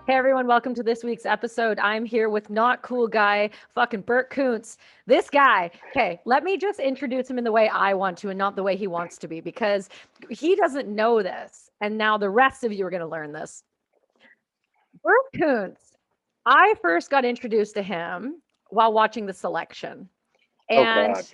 Hey everyone, welcome to this week's episode. I'm here with not cool guy, fucking Bert Kuntz. This guy. Okay, let me just introduce him in the way I want to and not the way he wants to be because he doesn't know this. And now the rest of you are going to learn this. Bert Kuntz. I first got introduced to him while watching the selection. Oh And God.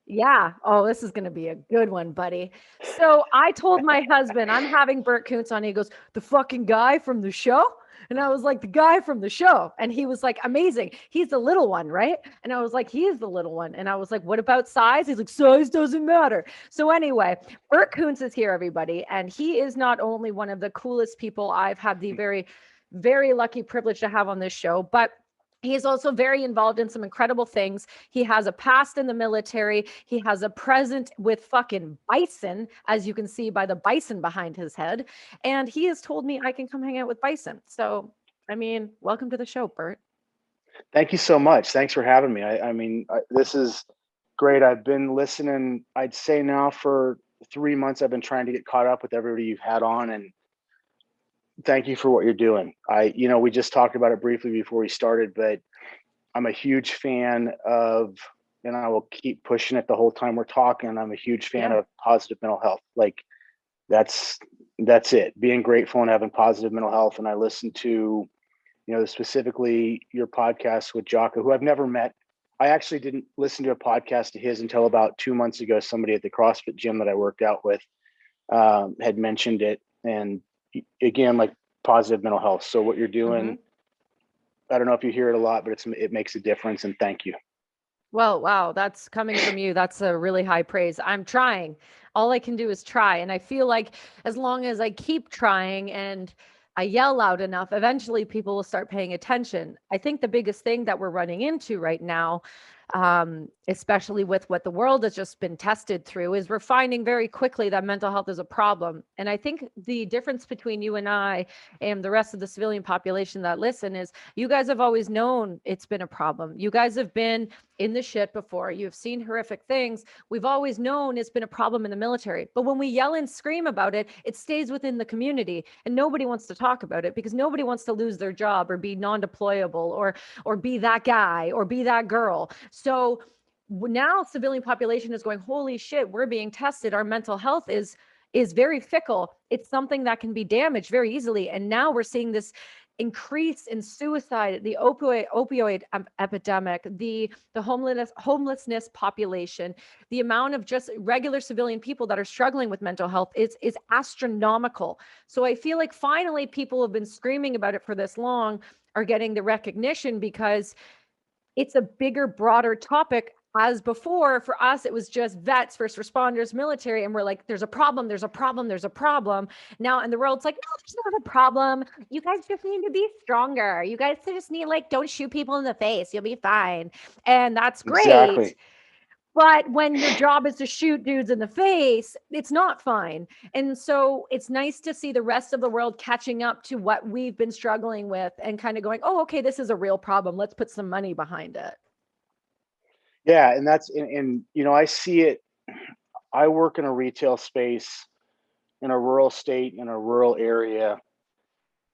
yeah, oh, this is going to be a good one, buddy. So I told my husband, I'm having Bert Kuntz on. He goes, the fucking guy from the show? And I was like, the guy from the show. And he was like, amazing. He's the little one, right? And I was like, he is the little one. And I was like, what about size? He's like, size doesn't matter. So anyway, Bert Kuntz is here, everybody. And he is not only one of the coolest people I've had the very, very lucky privilege to have on this show, but he is also very involved in some incredible things. He has a past in the military. He has a present with fucking Bison, as you can see by the Bison behind his head. And he has told me I can come hang out with Bison. So, I mean, welcome to the show, Bert. Thank you so much. Thanks for having me. This is great. I've been listening, I'd say now for 3 months, I've been trying to get caught up with everybody you've had on, and thank you for what you're doing. We just talked about it briefly before we started, but I'm a huge fan of, and I will keep pushing it the whole time we're talking. I'm a huge fan Yeah. of positive mental health. Like that's, that's it. Being grateful and having positive mental health. And I listen to, specifically your podcast with Jocko, who I've never met. I actually didn't listen to a podcast of his until about 2 months ago. Somebody at the CrossFit gym that I worked out with had mentioned it. And again, like positive mental health. So what you're Mm-hmm. doing, I don't know if you hear it a lot, but it makes a difference. And thank you. Well, wow, that's coming from you. That's a really high praise. I'm trying. All I can do is try. And I feel like as long as I keep trying and I yell loud enough, eventually people will start paying attention. I think the biggest thing that we're running into right now, especially with what the world has just been tested through, is we're finding very quickly that mental health is a problem. And I think the difference between you and I and the rest of the civilian population that listen is you guys have always known it's been a problem. You guys have been in the shit before. You've seen horrific things. We've always known it's been a problem in the military. But when we yell and scream about it, it stays within the community and nobody wants to talk about it because nobody wants to lose their job or be non-deployable or be that guy or be that girl. So now civilian population is going, holy shit, we're being tested. Our mental health is very fickle. It's something that can be damaged very easily. And now we're seeing this increase in suicide, the opioid epidemic, the homelessness population, the amount of just regular civilian people that are struggling with mental health is astronomical. So I feel like finally people who have been screaming about it for this long are getting the recognition because it's a bigger, broader topic. As before, for us, it was just vets, first responders, military, and we're like, there's a problem, there's a problem, there's a problem. Now, in the world, it's like, no, there's not a problem. You guys just need to be stronger. You guys just need, like, don't shoot people in the face. You'll be fine. And that's great. Exactly. But when your job is to shoot dudes in the face, it's not fine. And so it's nice to see the rest of the world catching up to what we've been struggling with and kind of going, oh, okay, this is a real problem. Let's put some money behind it. Yeah. And I see it. I work in a retail space in a rural state, in a rural area.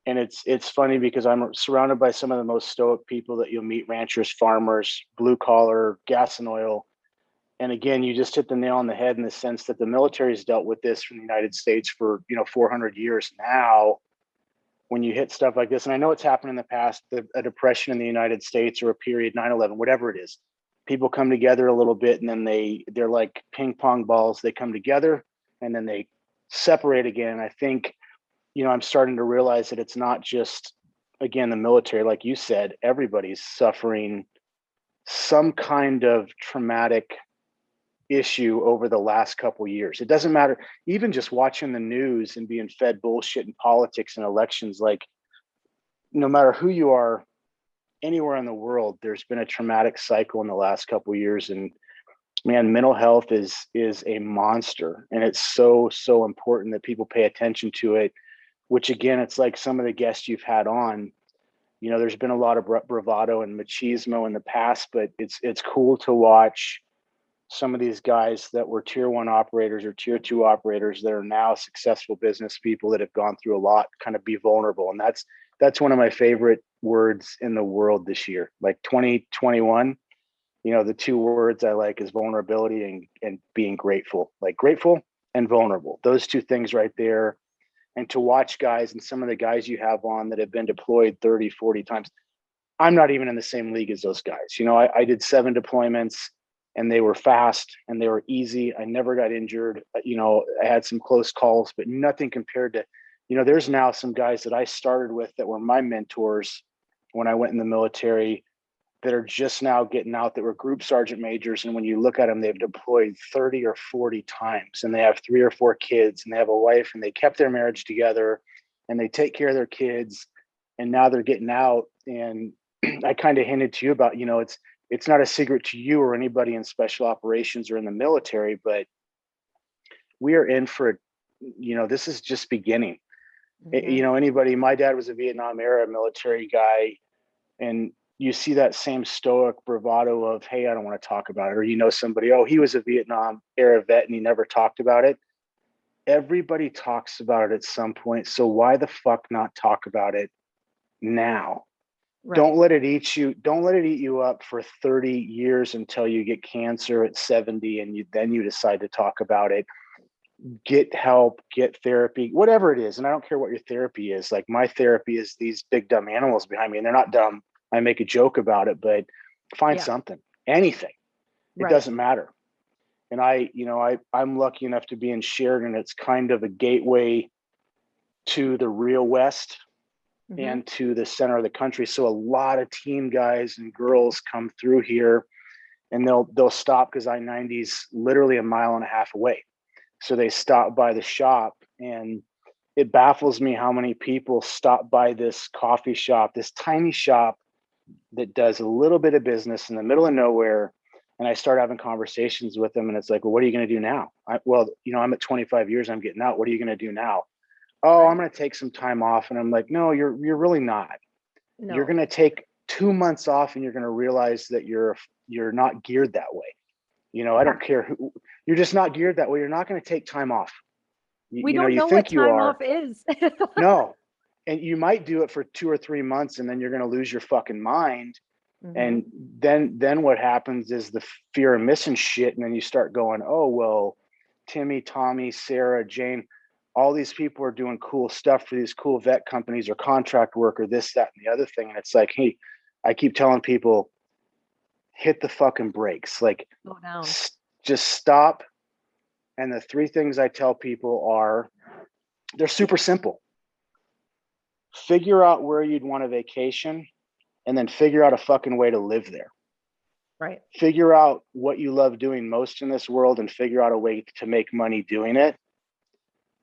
And it's funny because I'm surrounded by some of the most stoic people that you'll meet: ranchers, farmers, blue collar, gas and oil. And again, you just hit the nail on the head in the sense that the military has dealt with this from the United States for 400 years now. When you hit stuff like this, and I know it's happened in the past, a depression in the United States or a period, 9/11, whatever it is, people come together a little bit, and then they're like ping pong balls. They come together and then they separate again. And I think I'm starting to realize that it's not just, again, the military. Like you said, everybody's suffering some kind of traumatic issue over the last couple of years. It doesn't matter, even just watching the news and being fed bullshit in politics and elections. Like, no matter who you are, anywhere in the world, there's been a traumatic cycle in the last couple of years. And man, mental health is a monster, and it's so important that people pay attention to it. Which again, it's like some of the guests you've had on. There's been a lot of bravado and machismo in the past, but it's cool to watch some of these guys that were tier one operators or tier two operators that are now successful business people that have gone through a lot kind of be vulnerable. And that's one of my favorite words in the world this year. Like 2021, the two words I like is vulnerability and being grateful. Like grateful and vulnerable. Those two things right there. And to watch guys, and some of the guys you have on that have been deployed 30, 40 times. I'm not even in the same league as those guys. I did 7 deployments and they were fast and they were easy. I never got injured. I had some close calls, but nothing compared to, there's now some guys that I started with that were my mentors when I went in the military that are just now getting out, that were group sergeant majors. And when you look at them, they've deployed 30 or 40 times and they have 3 or 4 kids and they have a wife and they kept their marriage together and they take care of their kids. And now they're getting out. And I kind of hinted to you about, it's not a secret to you or anybody in special operations or in the military, but we are in for, this is just beginning. Mm-hmm. My dad was a Vietnam era military guy, and you see that same stoic bravado of, hey, I don't want to talk about it. Or, somebody, oh, he was a Vietnam era vet and he never talked about it. Everybody talks about it at some point. So why the fuck not talk about it now? Right. Don't let it eat you. Don't let it eat you up for 30 years until you get cancer at 70 and then you decide to talk about it. Get help, get therapy, whatever it is. And I don't care what your therapy is. Like my therapy is these big dumb animals behind me, and they're not dumb. I make a joke about it, but find something, anything. It doesn't matter. And I'm lucky enough to be in Sheridan. It's kind of a gateway to the real West. Mm-hmm. And to the center of the country. So a lot of team guys and girls come through here and they'll stop because I-90 is literally a mile and a half away. So they stop by the shop, and it baffles me how many people stop by this coffee shop, this tiny shop that does a little bit of business in the middle of nowhere. And I start having conversations with them and it's like, well, what are you going to do now? I'm at 25 years, I'm getting out. What are you going to do now? Oh, I'm going to take some time off. And I'm like, no, you're really not. No. You're going to take 2 months off and you're going to realize that you're not geared that way. I don't care who, you're just not geared that way. You're not going to take time off. We don't know what time off is. No. And you might do it for 2 or 3 months and then you're going to lose your fucking mind. Mm-hmm. And then what happens is the fear of missing shit. And then you start going, oh, well, Timmy, Tommy, Sarah, Jane, all these people are doing cool stuff for these cool vet companies or contract work or this, that, and the other thing. And it's like, hey, I keep telling people, hit the fucking brakes. Like, just stop. And the 3 things I tell people are, they're super simple. Figure out where you'd want a vacation and then figure out a fucking way to live there. Right. Figure out what you love doing most in this world and figure out a way to make money doing it.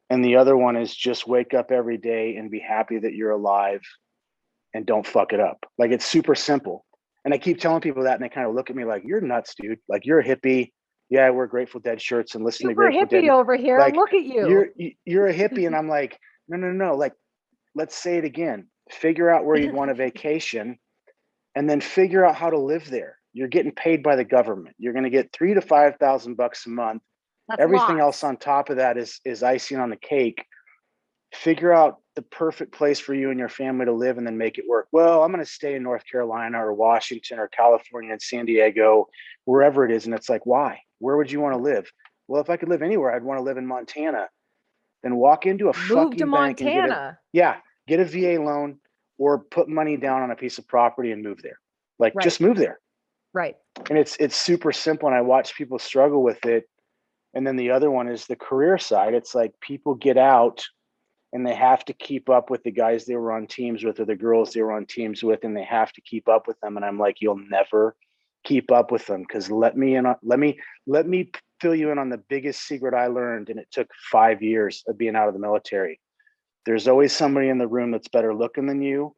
And the other one is just wake up every day and be happy that you're alive and don't fuck it up. Like, it's super simple. And I keep telling people that and they kind of look at me like, you're nuts, dude. Like, you're a hippie. Yeah, I wear Grateful Dead shirts and listen to Grateful Dead. You're a hippie over here. Like, look at you. You're a hippie. And I'm like, no. Like, let's say it again. Figure out where you'd want a vacation and then figure out how to live there. You're getting paid by the government. You're going to get $3,000 to $5,000 a month. That's Everything lots. else on top of that is icing on the cake. Figure out the perfect place for you and your family to live and then make it work. Well, I'm going to stay in North Carolina or Washington or California and San Diego, wherever it is. And it's like, why? Where would you want to live? Well, if I could live anywhere, I'd want to live in Montana. Then walk into a fucking bank and get a VA loan or put money down on a piece of property and move there. Like, just move there. Right. And it's super simple. And I watch people struggle with it. And then the other one is the career side. It's like people get out and they have to keep up with the guys they were on teams with or the girls they were on teams with, and they have to keep up with them. And I'm like, you'll never keep up with them, because let me fill you in on the biggest secret I learned, and it took 5 years of being out of the military. There's always somebody in the room that's better looking than you,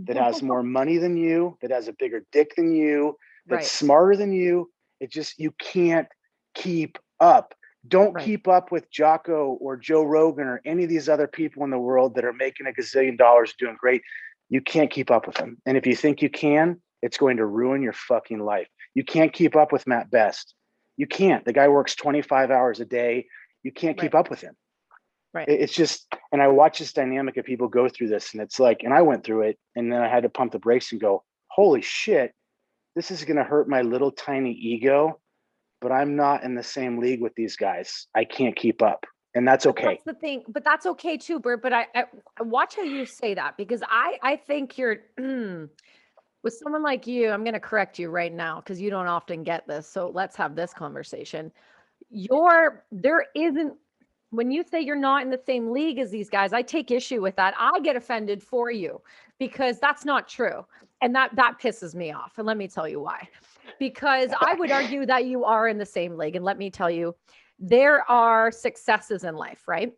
that has more money than you, that has a bigger dick than you, that's smarter than you. It just, you can't keep up. Don't keep up with Jocko or Joe Rogan or any of these other people in the world that are making a gazillion dollars doing great. You can't keep up with them. And if you think you can, it's going to ruin your fucking life. You can't keep up with Matt Best. You can't. The guy works 25 hours a day. You can't keep up with him. Right. It's just, And I watch this dynamic of people go through this, and it's like, and I went through it, and then I had to pump the brakes and go, holy shit, this is going to hurt my little tiny ego, but I'm not in the same league with these guys. I can't keep up. And that's okay. That's the thing, but that's okay too, Bert. But I watch how you say that, because I think you're with someone like you. I'm going to correct you right now because you don't often get this. So let's have this conversation. There isn't, when you say you're not in the same league as these guys, I take issue with that. I get offended for you because that's not true. And that pisses me off. And let me tell you why. Because I would argue that you are in the same league. And let me tell you, there are successes in life, right?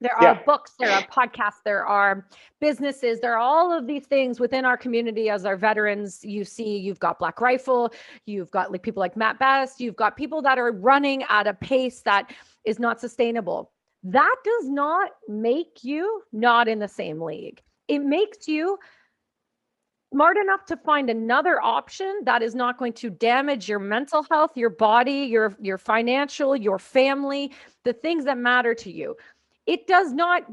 There are books, there are podcasts, there are businesses, there are all of these things within our community as our veterans. You see, you've got Black Rifle, you've got like people like Matt Best, you've got people that are running at a pace that is not sustainable. That does not make you not in the same league. It makes you smart enough to find another option that is not going to damage your mental health, your body, your financial, your family, the things that matter to you. It does not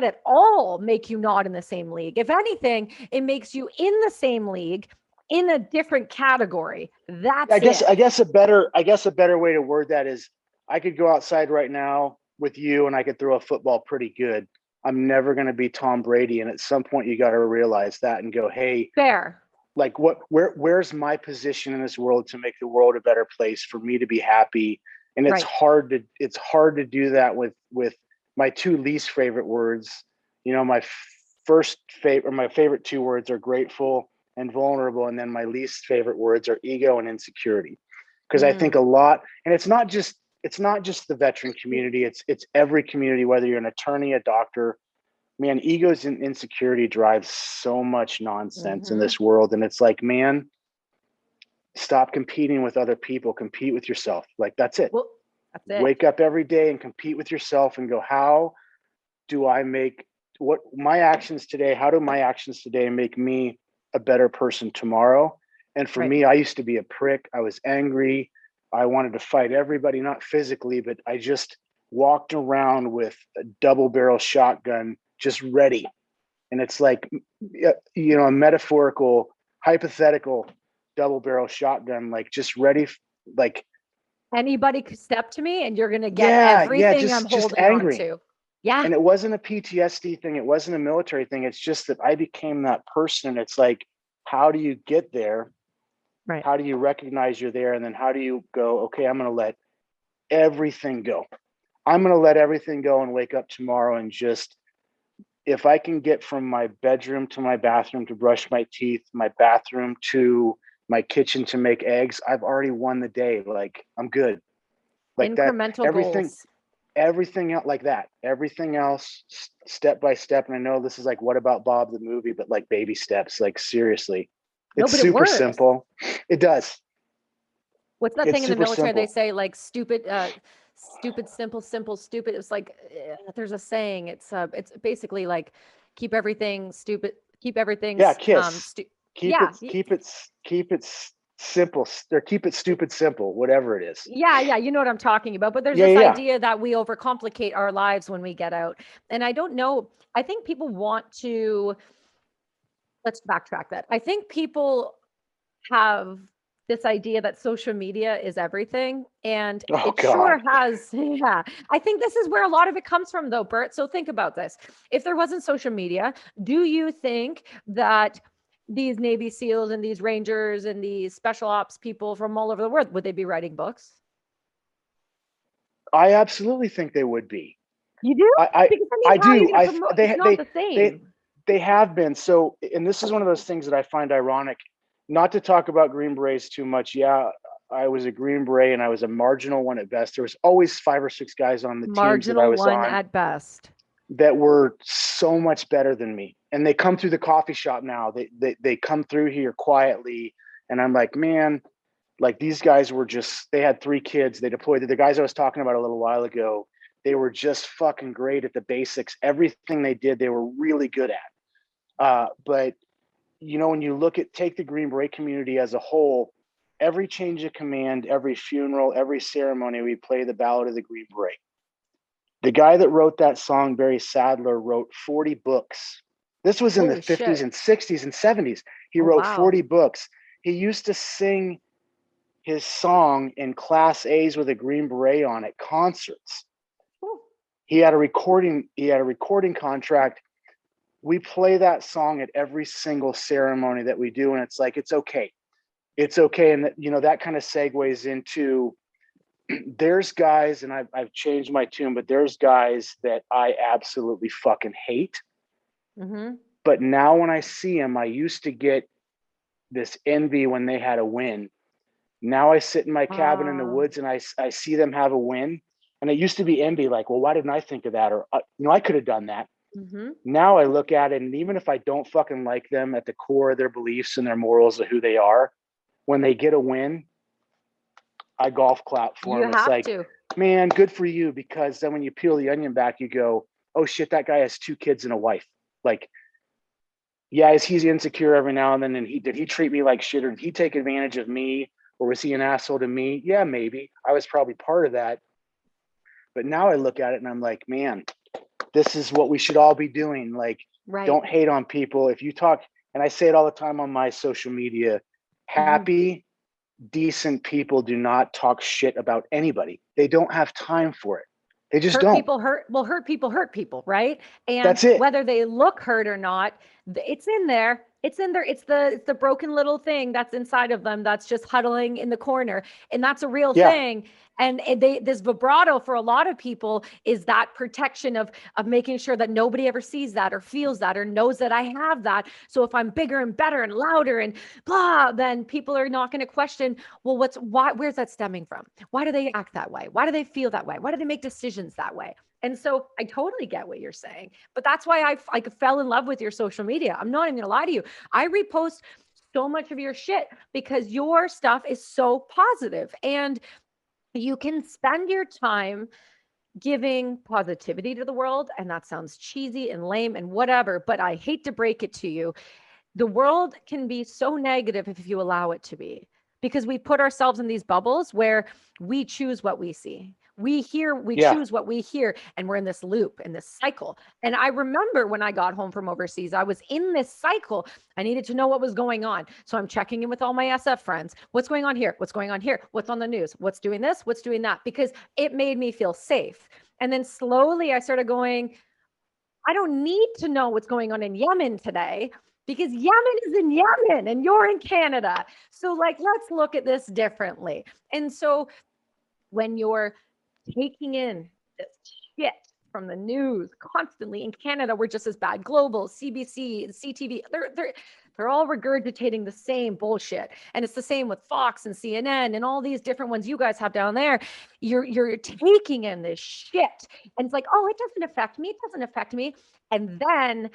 at all make you not in the same league. If anything, it makes you in the same league in a different category. That's I guess a better way to word that is, I could go outside right now with you and I could throw a football pretty good. I'm never going to be Tom Brady. And at some point you got to realize that and go, hey, fair. Like where's my position in this world to make the world a better place for me to be happy? And it's hard to do that with my two least favorite words. You know, my favorite two words are grateful and vulnerable. And then my least favorite words are ego and insecurity. Because I think a lot, and it's not just the veteran community, it's every community, whether you're an attorney, a doctor, man, egos and insecurity drives so much nonsense in this world. And it's like, man, stop competing with other people, compete with yourself. Like, that's it. Well, that's it. Wake up every day and compete with yourself and go, how do I make my actions today make me a better person tomorrow? And for me, I used to be a prick. I was angry. I wanted to fight everybody, not physically, but I just walked around with a double barrel shotgun, just ready. And it's like, you know, a metaphorical, hypothetical double barrel shotgun, like just ready. Like anybody could step to me and you're going to get everything I'm holding on to. Yeah. And it wasn't a PTSD thing. It wasn't a military thing. It's just that I became that person. It's like, how do you get there? Right. How do you recognize you're there? And then how do you go, okay, I'm going to let everything go. I'm going to let everything go and wake up tomorrow and just, if I can get from my bedroom to my bathroom to brush my teeth, my bathroom to my kitchen to make eggs, I've already won the day. Like, I'm good. Like incremental that, goals. Everything else like that, everything else step by step. And I know this is like, what about Bob the movie, but like baby steps, like seriously, it's super simple. It does. What's that thing in the military? They say like stupid, simple, stupid. It's like, there's a saying. It's basically like keep everything stupid. Keep everything. Yeah. KISS. Keep it simple, or keep it stupid simple, whatever it is. Yeah, you know what I'm talking about. But there's this idea that we overcomplicate our lives when we get out. And I don't know, I think people want to, let's backtrack that. I think people have this idea that social media is everything. And sure has. Yeah. I think this is where a lot of it comes from though, Bert. So think about this. If there wasn't social media, do you think that these Navy SEALs and these Rangers and these special ops people from all over the world, would they be writing books? I absolutely think they would be. You do? I do. It's not the same. They have been. So, and this is one of those things that I find ironic, not to talk about Green Berets too much. Yeah, I was a Green Beret and I was a marginal one at best. There was always 5 or 6 guys on the teams that I was on at best that were so much better than me. And they come through the coffee shop now. They come through here quietly. And I'm like, man, like these guys were they had 3 kids. They deployed. The guys I was talking about a little while ago, they were just fucking great at the basics. Everything they did, they were really good at. But you know, when you take the Green Beret community as a whole, every change of command, every funeral, every ceremony, we play the Ballad of the Green Beret. The guy that wrote that song, Barry Sadler, wrote 40 books. This was in the Holy 50s shit. and 60s and 70s. He Oh, wrote wow. 40 books. He used to sing his song in Class A's with a Green Beret on at concerts. Ooh. He had a recording contract. We play that song at every single ceremony that we do, and it's like, it's okay. It's okay. And that kind of segues into, there's guys, and I've changed my tune, but there's guys that I absolutely fucking hate. Mm-hmm. But now when I see them, I used to get this envy when they had a win. Now I sit in my cabin in the woods and I see them have a win. And it used to be envy, like, well, why didn't I think of that? Or, I could have done that. Mm-hmm. Now I look at it, and even if I don't fucking like them at the core of their beliefs and their morals of who they are, when they get a win, I golf clap for You them. It's have like, to. man, good for you. Because then when you peel the onion back, you go, oh shit, that guy has 2 kids and a wife. Like, yeah, is he insecure every now and then? And did he treat me like shit, or did he take advantage of me, or was he an asshole to me? Yeah, maybe. I was probably part of that. But now I look at it and I'm like, man, this is what we should all be doing. Like, Right. don't hate on people. If you talk, and I say it all the time on my social media, happy, decent people do not talk shit about anybody. They don't have time for it. They just don't. Hurt people, right? And that's it. Whether they look hurt or not, it's in there. It's in there. It's the broken little thing that's inside of them that's just huddling in the corner. And that's a real thing. And this vibrato for a lot of people is that protection of making sure that nobody ever sees that or feels that or knows that I have that. So if I'm bigger and better and louder and blah, then people are not going to question, well, where's that stemming from? Why do they act that way? Why do they feel that way? Why do they make decisions that way? And so I totally get what you're saying, but that's why I fell in love with your social media. I'm not even gonna lie to you. I repost so much of your shit because your stuff is so positive, and you can spend your time giving positivity to the world. And that sounds cheesy and lame and whatever, but I hate to break it to you. The world can be so negative if you allow it to be, because we put ourselves in these bubbles where we choose what we see. We choose what we hear, and we're in this loop, in this cycle. And I remember when I got home from overseas, I was in this cycle. I needed to know what was going on. So I'm checking in with all my SF friends. What's going on here? What's going on here? What's on the news? What's doing this? What's doing that? Because it made me feel safe. And then slowly I started going, I don't need to know what's going on in Yemen today, because Yemen is in Yemen and you're in Canada. So let's look at this differently. And so when you're taking in this shit from the news constantly, in Canada, we're just as bad. Global, CBC, CTV, they're all regurgitating the same bullshit. And it's the same with Fox and CNN and all these different ones you guys have down there. You're taking in this shit. And it's like, oh, it doesn't affect me. It doesn't affect me. And then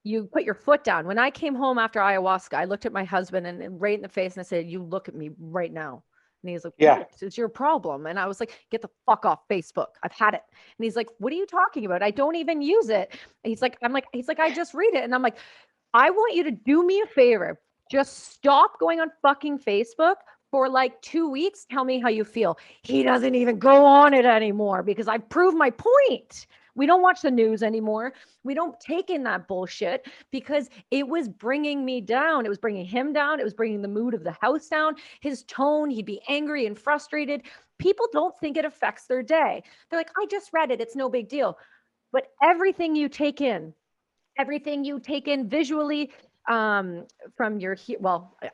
you put your foot down. When I came home after ayahuasca, I looked at my husband and right in the face and I said, you look at me right now. And he's like, it's your problem. And I was like, get the fuck off Facebook. I've had it. And he's like, what are you talking about? I don't even use it. And he's like, I just read it. And I'm like, I want you to do me a favor. Just stop going on fucking Facebook for 2 weeks. Tell me how you feel. He doesn't even go on it anymore because I proved my point. We don't watch the news anymore. We don't take in that bullshit because it was bringing me down. It was bringing him down. It was bringing the mood of the house down. His tone, he'd be angry and frustrated. People don't think it affects their day. They're like, I just read it. It's no big deal. But everything you take in visually, from your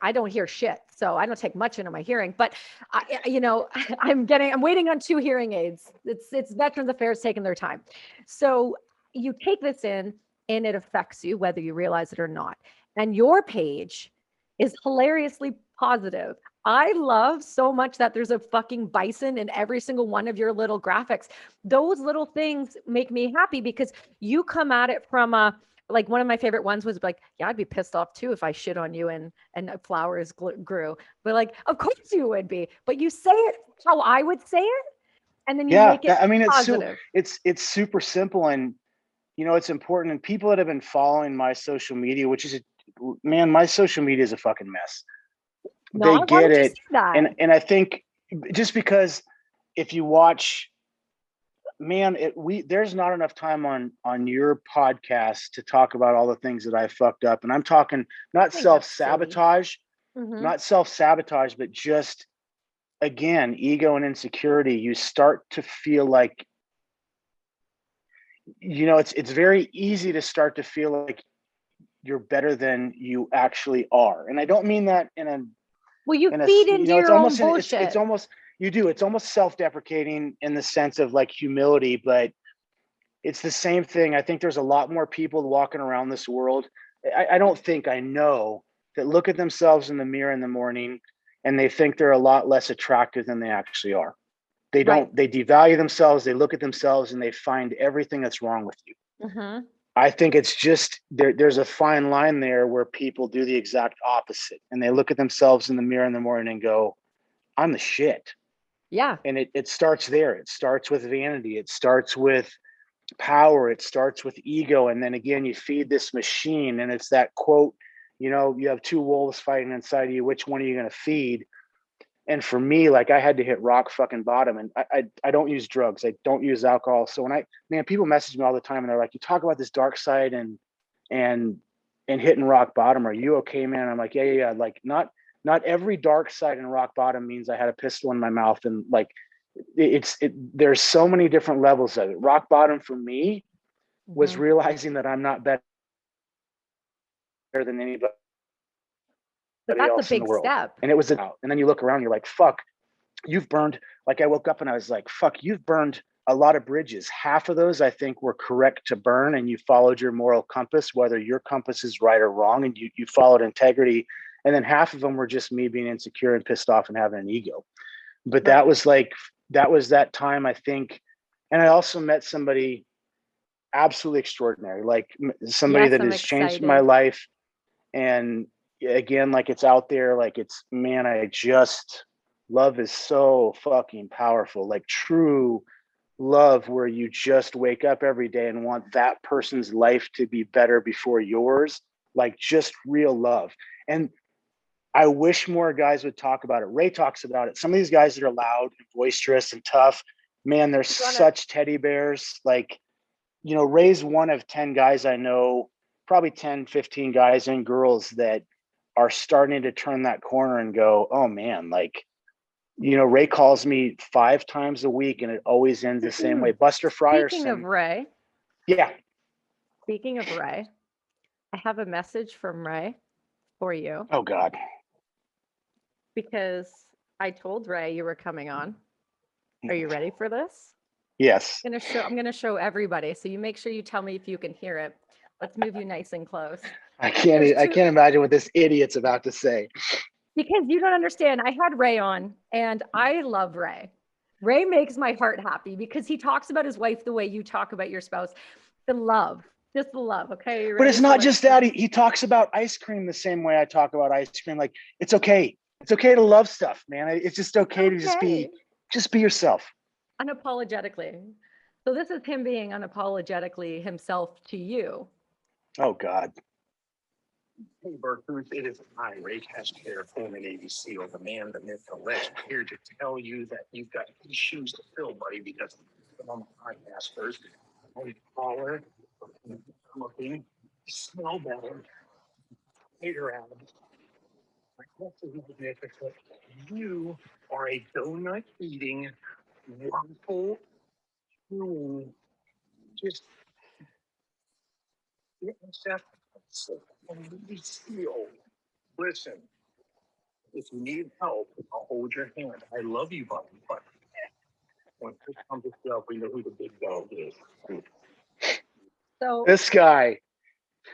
I don't hear shit, so I don't take much into my hearing, but I'm waiting on 2 hearing aids. It's Veterans Affairs taking their time. So you take this in and it affects you whether you realize it or not. And your page is hilariously positive. I love so much that there's a fucking bison in every single one of your little graphics. Those little things make me happy because you come at it from a, one of my favorite ones was like, yeah, I'd be pissed off too if I shit on you and flowers grew. But of course you would be. But you say it how I would say it, and then you make it positive. It's super simple, and it's important. And people that have been following my social media, my social media is a fucking mess. No, they get it, and I think just because if you watch man, there's not enough time on your podcast to talk about all the things that I fucked up. And I'm talking not self-sabotage, not self-sabotage, but just, again, ego and insecurity. You start to feel like, it's very easy to start to feel like you're better than you actually are. And I don't mean that in a, well, you in a, feed into it's your own almost, bullshit. it's almost, you do, it's almost self-deprecating in the sense of like humility, but it's the same thing. I think there's a lot more people walking around this world. I don't think, I know, that look at themselves in the mirror in the morning and they think they're a lot less attractive than they actually are. They don't, they devalue themselves. They look at themselves and they find everything that's wrong with you. I think it's just, there's a fine line there where people do the exact opposite and they look at themselves in the mirror in the morning and go, I'm the shit. Yeah. And it starts there. It starts with vanity. It starts with power. It starts with ego. And then again, you feed this machine, and it's that quote, you have two wolves fighting inside of you. Which one are you going to feed? And for me, like, I had to hit rock fucking bottom, and I don't use drugs. I don't use alcohol. So when people message me all the time and they're like, you talk about this dark side and hitting rock bottom. Are you okay, man? I'm like, yeah. Like, not every dark side and rock bottom means I had a pistol in my mouth. And like, there's so many different levels of it. Rock bottom for me was realizing that I'm not better than anybody else in the world. Step. And it was out. And then you look around, you're like, fuck, you've burned. Like, I woke up and I was like, fuck, you've burned a lot of bridges. Half of those I think were correct to burn, and you followed your moral compass, whether your compass is right or wrong, and you followed integrity. And then half of them were just me being insecure and pissed off and having an ego. But that was that time, I think. And I also met somebody absolutely extraordinary, like somebody that has changed my life. And again, like, it's out there, like, it's, man, love is so fucking powerful. Like, true love, where you just wake up every day and want that person's life to be better before yours, like, just real love. And I wish more guys would talk about it. Ray talks about it. Some of these guys that are loud and boisterous and tough, man, they're such teddy bears. Like, Ray's one of 10 guys I know, probably 10, 15 guys and girls that are starting to turn that corner and go, oh man, like, Ray calls me 5 times a week and it always ends the same way. Buster Frierson. Speaking of Ray. Yeah. Speaking of Ray, I have a message from Ray for you. Oh God. Because I told Ray you were coming on. Are you ready for this? Yes. I'm going to show everybody. So you make sure you tell me if you can hear it. Let's move you nice and close. I can't imagine what this idiot's about to say. Because you don't understand. I had Ray on, and I love Ray. Ray makes my heart happy because he talks about his wife the way you talk about your spouse. The love. Just the love, okay? But it's not just that. He talks about ice cream the same way I talk about ice cream. Like, it's okay. It's okay to love stuff, man. It's just okay to just be yourself. Unapologetically. So this is him being unapologetically himself to you. Oh, God. Hey, Bert, it is I, Ray Cascare, former Navy SEAL, the man, the myth, the legend, here to tell you that you've got these shoes to fill, buddy, because I'm on the podcast first. I'm taller, I'm looking, smell better, hate around. My culture is magnificent. You are a donut eating, wonderful, just get yourself a Navy SEAL. Listen. If you need help, I'll hold your hand. I love you, buddy, but when it comes to stuff, we know who the big dog is. So this guy.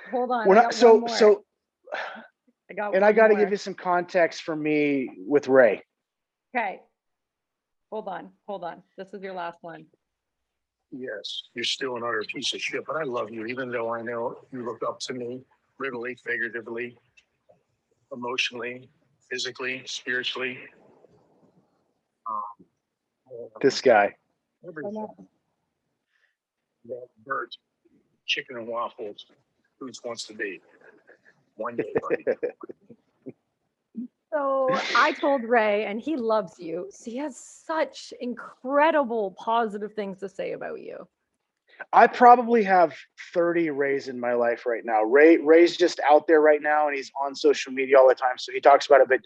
Hold on. I got to give you some context for me with Ray. Okay. Hold on. This is your last one. Yes, you're still an utter piece of shit, but I love you, even though I know you look up to me, literally, figuratively, emotionally, physically, spiritually. This guy. Everything. That Bert, chicken and waffles, who wants to be. One day, buddy. So I told Ray, and he loves you. So he has such incredible positive things to say about you. I probably have 30 Rays in my life right now. Ray's just out there right now, and he's on social media all the time, so he talks about it. But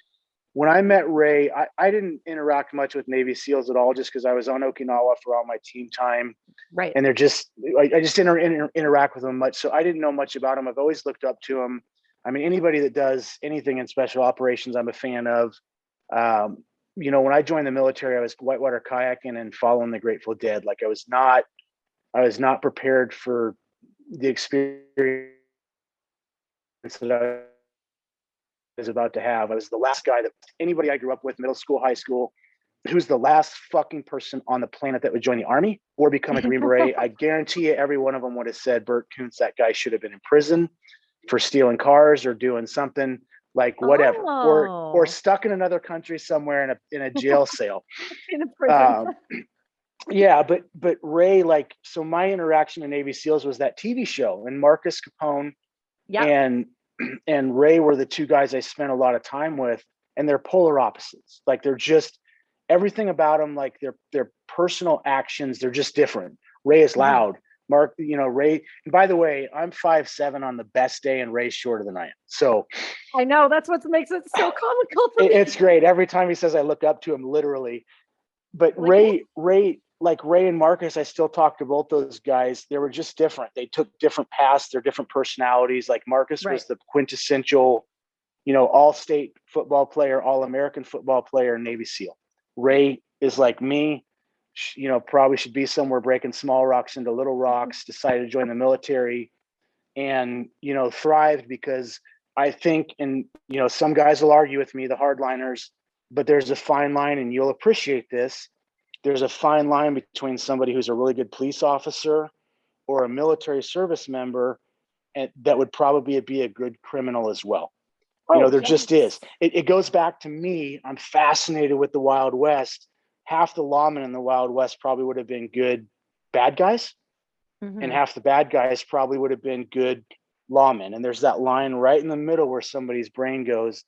when I met Ray, I didn't interact much with Navy SEALs at all, just because I was on Okinawa for all my team time. Right. And I just didn't interact with them much. So I didn't know much about him. I've always looked up to him. I mean, anybody that does anything in special operations, I'm a fan of. When I joined the military, I was whitewater kayaking and following the Grateful Dead. Like I was not prepared for the experience that I was about to have. I was the last guy that anybody I grew up with, middle school, high school, who's the last fucking person on the planet that would join the Army or become a Green Beret. I guarantee you every one of them would have said, Bert Kuntz, that guy should have been in prison for stealing cars or doing something like whatever, or stuck in another country somewhere in a jail cell. In a prison. Yeah, but Ray, so my interaction in Navy SEALs was that TV show, and Marcus Capone and Ray were the two guys I spent a lot of time with, and they're polar opposites. Like they're just everything about them, like their personal actions, they're just different. Ray is loud. Ray, and by the way, I'm 5'7" on the best day, and Ray's shorter than I am. So I know that's what makes it so comical for me. It's great. Every time he says I look up to him, literally. But Ray and Marcus, I still talk to both those guys. They were just different. They took different paths. They're different personalities. Like Marcus was the quintessential, all-state football player, all-American football player, Navy SEAL. Ray is like me, probably should be somewhere breaking small rocks into little rocks, decided to join the military and, thrived because I think, and, some guys will argue with me, the hardliners, but there's a fine line, and you'll appreciate this. There's a fine line between somebody who's a really good police officer or a military service member and that would probably be a good criminal as well. There just is. It goes back to me. I'm fascinated with the Wild West. Half the lawmen in the Wild West probably would have been good bad guys, and half the bad guys probably would have been good lawmen. And there's that line right in the middle where somebody's brain goes,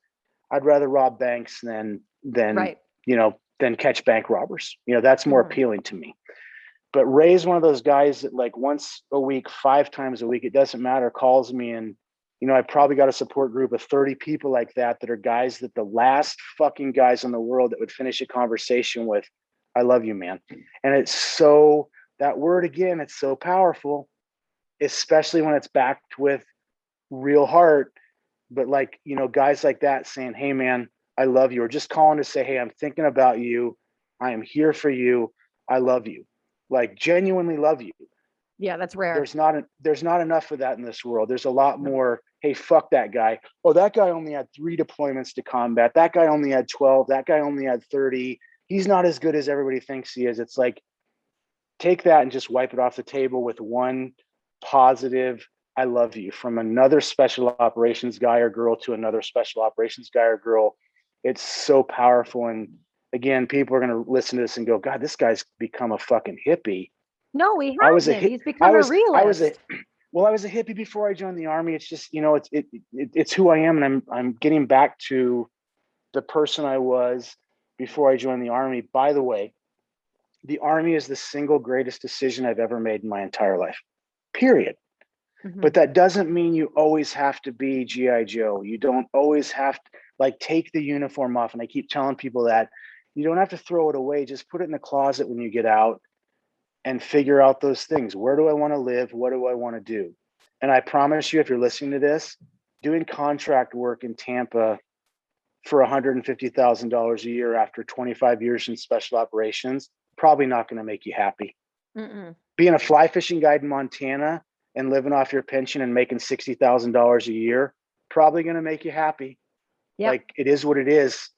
I'd rather rob banks than catch bank robbers. That's more appealing to me. But Ray's one of those guys that once a week, 5 times a week, it doesn't matter, calls me, and I probably got a support group of 30 people like that are guys that the last fucking guys in the world that would finish a conversation with, I love you, man. And it's so, that word again, it's so powerful, especially when it's backed with real heart. But guys like that saying, hey man, I love you, or just calling to say, hey, I'm thinking about you. I am here for you. I love you. Genuinely love you. Yeah, that's rare. There's not enough of that in this world. There's a lot more, hey, fuck that guy. Oh, that guy only had 3 deployments to combat. That guy only had 12. That guy only had 30. He's not as good as everybody thinks he is. It's take that and just wipe it off the table with one positive, I love you, from another special operations guy or girl to another special operations guy or girl. It's so powerful. And again, people are going to listen to this and go, God, this guy's become a fucking hippie. No, he hasn't. He's become a realist. I was a hippie before I joined the Army. It's just, it's who I am. And I'm getting back to the person I was before I joined the Army. By the way, the Army is the single greatest decision I've ever made in my entire life, period. But that doesn't mean you always have to be G.I. Joe. You don't always have to take the uniform off. And I keep telling people that you don't have to throw it away. Just put it in the closet when you get out and figure out those things. Where do I want to live? What do I want to do? And I promise you, if you're listening to this, doing contract work in Tampa for $150,000 a year after 25 years in special operations, probably not going to make you happy. Being a fly fishing guide in Montana and living off your pension and making $60,000 a year, probably going to make you happy. Yep. It is what it is.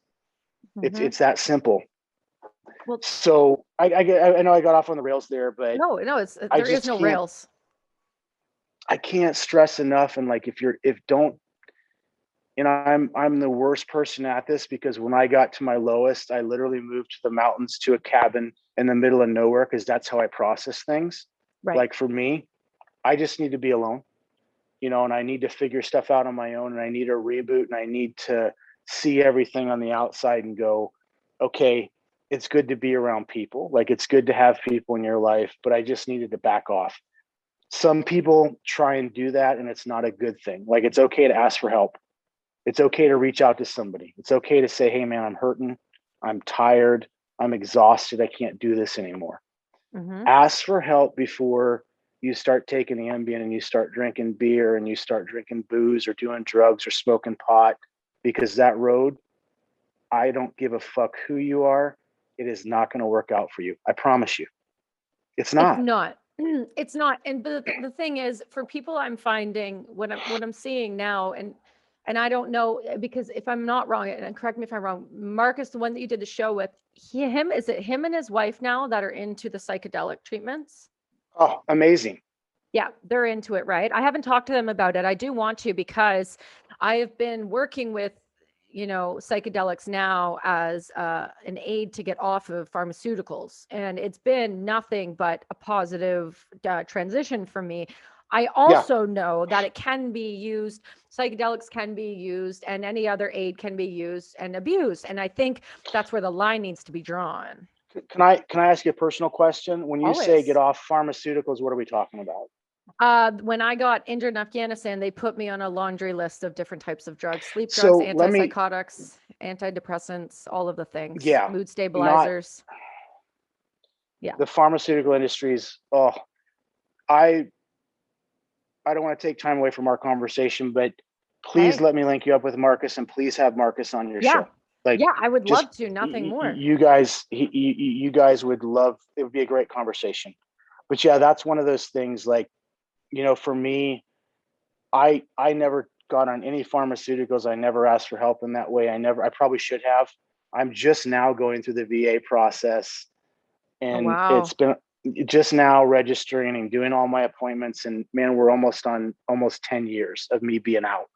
It's that simple. Well, so I know I got off on the rails there, but no, there is no rails. I can't stress enough. And I'm the worst person at this, because when I got to my lowest, I literally moved to the mountains to a cabin in the middle of nowhere, because that's how I process things. Right. For me, I just need to be alone, and I need to figure stuff out on my own, and I need a reboot, and I need to see everything on the outside and go, okay, it's good to be around people. Like, it's good to have people in your life, but I just needed to back off. Some people try and do that, and it's not a good thing. Like, it's okay to ask for help. It's okay to reach out to somebody. It's okay to say, hey man, I'm hurting. I'm tired. I'm exhausted. I can't do this anymore. Mm-hmm. Ask for help before you start taking Ambien and you start drinking beer and you start drinking booze or doing drugs or smoking pot, because that road, I don't give a fuck who you are. It is not going to work out for you. I promise you. It's not. It's not. It's not. And the thing is, for people, I'm finding what I'm seeing now, and I don't know, because if I'm not wrong, and correct me if I'm wrong, Marcus, the one that you did the show with, is it him and his wife now that are into the psychedelic treatments? Oh, amazing. Yeah, they're into it, right? I haven't talked to them about it. I do want to, because I have been working with, psychedelics now as an aid to get off of pharmaceuticals. And it's been nothing but a positive transition for me. I also know that it can be used, psychedelics can be used, and any other aid can be used and abused. And I think that's where the line needs to be drawn. Can I ask you a personal question? When you say Always. get off pharmaceuticals, what are we talking about? When I got injured in Afghanistan, they put me on a laundry list of different types of drugs: sleep drugs, So let me, antipsychotics, antidepressants, all of the things, yeah, mood stabilizers. Yeah. The pharmaceutical industries. Oh, I don't want to take time away from our conversation, but please let me link you up with Marcus, and please have Marcus on your show. Like, yeah, I would love to. Nothing more. You guys would love. It would be a great conversation. But yeah, that's one of those things. Like, for me, I never got on any pharmaceuticals. I never asked for help in that way. I probably should have. I'm just now going through the VA process, and it's been just now registering and doing all my appointments. And man, we're almost 10 years of me being out.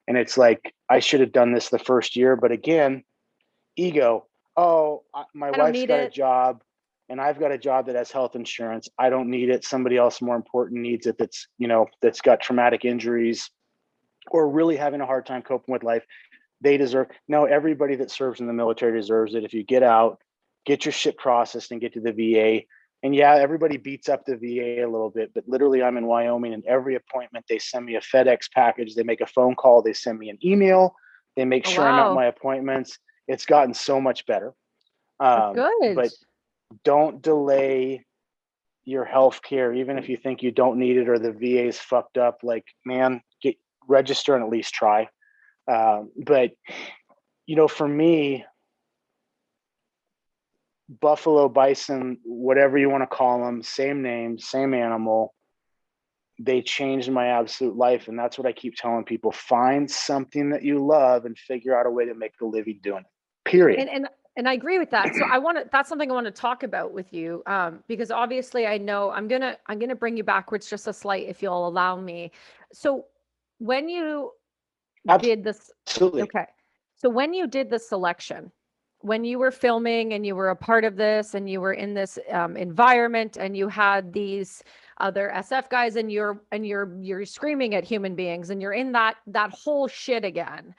And it's like, I should have done this the first year. But again, ego. Oh, my wife's got a job and I've got a job that has health insurance. I don't need it. Somebody else more important needs it. That's got traumatic injuries or really having a hard time coping with life. They deserve. No, everybody that serves in the military deserves it. If you get out, get your shit processed and get to the VA. And yeah, everybody beats up the VA a little bit, but literally I'm in Wyoming, and every appointment they send me a FedEx package. They make a phone call. They send me an email. They make sure I'm at my appointments. It's gotten so much better. Good. But don't delay your health care, even if you think you don't need it or the VA's fucked up. Like, man, register and at least try. But for me, buffalo, bison, whatever you want to call them, same name, same animal, they changed my absolute life. And that's what I keep telling people: find something that you love and figure out a way to make a living doing it, period. And I agree with that. So that's something I want to talk about with you, because obviously I know I'm going to bring you backwards just a slight, if you'll allow me. So when you did this, okay. So when you did the selection, when you were filming and you were a part of this and you were in this environment and you had these other SF guys and you're screaming at human beings and you're in that whole shit again.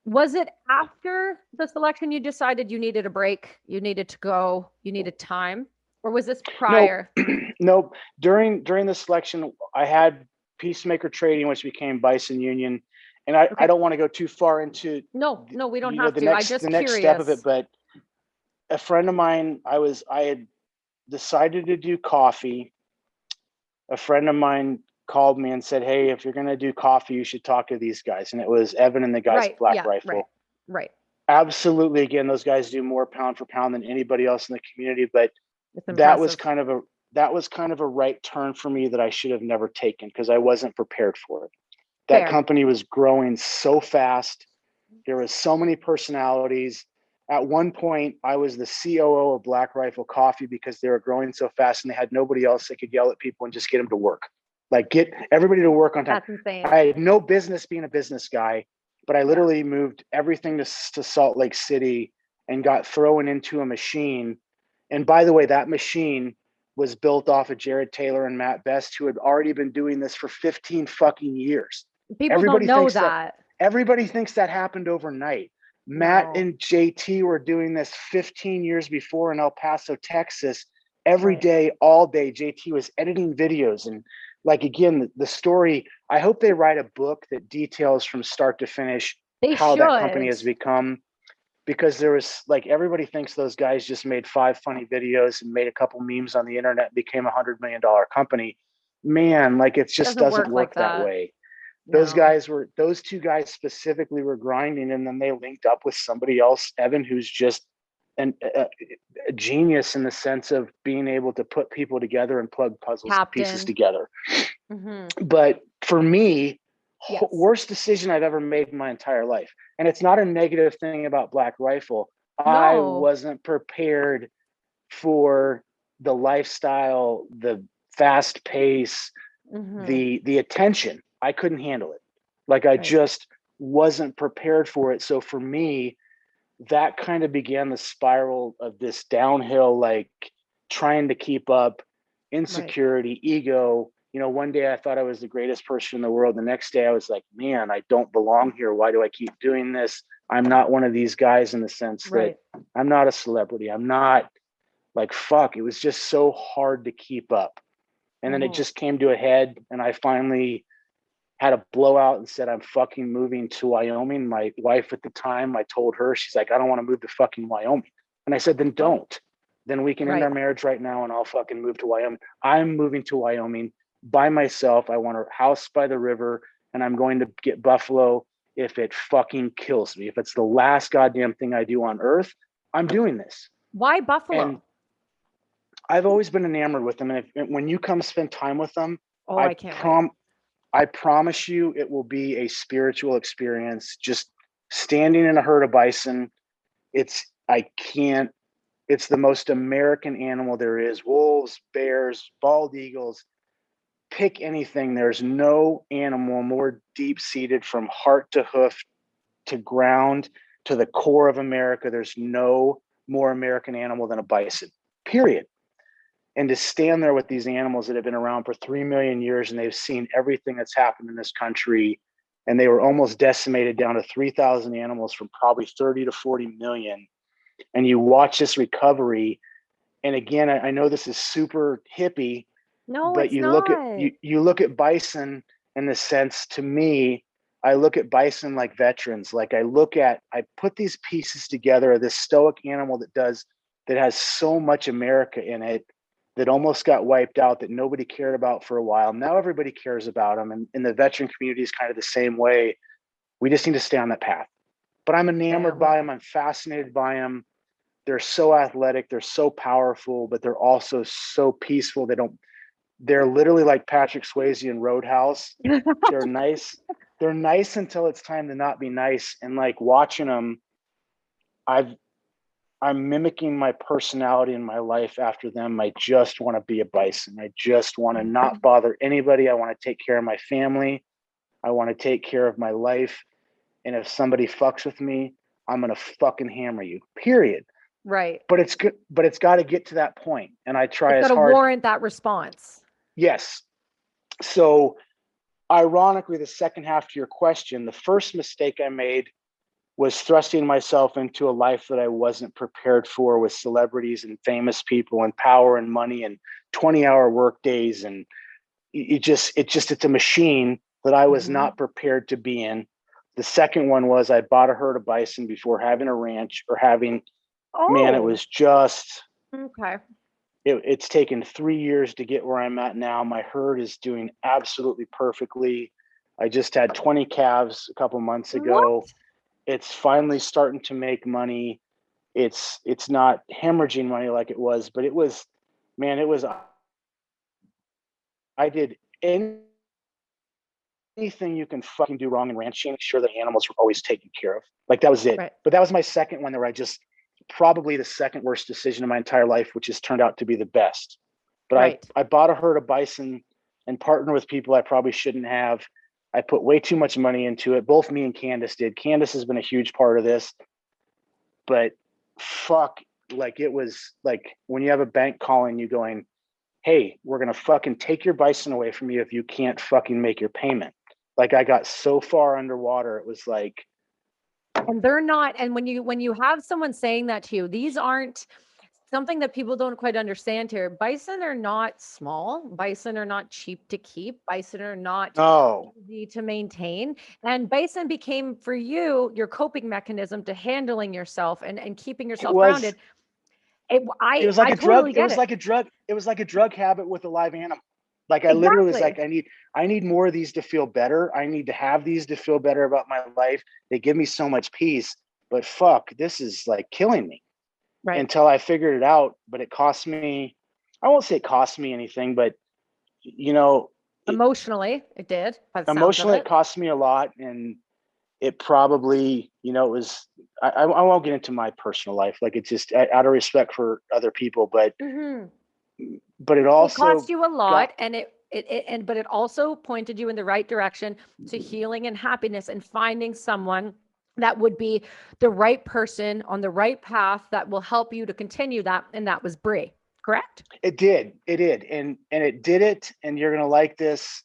Was it after the selection you decided you needed a break, you needed to go, you needed time, or was this prior? No, during the selection, I had Peacemaker Trading, which became Bison Union. And I don't want to go too far into no, we don't have to. The next step of it, but a friend of mine, I had decided to do coffee. A friend of mine called me and said, "Hey, if you're going to do coffee, you should talk to these guys." And it was Evan and the guys at Black Rifle. Right. Absolutely. Again, those guys do more pound for pound than anybody else in the community, but that was kind of a right turn for me that I should have never taken because I wasn't prepared for it. That company was growing so fast. There was so many personalities. At one point, I was the COO of Black Rifle Coffee because they were growing so fast and they had nobody else that could yell at people and just get them to work. Like, get everybody to work on time. That's insane. I had no business being a business guy, but I literally moved everything to Salt Lake City and got thrown into a machine. And by the way, that machine was built off of Jared Taylor and Matt Best, who had already been doing this for 15 fucking years. People don't know that. Everybody thinks that happened overnight. Matt and JT were doing this 15 years before in El Paso, Texas. Every day, all day, JT was editing videos. And like, again, the story, I hope they write a book that details from start to finish how that company has become. Because there was like, everybody thinks those guys just made 5 funny videos and made a couple memes on the internet, became $100 million company. Man, like it just doesn't work that way. Those two guys specifically were grinding, and then they linked up with somebody else, Evan, who's just a genius in the sense of being able to put people together and plug pieces together. But for me, worst decision I've ever made in my entire life. And it's not a negative thing about Black Rifle. I wasn't prepared for the lifestyle, the fast pace, the attention. I couldn't handle it. Like I just wasn't prepared for it. So for me, that kind of began the spiral of this downhill, like trying to keep up, insecurity, ego. You know, one day I thought I was the greatest person in the world. The next day I was like, man, I don't belong here. Why do I keep doing this? I'm not one of these guys in the sense that I'm not a celebrity. I'm not like, fuck. It was just so hard to keep up. And then it just came to a head, and I finally had a blowout and said, I'm fucking moving to Wyoming. My wife at the time, I told her, she's like, I don't want to move to fucking Wyoming. And I said, then don't. Then we can end our marriage right now and I'll fucking move to Wyoming. I'm moving to Wyoming by myself. I want a house by the river, and I'm going to get buffalo if it fucking kills me. If it's the last goddamn thing I do on earth, I'm doing this. Why buffalo? And I've always been enamored with them. And when you come spend time with them, I can't I promise you it will be a spiritual experience. Just standing in a herd of bison. It's the most American animal there is. Wolves, bears, bald eagles, pick anything. There's no animal more deep-seated from heart to hoof to ground to the core of America. There's no more American animal than a bison, period. And to stand there with these animals that have been around for 3 million years, and they've seen everything that's happened in this country, and they were almost decimated down to 3,000 animals from probably 30 to 40 million. And you watch this recovery. And again, I know this is super hippie, but you look at bison in the sense, to me, I look at bison like veterans. Like I put these pieces together of this stoic animal that has so much America in it, that almost got wiped out, that nobody cared about for a while. Now everybody cares about them. And the veteran community is kind of the same way. We just need to stay on that path. But I'm enamored by them. I'm fascinated by them. They're so athletic. They're so powerful, but they're also so peaceful. They're literally like Patrick Swayze in Roadhouse. They're nice. They're nice until it's time to not be nice. And like watching them, I'm mimicking my personality in my life after them. I just want to be a bison. I just want to not bother anybody. I want to take care of my family. I want to take care of my life. And if somebody fucks with me, I'm going to fucking hammer you, period. Right. But it's good. But it's got to get to that point. And I try as hard. It's got to warrant that response. Yes. So ironically, the second half to your question, the first mistake I made was thrusting myself into a life that I wasn't prepared for, with celebrities and famous people and power and money and 20-hour work days. And it's a machine that I was not prepared to be in. The second one was I bought a herd of bison before having a ranch or having, man, it was just, it's taken 3 years to get where I'm at now. My herd is doing absolutely perfectly. I just had 20 calves a couple months ago. What? It's finally starting to make money. It's not hemorrhaging money like it was, but I did anything you can fucking do wrong in ranching, make sure the animals were always taken care of. Like that was it. Right. But that was my second one where probably the second worst decision of my entire life, which has turned out to be the best. But I bought a herd of bison and partnered with people I probably shouldn't have. I put way too much money into it. Both me and Candace did. Candace has been a huge part of this, but fuck, like it was like when you have a bank calling you going, hey, we're going to fucking take your bison away from you if you can't fucking make your payment. Like I got so far underwater, it was like, And they're not. And when you have someone saying that to you, these aren't something that people don't quite understand here. Bison are not small. Bison are not cheap to keep. Bison are not oh, easy to maintain. And bison became for you your coping mechanism to handling yourself and keeping it yourself was, grounded. it was like I a drug. totally It get was it. like a drug. It was like a drug habit with a live animal. Like I literally was Exactly. like, I need more of these to feel better. I need to have these to feel better about my life. They give me so much peace, but fuck, this is like killing me Right. until I figured it out. But it cost me, I won't say it cost me anything, but you know, Emotionally, it did, by the sounds of emotionally it it. cost me a lot. And it probably, you know, it was, I won't get into my personal life. Like it's just out of respect for other people, Hmm. but it It cost also you a got, lot, and but it also pointed you in the right direction to healing and happiness and finding someone that would be the right person on the right path that will help you to continue that. And that was Brie, correct? it did. And it did it. And you're going to like this.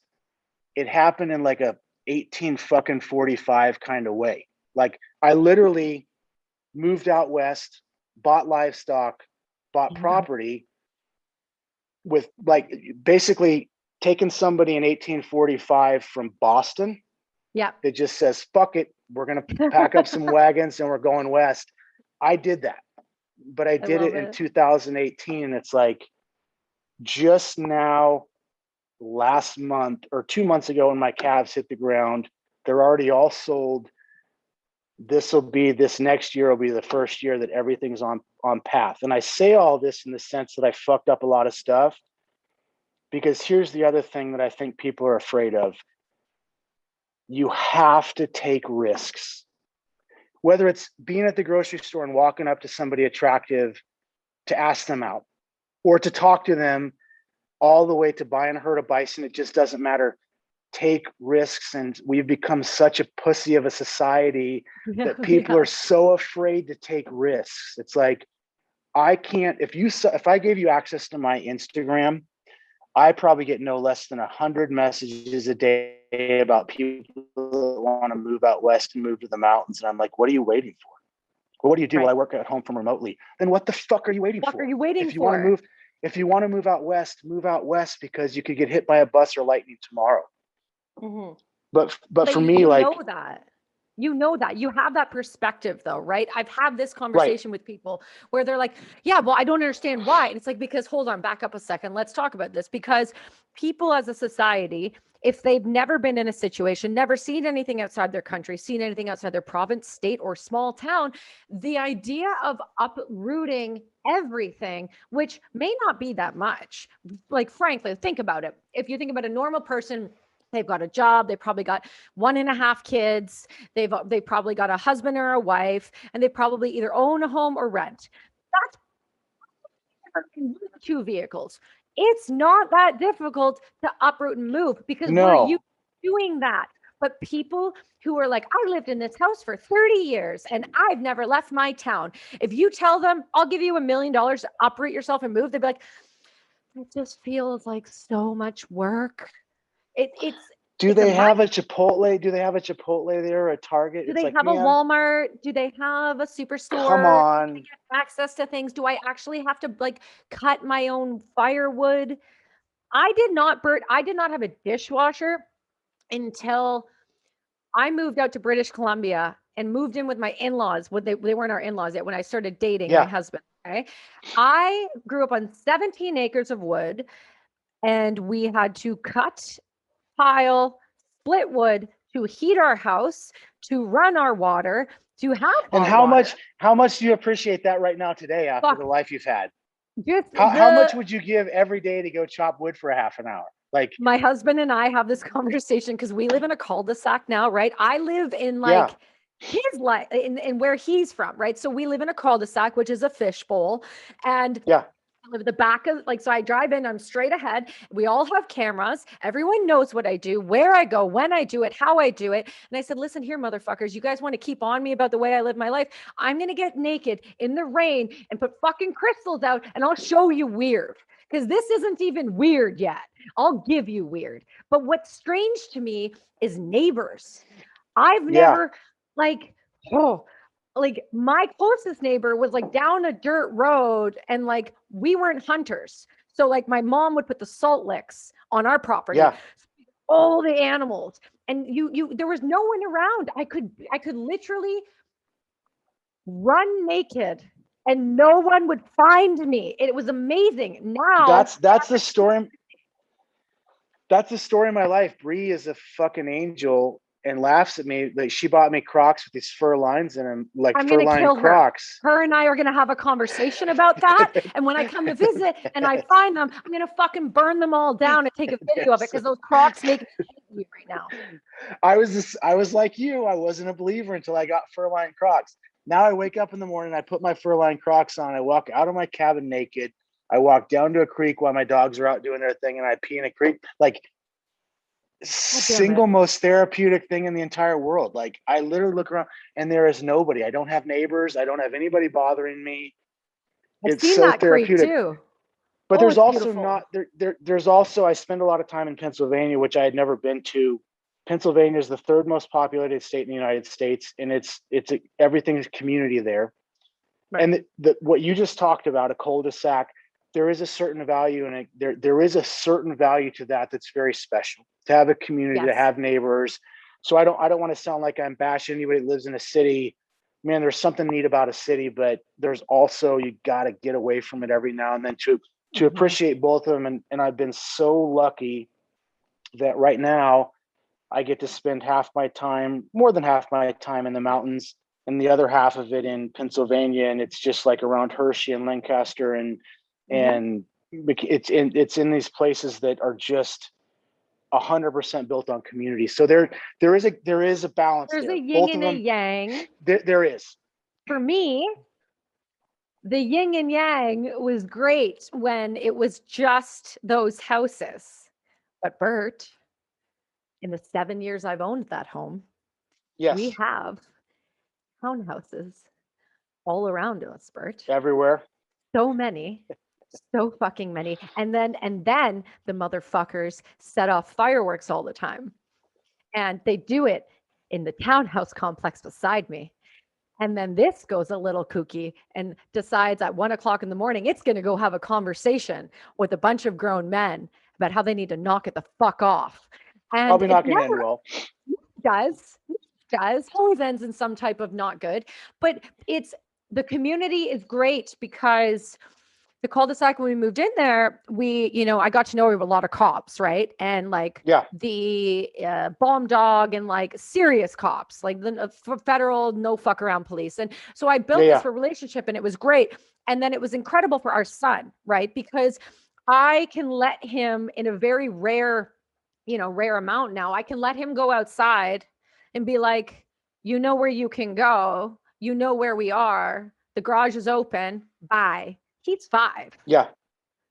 It happened in like a 18 fucking 45 kind of way. Like I literally moved out west, bought livestock, bought Mhm. property with like basically taking somebody in 1845 from Boston Yeah. that just says, fuck it, we're going to pack up some wagons and we're going west. I did that, but I I did it love in it. 2018. It's like just now, last month or 2 months ago, when my calves hit the ground, they're already all sold. This next year will be the first year that everything's on path. And I say all this in the sense that I fucked up a lot of stuff, because here's the other thing that I think people are afraid of. You have to take risks, whether it's being at the grocery store and walking up to somebody attractive to ask them out, or to talk to them, all the way to buying a herd of bison. It just doesn't matter. Take risks. And we've become such a pussy of a society Yeah, that we people are have. so afraid to take risks. It's like, I can't, if I gave you access to my Instagram, I probably get no less than 100 messages a day about people that want to move out west and move to the mountains. And I'm like, what are you waiting for? Well, what do you do? Well, Right. I work at home from remotely. Then what the fuck are you waiting What are for? you waiting If you want to for? move, if you want to move out west, because you could get hit by a bus or lightning tomorrow. Mhm. But But for you me, you like, know that. You know that. You have that perspective though, right? I've had this right, conversation with people where they're like, "Yeah, well, I don't understand why." And it's like, because hold on, back up a second. Let's talk about this because people as a society, if they've never been in a situation, never seen anything outside their country, seen anything outside their province, state, or small town, the idea of uprooting everything, which may not be that much. Like frankly, think about it. If you think about a normal person, they've got a job, they probably got 1.5 kids, they probably got a husband or a wife, and they probably either own a home or rent. That's two vehicles. It's not that difficult to uproot and move because we're used no, to doing that. But people who are like, I lived in this house for 30 years and I've never left my town. If you tell them, I'll give you $1 million to uproot yourself and move, they'd be like, it just feels like so much work. It, it's do it's a they mind. have a Chipotle? Do they have a Chipotle there or a Target? Do It's they like, have a man, Walmart? Do they have a come superstore? Do they on. get access to things? Do I actually have to like cut my own firewood? I did not, Bert, I did not have a dishwasher until I moved out to British Columbia and moved in with my in-laws. They weren't our in-laws yet when I started dating my Yeah. husband. Okay. I grew up on 17 acres of wood and we had to cut, pile, split wood to heat our house, to run our water, to have And hot water. how much do you appreciate that right now today after the Fuck, life you've had? just How much the would you give every day to go chop wood for a half an hour? Like, my husband and I have this conversation because we live in a cul-de-sac now, right? I live in yeah, like his life in where he's from, right? So we live in a cul-de-sac, which is a fishbowl. And yeah. live at the back of so I drive in, I'm straight ahead. We all have cameras. Everyone knows what I do, where I go, when I do it, how I do it. And I said, listen here, motherfuckers, you guys want to keep on me about the way I live my life? I'm going to get naked in the rain and put fucking crystals out and I'll show you weird. Because this isn't even weird yet. I'll give you weird. But what's strange to me is neighbors. I've never my closest neighbor was down a dirt road and we weren't hunters. So my mom would put the salt licks on our property. Yeah. All the animals. And there was no one around. I could literally run naked and no one would find me. It was amazing. Now that's the story. That's the story of my life. Bree is a fucking angel and laughs at me. Like, she bought me Crocs with these fur lines in them, I'm fur gonna line kill Crocs. Her and I are gonna have a conversation about that. And when I come to visit and I find them, I'm gonna fucking burn them all down and take a video of it because those Crocs make me angry right now. I was like you. I wasn't a believer until I got fur line Crocs. Now I wake up in the morning, I put my fur line Crocs on, I walk out of my cabin naked. I walk down to a creek while my dogs are out doing their thing, and I pee in a creek. Single most therapeutic thing in the entire world. I literally look around and there is nobody. I don't have neighbors. I don't have anybody bothering me. I've seen so that therapeutic creek too. But there's also not there's also, I spend a lot of time in Pennsylvania, which I had never been to. Pennsylvania is the third most populated state in the United States, and everything's community there. Right. And what you just talked about, a cul-de-sac, there is a certain value in it. There is a certain value to that that's very special, to have a community, to have neighbors. So I don't want to sound like I'm bashing anybody that lives in a city. Man, there's something neat about a city, but there's also, you got to get away from it every now and then to appreciate both of them. And I've been so lucky that right now I get to spend more than half my time in the mountains and the other half of it in Pennsylvania. And it's just around Hershey and Lancaster and it's in these places that are just 100% built on community. So there is a balance. There's a yin and a yang. There is. For me, the yin and yang was great when it was just those houses. But Bert, in the 7 years I've owned that home, we have townhouses all around us, Bert. Everywhere. So many. So fucking many. And then the motherfuckers set off fireworks all the time. And they do it in the townhouse complex beside me. And then this goes a little kooky and decides at 1 o'clock in the morning, it's going to go have a conversation with a bunch of grown men about how they need to knock it the fuck off. And I'll be knocking in, well. Does always ends in some type of not good. But the community is great because the cul-de-sac, when we moved in there, I got to know a lot of cops, right? And the bomb dog and serious cops, the federal no fuck around police. And so I built this relationship and it was great. And then it was incredible for our son, right? Because I can let him, in a very rare amount now, I can let him go outside and be like, where you can go, where we are, the garage is open, bye. He's 5. Yeah.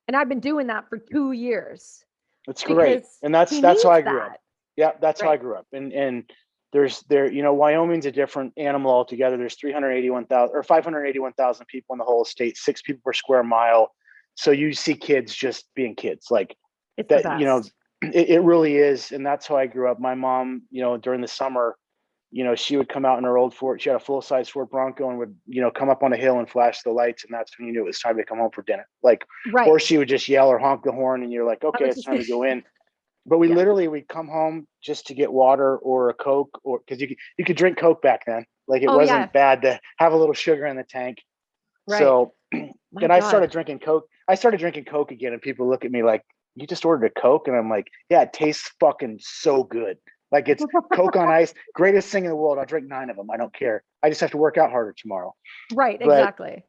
And I've been doing that for 2 years. That's great. And that's how I grew up. Yeah, that's how I grew up. And Wyoming's a different animal altogether. There's 381,000 or 581,000 people in the whole state, 6 people per square mile. So you see kids just being kids. It's that, the best. It really is. And that's how I grew up. My mom, during the summer, she would come out in her old Ford. She had a full-size Ford Bronco and would, come up on a hill and flash the lights. And that's when you knew it was time to come home for dinner. Or she would just yell or honk the horn and you're like, okay, it's time to go in. But we'd come home just to get water or a Coke, or because you could drink Coke back then. It wasn't bad to have a little sugar in the tank. Right. So, I started drinking Coke. I started drinking Coke again, and people look at me like, you just ordered a Coke? And I'm like, yeah, it tastes fucking so good. It's Coke on ice, greatest thing in the world. I'll drink 9 of them. I don't care. I just have to work out harder tomorrow. Right, exactly.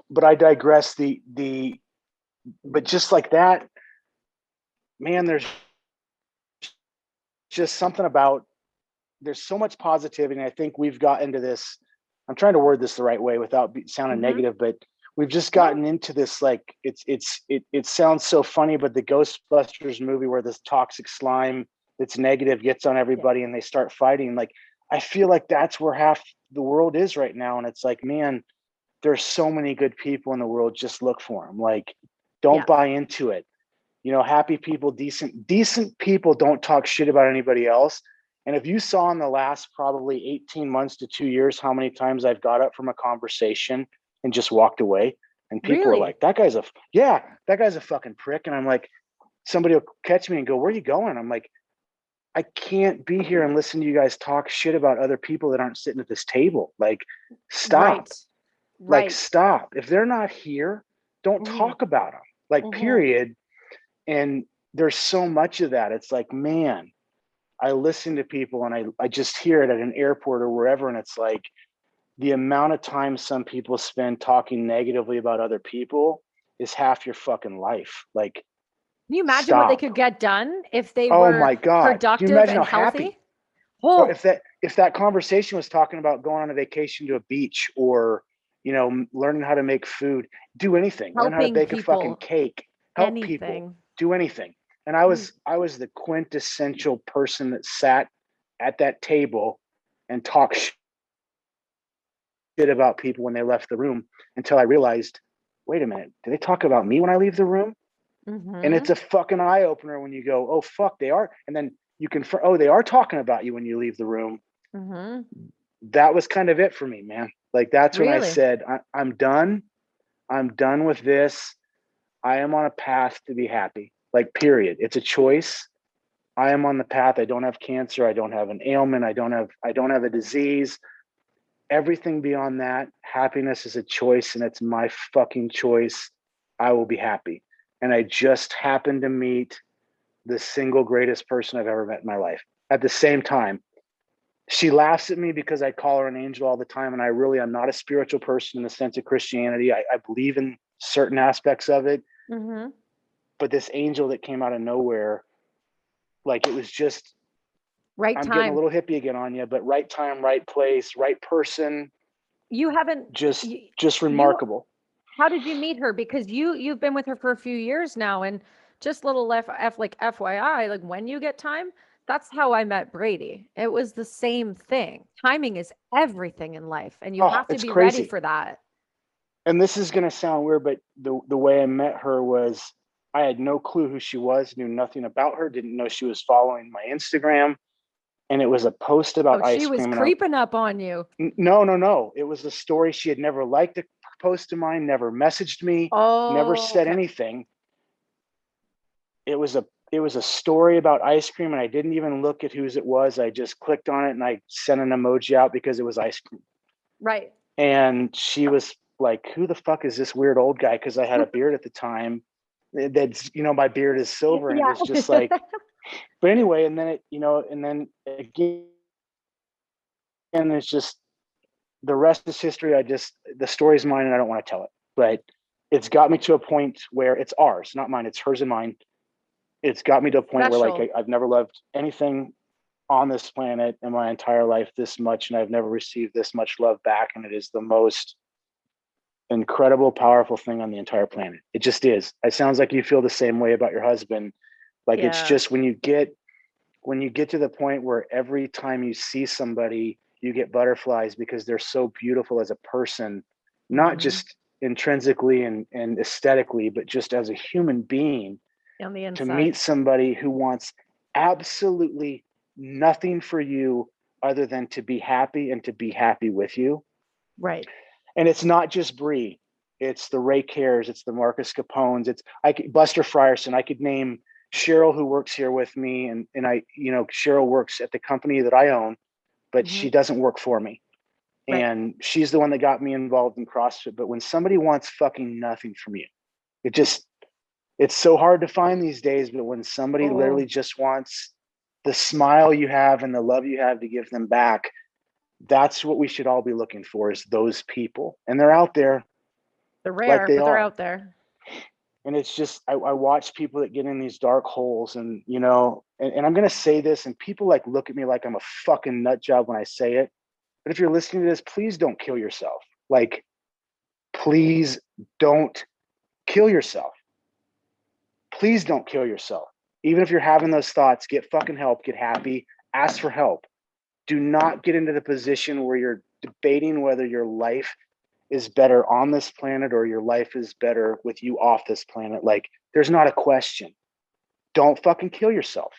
But I digress. But just like that, man, there's just something about, there's so much positivity. And I think we've got into this, I'm trying to word this the right way without sounding negative, but we've just gotten into this, like, it sounds so funny, but the Ghostbusters movie where this toxic slime that's negative gets on everybody and they start fighting. Like, I feel like that's where half the world is right now. And it's like, man, there's so many good people in the world. Just look for them. Like, don't buy into it. You know, happy people, decent people don't talk shit about anybody else. And if you saw in the last probably 18 months to 2 years how many times I've got up from a conversation and just walked away, and people are like, that guy's a fucking prick. And I'm like, somebody will catch me and go, where are you going? I'm like, I can't be here and listen to you guys talk shit about other people that aren't sitting at this table. Like, stop. Right. Like, stop. If they're not here, don't talk about them. Like, period. And there's so much of that. It's like, man, I listen to people and I just hear it at an airport or wherever. And it's like, the amount of time some people spend talking negatively about other people is half your fucking life. Like, can you imagine what they could get done if they oh were my God. productive Can you imagine and how healthy? Happy? Or if that conversation was talking about going on a vacation to a beach, or, you know, learning how to make food, do anything, learn how to bake a fucking cake, help people, do anything. And I was the quintessential person that sat at that table and talked shit about people when they left the room, until I realized, wait a minute, do they talk about me when I leave the room? And it's a fucking eye opener when you go, oh fuck, they are. And then you can, oh, they are talking about you when you leave the room. That was kind of it for me, man. Like, that's when I said, I'm done. I'm done with this. I am on a path to be happy. Like, period. It's a choice. I am on the path. I don't have cancer. I don't have an ailment. I don't have a disease. Everything beyond that, happiness is a choice, and it's my fucking choice. I will be happy. And I just happened to meet the single greatest person I've ever met in my life. At the same time, she laughs at me because I call her an angel all the time. And I'm not a spiritual person in the sense of Christianity. I believe in certain aspects of it. But this angel that came out of nowhere, like, it was just right I'm time. getting a little hippie again on you, but right time, right place, right person. You haven't just remarkable. How did you meet her? Because you've been with her for a few years now, and just little like FYI, like, when you get time, that's how I met Brady. It was the same thing. Timing is everything in life, and you have to be ready for that. And this is going to sound weird, but the way I met her was, I had no clue who she was, knew nothing about her, didn't know she was following my Instagram. And it was a post about ice cream. She was creeping up on you. No. It was a story. She had never liked a post of mine, never messaged me, never said anything. It was a story about ice cream, and I didn't even look at whose it was. I just clicked on it and I sent an emoji out because it was ice cream. Right. And she was like, who the fuck is this weird old guy? Because I had a beard at the time. That's, my beard is silver, and it was just like, but anyway, and then and then again, and it's just, the rest is history. The story's mine, and I don't want to tell it, but it's got me to a point where it's ours, not mine. It's hers and mine. It's got me to a point where, like, I've never loved anything on this planet in my entire life this much, and I've never received this much love back. And it is the most incredible, powerful thing on the entire planet. It just is. It sounds like you feel the same way about your husband. Like, it's just when you get to the point where every time you see somebody, you get butterflies because they're so beautiful as a person, not just intrinsically and aesthetically, but just as a human being. On the inside. To meet somebody who wants absolutely nothing for you other than to be happy and to be happy with you. Right. And it's not just Bree. It's the Ray Cares. It's the Marcus Capones. Buster Frierson. I could name Cheryl, who works here with me. And Cheryl works at the company that I own, but she doesn't work for me. Right. And she's the one that got me involved in CrossFit. But when somebody wants fucking nothing from you, it's so hard to find these days. But when somebody literally just wants the smile you have and the love you have to give them back, that's what we should all be looking for, is those people. And they're out there. They're rare, but they're out there. And it's just, I watch people that get in these dark holes, and, and I'm going to say this, and people look at me like I'm a fucking nut job when I say it. But if you're listening to this, please don't kill yourself. Like, please don't kill yourself. Please don't kill yourself. Even if you're having those thoughts, get fucking help, get happy, ask for help. Do not get into the position where you're debating whether your life is better on this planet or your life is better with you off this planet. Like, there's not a question. Don't fucking kill yourself.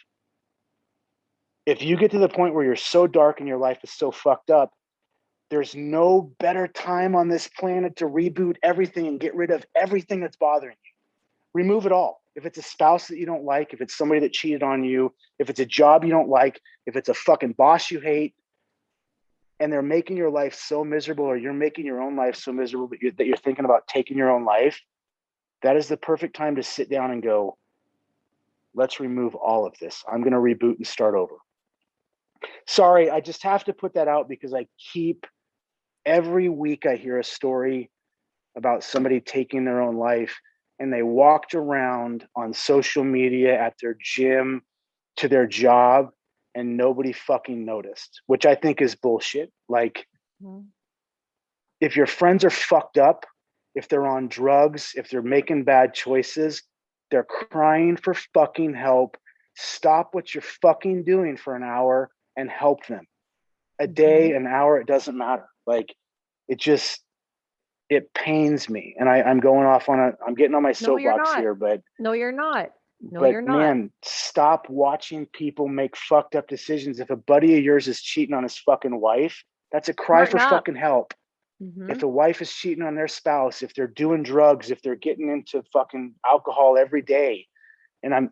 If you get to the point where you're so dark and your life is so fucked up, there's no better time on this planet to reboot everything and get rid of everything that's bothering you. Remove it all. If it's a spouse that you don't like, if it's somebody that cheated on you, if it's a job you don't like, if it's a fucking boss you hate, and they're making your life so miserable, or you're making your own life so miserable that you're thinking about taking your own life, that is the perfect time to sit down and go, let's remove all of this. I'm going to reboot and start over. Sorry, I just have to put that out because every week I hear a story about somebody taking their own life, and they walked around on social media at their gym to their job and nobody fucking noticed, which I think is bullshit. Like, if your friends are fucked up, if they're on drugs, if they're making bad choices, they're crying for fucking help. Stop what you're fucking doing for an hour and help them. A day, an hour, it doesn't matter. Like, it pains me. And I'm going off I'm getting on my soapbox here, but no, you're not. No, but you're not. Man, stop watching people make fucked up decisions. If a buddy of yours is cheating on his fucking wife, that's a cry for fucking help. If a wife is cheating on their spouse, if they're doing drugs, if they're getting into fucking alcohol every day, and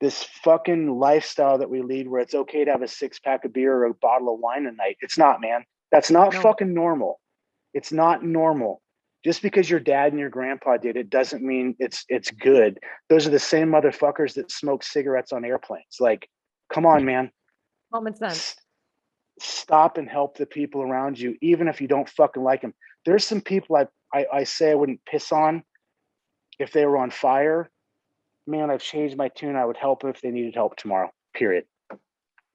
this fucking lifestyle that we lead where it's okay to have a 6-pack of beer or a bottle of wine a night. It's not, man. That's not fucking normal. It's not normal. Just because your dad and your grandpa did it doesn't mean it's good. Those are the same motherfuckers that smoke cigarettes on airplanes. Like, come on, man. Common sense. Stop and help the people around you, even if you don't fucking like them. There's some people I say I wouldn't piss on if they were on fire. Man, I've changed my tune. I would help them if they needed help tomorrow, period.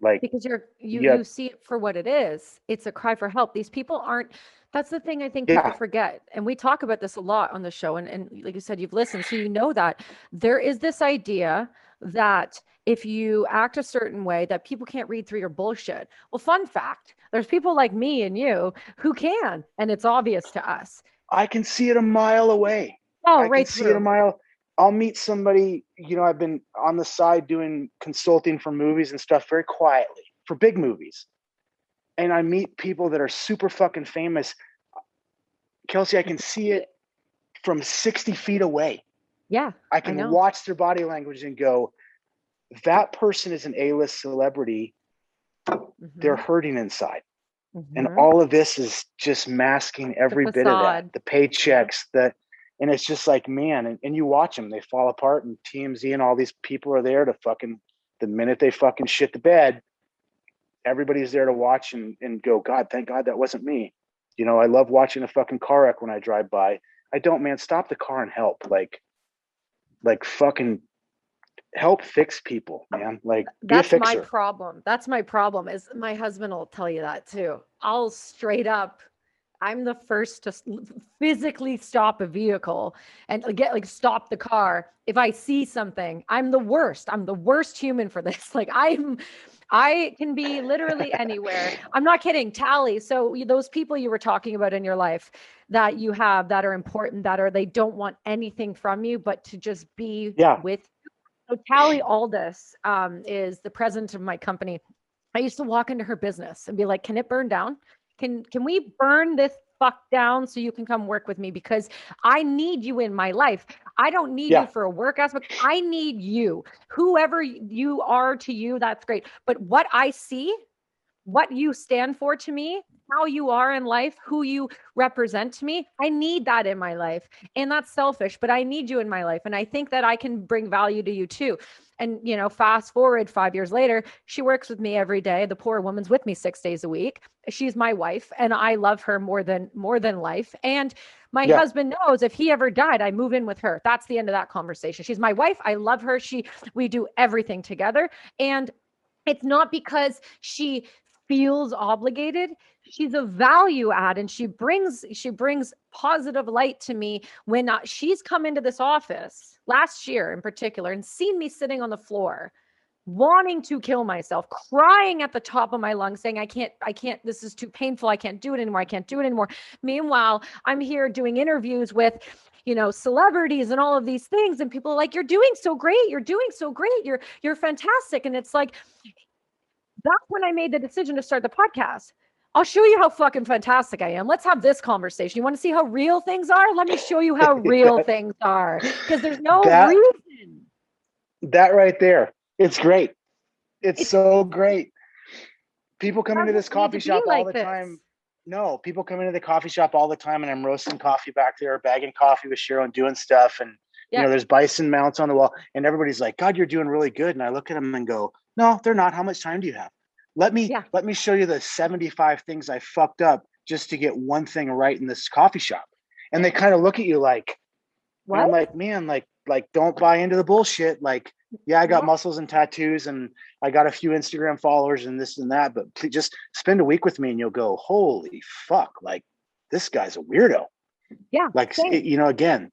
Like, because you see it for what it is. It's a cry for help. These people aren't. That's the thing I think people forget. And we talk about this a lot on the show. And like you said, you've listened. So you know that there is this idea that if you act a certain way, that people can't read through your bullshit. Well, fun fact, there's people like me and you who can. And it's obvious to us. I can see it a mile away. Oh, I right. can see it a mile. I'll meet somebody, I've been on the side doing consulting for movies and stuff very quietly for big movies. And I meet people that are super fucking famous. Kelsi, I can see it from 60 feet away. Yeah. I can watch their body language and go, that person is an A-list celebrity. They're hurting inside. And all of this is just masking every bit of that. The paychecks, and it's just like, man, and you watch them, they fall apart, and TMZ and all these people are there to fucking, the minute they fucking shit the bed, everybody's there to watch and go, God, thank God that wasn't me. I love watching a fucking car wreck when I drive by. I don't, man, stop the car and help. Like fucking help fix people, man. Like, that's my problem. That's my problem is my husband will tell you that too. I'll straight up, I'm the first to physically stop a vehicle and stop the car. If I see something, I'm the worst. I'm the worst human for this. Like, I can be literally anywhere. I'm not kidding. Tally. So those people you were talking about in your life that you have that are important, they don't want anything from you, but to just be with you. So Tally Aldous is the president of my company. I used to walk into her business and be like, can it burn down? Can we burn this fuck down so you can come work with me? Because I need you in my life. I don't need you for a work aspect. I need you. Whoever you are to you, that's great. But what I see, what you stand for to me, how you are in life, who you represent to me, I need that in my life. And that's selfish, but I need you in my life. And I think that I can bring value to you too. And, fast forward 5 years later, she works with me every day. The poor woman's with me 6 days a week. She's my wife and I love her more than life. And my husband knows if he ever died, I move in with her. That's the end of that conversation. She's my wife. I love her. We do everything together. And it's not because she feels obligated, she's a value add, and she brings positive light to me when she's come into this office last year in particular and seen me sitting on the floor wanting to kill myself, crying at the top of my lungs, saying, I can't, this is too painful. I can't do it anymore. Meanwhile, I'm here doing interviews with, celebrities and all of these things. And people are like, you're doing so great. You're fantastic. And it's like, that's when I made the decision to start the podcast. I'll show you how fucking fantastic I am. Let's have this conversation. You want to see how real things are? Let me show you how real things are. Because there's no reason. That right there. It's great. It's so great. People come into this coffee shop all the time. No, people come into the coffee shop all the time, and I'm roasting coffee back there, bagging coffee with Sheren, doing stuff. And, there's Bison mounts on the wall, and everybody's like, God, you're doing really good. And I look at them and go, no, they're not. How much time do you have? Let me show you the 75 things I fucked up just to get one thing right in this coffee shop. And they kind of look at you like, what? I'm like, man, like, don't buy into the bullshit. Like, I got muscles and tattoos, and I got a few Instagram followers and this and that, but please just spend a week with me and you'll go, holy fuck, like, this guy's a weirdo. Yeah. Like, again.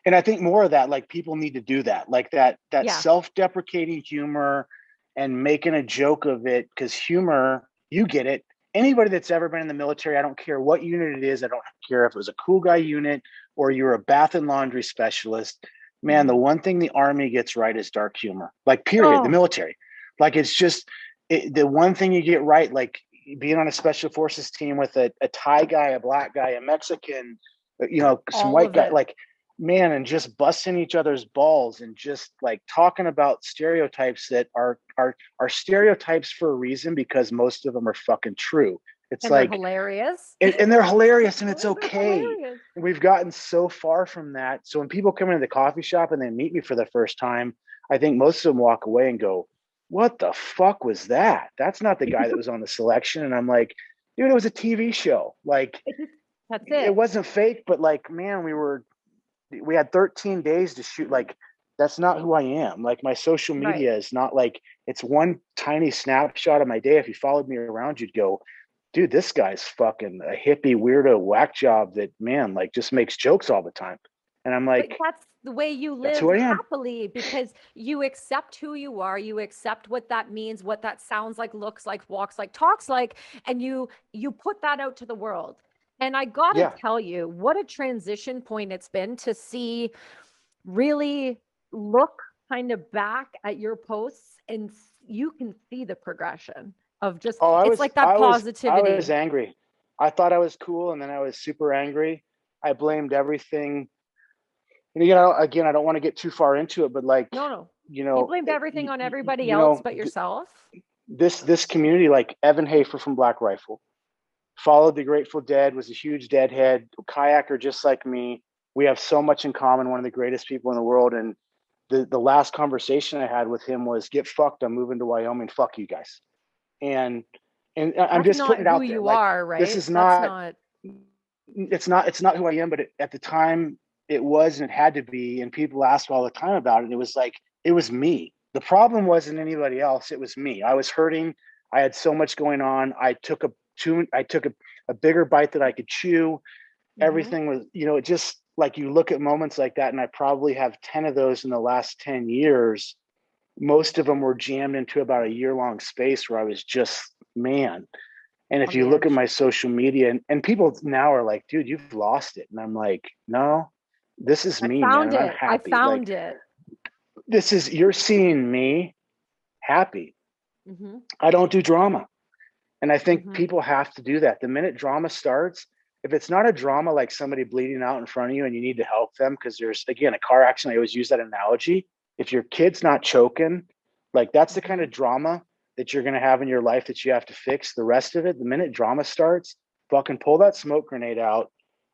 And I think more of that, like, people need to do that, like that self-deprecating humor and making a joke of it, because humor, you get it. Anybody that's ever been in the military, I don't care what unit it is. I don't care if it was a cool guy unit or you're a bath and laundry specialist. Man, the one thing the Army gets right is dark humor, like period, the military. Like, it's just the one thing you get right, like being on a special forces team with a Thai guy, a black guy, a Mexican, some white guy, like, man, and just busting each other's balls and just like talking about stereotypes that are stereotypes for a reason, because most of them are fucking true. It's like hilarious. And they're hilarious, and it's okay. And we've gotten so far from that. So when people come into the coffee shop and they meet me for the first time, I think most of them walk away and go, what the fuck was that? That's not the guy that was on the selection. And I'm like, dude, it was a TV show. Like, that's it. It wasn't fake, but like, man, we had 13 days to shoot. Like, that's not who I am. Like, my social media is not like, it's one tiny snapshot of my day. If you followed me around, you'd go, dude, this guy's fucking a hippie weirdo whack job that, man, like, just makes jokes all the time. And I'm like, but that's the way you live happily, because you accept who you are. You accept what that means, what that sounds like, looks like, walks like, talks like, and you put that out to the world. And I got to tell you, what a transition point it's been to see, really look kind of back at your posts, and you can see the progression of just, like that positivity. I was angry. I thought I was cool, and then I was super angry. I blamed everything. Again, I don't want to get too far into it, but like, you blamed everything on everybody else but yourself. This community, like Evan Hafer from Black Rifle, followed the Grateful Dead, was a huge Deadhead, kayaker just like me. We have so much in common, one of the greatest people in the world. And the last conversation I had with him was, get fucked, I'm moving to Wyoming, fuck you guys. And I'm just putting it out there. You are, right? This is not it's not who I am, but at the time it was, and it had to be. And people ask all the time about it. It was like, it was me. The problem wasn't anybody else. It was me. I was hurting. I had so much going on. I took a bigger bite that I could chew. Everything was, it just, like, you look at moments like that, and I probably have 10 of those in the last 10 years. Most of them were jammed into about a year-long space where I was just, man. And if you look at my social media, and people now are like, dude, you've lost it. And I'm like, no, this is me, man. I'm happy. I found it. You're seeing me happy. I don't do drama. And I think people have to do that. The minute drama starts, if it's not a drama like somebody bleeding out in front of you and you need to help them, because there's, again, a car accident, I always use that analogy. If your kid's not choking, like, that's the kind of drama that you're going to have in your life that you have to fix. The rest of it, the minute drama starts, fucking pull that smoke grenade out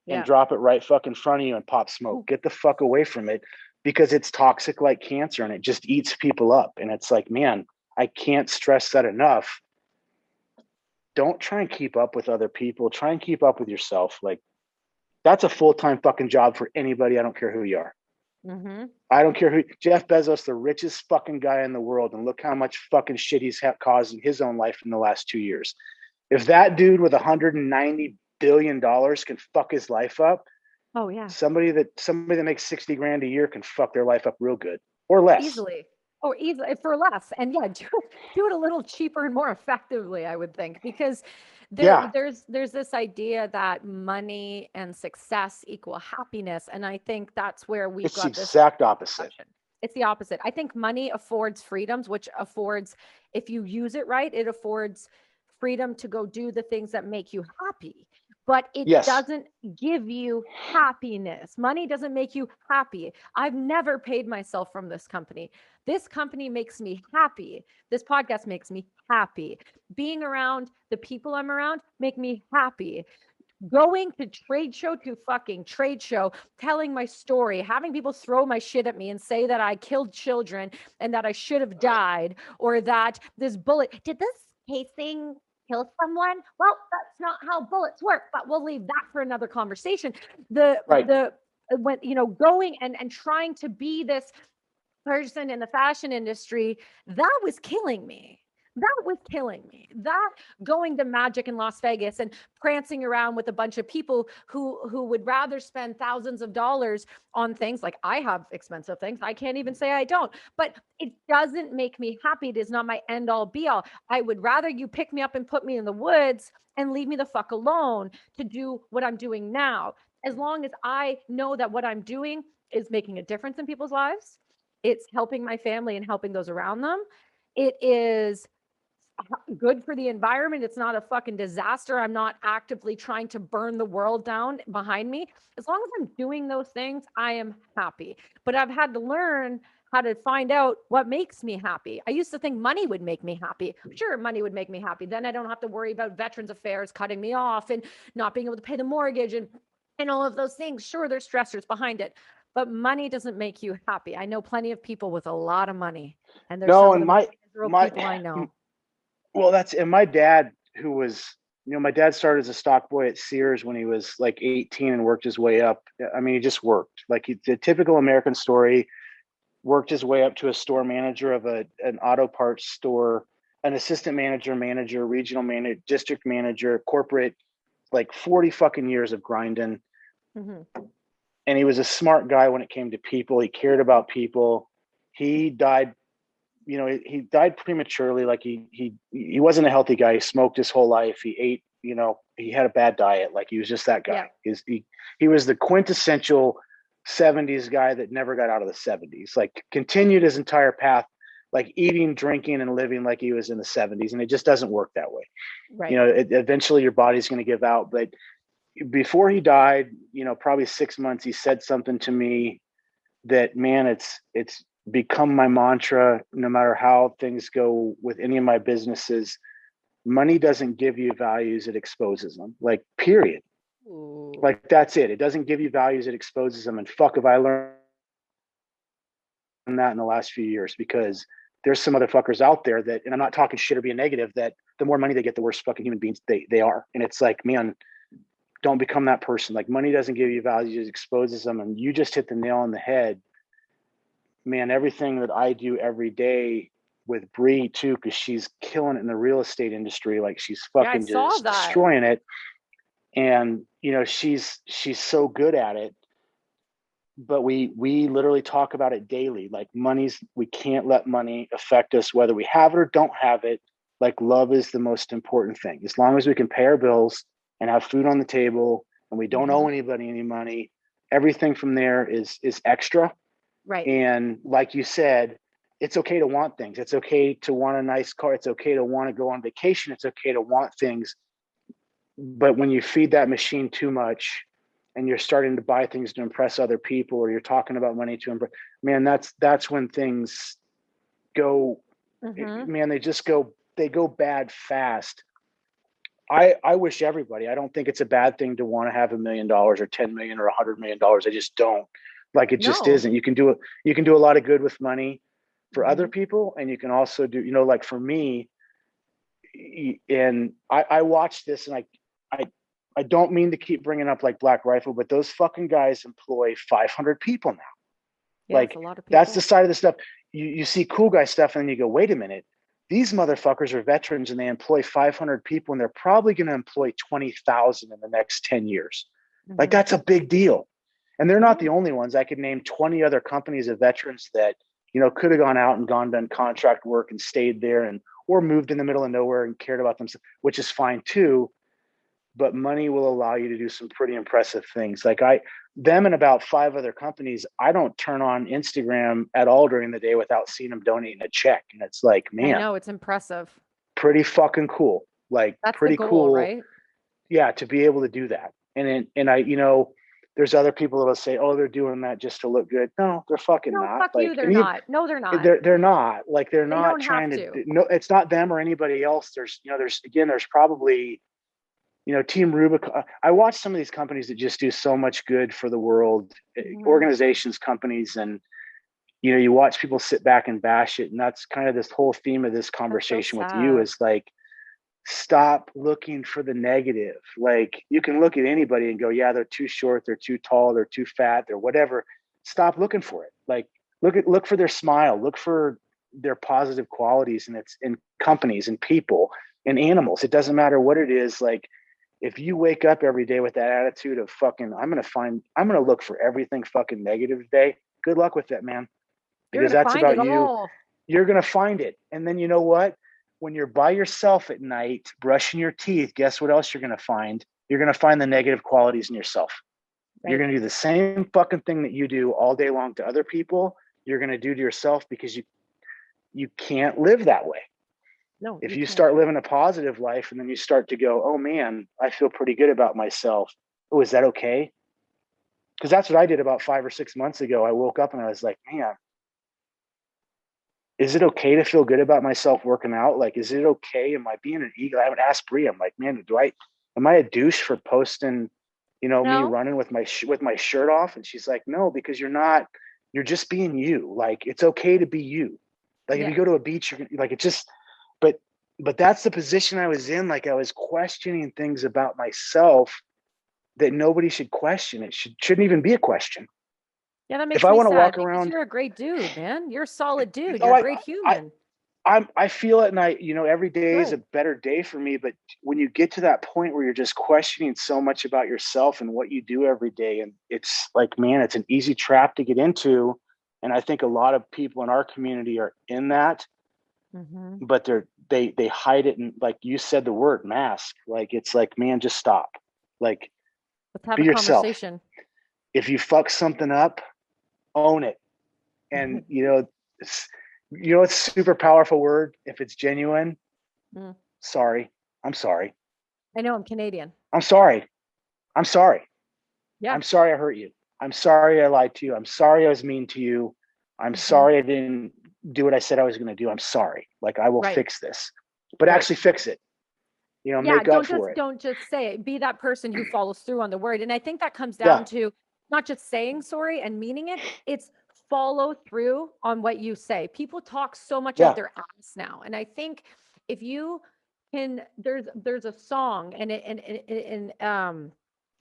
and drop it right fucking in front of you and pop smoke. Get the fuck away from it, because it's toxic like cancer, and it just eats people up. And it's like, man, I can't stress that enough. Don't try and keep up with other people. Try and keep up with yourself. Like, that's a full-time fucking job for anybody. I don't care who you are. Mm-hmm. I don't care who. Jeff Bezos, the richest fucking guy in the world, and look how much fucking shit he's caused in his own life in the last 2 years. If that dude with $190 billion can fuck his life up, oh yeah, somebody that makes 60 grand a year can fuck their life up real good, or less. easily. Or easily for less. And yeah, do it a little cheaper and more effectively, I would think, because Yeah, there's this idea that money and success equal happiness. And I think that's where we've it's the got this exact opposite. perception. It's the opposite. I think money affords freedoms, which affords, if you use it right, it affords freedom to go do the things that make you happy. But it Yes. doesn't give you happiness. Money doesn't make you happy. I've never paid myself from this company. This company makes me happy. This podcast makes me happy. Being around the people I'm around make me happy. Going to trade show to fucking trade show, telling my story, having people throw my shit at me and say that I killed children and that I should have died, or that this bullet, did this casing kill someone? Well, that's not how bullets work, but we'll leave that for another conversation. Right. When, going and trying to be this person in the fashion industry, that was killing me. That was killing me. That going to Magic in Las Vegas and prancing around with a bunch of people who would rather spend thousands of dollars on things. Like, I have expensive things. I can't even say I don't, but it doesn't make me happy. It is not my end all be all. I would rather you pick me up and put me in the woods and leave me the fuck alone to do what I'm doing now. As long as I know that what I'm doing is making a difference in people's lives, it's helping my family and helping those around them. It is good for the environment. It's not a fucking disaster. I'm not actively trying to burn the world down behind me. As long as I'm doing those things, I am happy. But I've had to learn how to find out what makes me happy. I used to think money would make me happy. Sure, money would make me happy. Then I don't have to worry about Veterans Affairs cutting me off and not being able to pay the mortgage and all of those things. Sure, there's stressors behind it, but money doesn't make you happy. I know plenty of people with a lot of money, and there's some of the most miserable people I know. Well, and my dad, who was, my dad started as a stock boy at Sears when he was like 18 and worked his way up. I mean, he just worked like the typical American story, worked his way up to a store manager of an auto parts store, an assistant manager, regional manager, district manager, corporate, like 40 fucking years of grinding. Mm-hmm. And he was a smart guy when it came to people. He cared about people. He died, he died prematurely. Like he wasn't a healthy guy. He smoked his whole life. He ate, he had a bad diet. Like, he was just that guy. Yeah. He was the quintessential 70s guy that never got out of the 70s, like continued his entire path, like eating, drinking, and living like he was in the 70s. And it just doesn't work that way. Right. Eventually your body's going to give out. But before he died, probably 6 months, he said something to me that, man, it's become my mantra. No matter how things go with any of my businesses, money doesn't give you values, it exposes them. Like, period. Ooh. Like, that's it. It doesn't give you values, it exposes them. And fuck, have I learned that in the last few years, because there's some other fuckers out there that, and I'm not talking shit or being negative, that the more money they get, the worse fucking human beings they are. And it's like, man, don't become that person. Like, money doesn't give you values, it exposes them. And you just hit the nail on the head, man. Everything that I do every day with Bree too, because she's killing it in the real estate industry. Like, she's fucking just destroying it. And, she's so good at it. But we literally talk about it daily. Like, we can't let money affect us, whether we have it or don't have it. Like, love is the most important thing. As long as we can pay our bills and have food on the table and we don't owe anybody any money, everything from there is extra. Right. And like you said, it's okay to want things. It's okay to want a nice car. It's okay to want to go on vacation. It's okay to want things. But when you feed that machine too much and you're starting to buy things to impress other people, or you're talking about money to impress, man, that's when things go, man, they go bad fast. I wish everybody, I don't think it's a bad thing to want to have $1 million or 10 million or $100 million. I just don't. Like, it just isn't. You can do a lot of good with money for other people. And you can also do, like for me, and I watched this, and I don't mean to keep bringing up like Black Rifle, but those fucking guys employ 500 people now. Yeah, it's Like a lot of that's people. the side of the stuff. You see cool guy stuff and then you go, wait a minute. These motherfuckers are veterans and they employ 500 people and they're probably going to employ 20,000 in the next 10 years. Like Mm-hmm. that's a big deal. And they're not Yeah. the only ones. I could name 20 other companies of veterans that, could have gone out and gone done contract work and stayed there and or moved in the middle of nowhere and cared about themselves, which is fine too. But money will allow you to do some pretty impressive things. Like them and about 5 other companies, I don't turn on Instagram at all during the day without seeing them donating a check. And it's like, I man, know, it's impressive. pretty fucking cool. Like That's the pretty goal, cool. right? Yeah. To be able to do that. And I, there's other people that will say, oh, they're doing that just to look good. No, they're fucking No, not. fuck you, Like, they're and even, not. No, they're not. they're not like, they're They not don't have trying to, to. no, it's not them or anybody else. There's probably, Team Rubicon. I watch some of these companies that just do so much good for the world, Mhm. organizations, companies, and you watch people sit back and bash it. And that's kind of this whole theme of this That's so conversation with you sad. is like, stop looking for the negative. Like you can look at anybody and go, yeah, they're too short, they're too tall, they're too fat, they're whatever. Stop looking for it. Like look for their smile, look for their positive qualities, and it's in companies and people and animals. It doesn't matter what it is. Like if you wake up every day with that attitude of fucking, I'm gonna look for everything fucking negative today. Good luck with that, man. You're Because gonna that's find it about you. all. You're gonna find it. And then you know what? When you're by yourself at night, brushing your teeth, guess what else you're gonna find? You're gonna find the negative qualities in yourself. You're Right. gonna do the same fucking thing that you do all day long to other people. You're gonna do to yourself because you can't live that way. No, If you you can't. start living a positive life and then you start to go, oh man, I feel pretty good about myself. Oh, is that okay? Because that's what I did about 5 or 6 months ago. I woke up and I was like, man, is it okay to feel good about myself working out? Like, is it okay? Am I being an ego? I would ask Brie. I'm like, man, am I a douche for posting, me No. running with my shirt off? And she's like, no, because you're not. You're just being you. Like, it's okay to be you. Like, if Yeah. you go to a beach, you're like, it just. But that's the position I was in. Like, I was questioning things about myself that nobody should question. It shouldn't even be a question. Yeah, that If makes I me want to sad walk because around, you're a great dude, man. You're a solid dude. oh, You're a great I human. I feel it, and every day is Good. a better day for me. But when you get to that point where you're just questioning so much about yourself and what you do every day, and it's like, man, it's an easy trap to get into. And I think a lot of people in our community are in that, Mm-hmm. but they hide it. And like you said, the word mask, like it's like, man, just stop. Like, Let's have be a yourself. conversation. If you fuck something up, own it. And Mm. it's super powerful word. If it's genuine, sorry. I'm sorry. I know I'm Canadian. I'm sorry. I'm sorry. Yeah. I'm sorry I hurt you. I'm sorry I lied to you. I'm sorry I was mean to you. I'm Mm-hmm. sorry I didn't do what I said I was going to do. I'm sorry. Like I will Right. fix this, but Right. actually fix it. Yeah, Make up for it. don't just say it. Be that person who follows through on the word. And I think that comes down Yeah. to not just saying sorry and meaning it, it's follow through on what you say. People talk so much out Yeah. their ass now. And I think if you can, there's a song and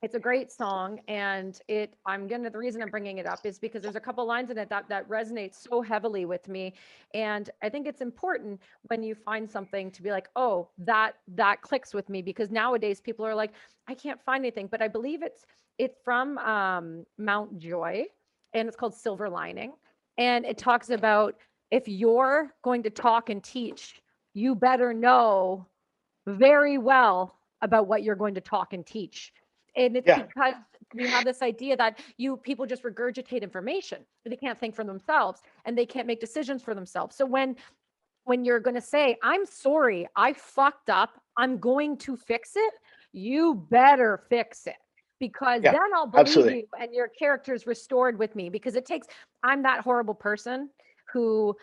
it's a great song. And the reason I'm bringing it up is because there's a couple lines in it that resonates so heavily with me. And I think it's important when you find something to be like, oh, that clicks with me, because nowadays people are like, I can't find anything. But I believe it's from Mount Joy, and it's called Silver Lining. And it talks about, if you're going to talk and teach, you better know very well about what you're going to talk and teach. And it's Yeah. because we have this idea that people just regurgitate information, but they can't think for themselves and they can't make decisions for themselves. So when you're going to say, I'm sorry, I fucked up, I'm going to fix it, you better fix it, because Yeah. then I'll believe Absolutely. you and your character's restored with me. Because I'm that horrible person who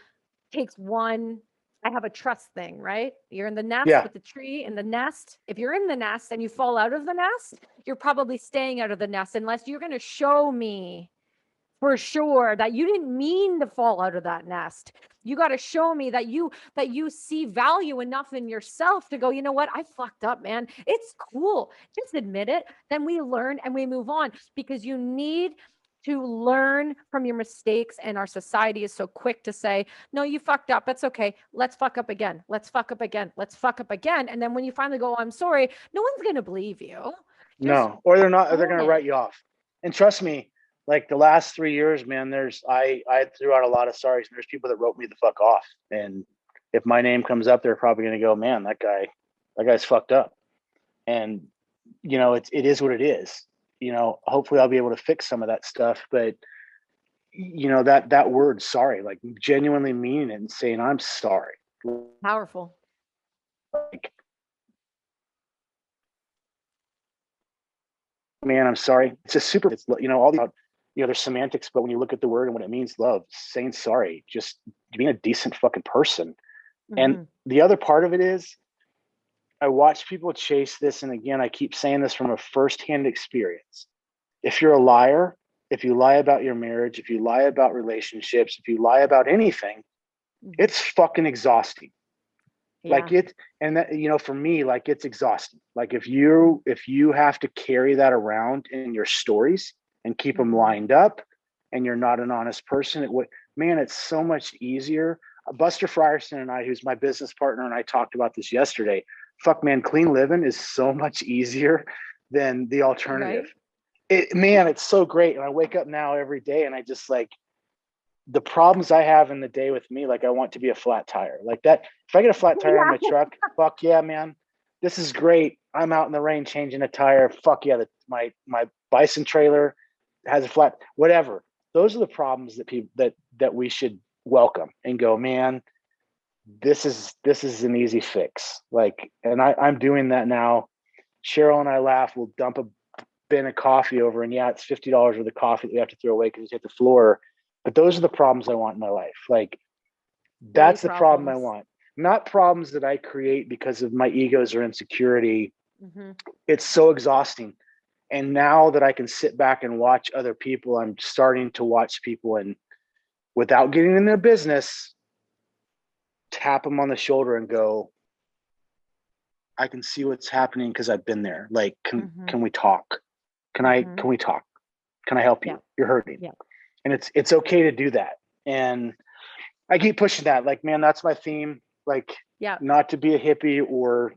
takes one. I have a trust thing, right? You're in the nest Yeah. with the tree in the nest. If you're in the nest and you fall out of the nest, you're probably staying out of the nest unless you're going to show me for sure that you didn't mean to fall out of that nest. You got to show me that you see value enough in yourself to go, you know what? I fucked up, man. It's cool. Just admit it. Then we learn and we move on, because you need to learn from your mistakes. And our society is so quick to say, no, you fucked up. It's okay. Let's fuck up again. Let's fuck up again. Let's fuck up again. And then when you finally go, I'm sorry, no one's going to believe you. No, or they're not, or they're going to write you off. And trust me, like the last 3 years, man, I threw out a lot of sorries, and there's people that wrote me the fuck off. And if my name comes up, they're probably going to go, man, that guy's fucked up. And, you know, it is what it is. You know, hopefully I'll be able to fix some of that stuff. But, you know, that word, sorry, like genuinely meaning it and saying, I'm sorry. Powerful. Like, man, I'm sorry. It's just super, it's, you know, all the, you know, there's semantics, but when you look at the word and what it means, love, saying sorry, just being a decent fucking person. Mm-hmm. And the other part of it is I watch people chase this. And again, I keep saying this from a firsthand experience. If you're a liar, if you lie about your marriage, if you lie about relationships, if you lie about anything, it's fucking exhausting. Yeah. Like it, and that, you know, for me, like it's exhausting. Like if you have to carry that around in your stories and keep them lined up and you're not an honest person, man, it's so much easier. Buster Frierson and I, who's my business partner, and I talked about this yesterday. Fuck, man, clean living is so much easier than the alternative. Right? It's so great. And I wake up now every day and I just like the problems I have in the day with me. Like I want to be a flat tire like that. If I get a flat tire on my truck, fuck yeah, man, this is great. I'm out in the rain changing a tire. Fuck yeah. My Bison trailer has a flat, whatever. Those are the problems that people that we should welcome and go, man, this is an easy fix. Like, and I'm doing that now. Cheryl and I laugh. We'll dump a bin of coffee over, and yeah, it's $50 worth of coffee that we have to throw away because it's hit the floor. But those are the problems I want in my life. Like, that's the problem I want. Not problems that I create because of my egos or insecurity. Mm-hmm. It's so exhausting. And now that I can sit back and watch other people, I'm starting to watch people and without getting in their business, tap them on the shoulder and go, I can see what's happening because I've been there. Like, can we talk? Can we talk? Can I help you? Yeah. You're hurting. Yeah. And it's okay to do that. And I keep pushing that. Like, man, that's my theme. Like, not to be a hippie or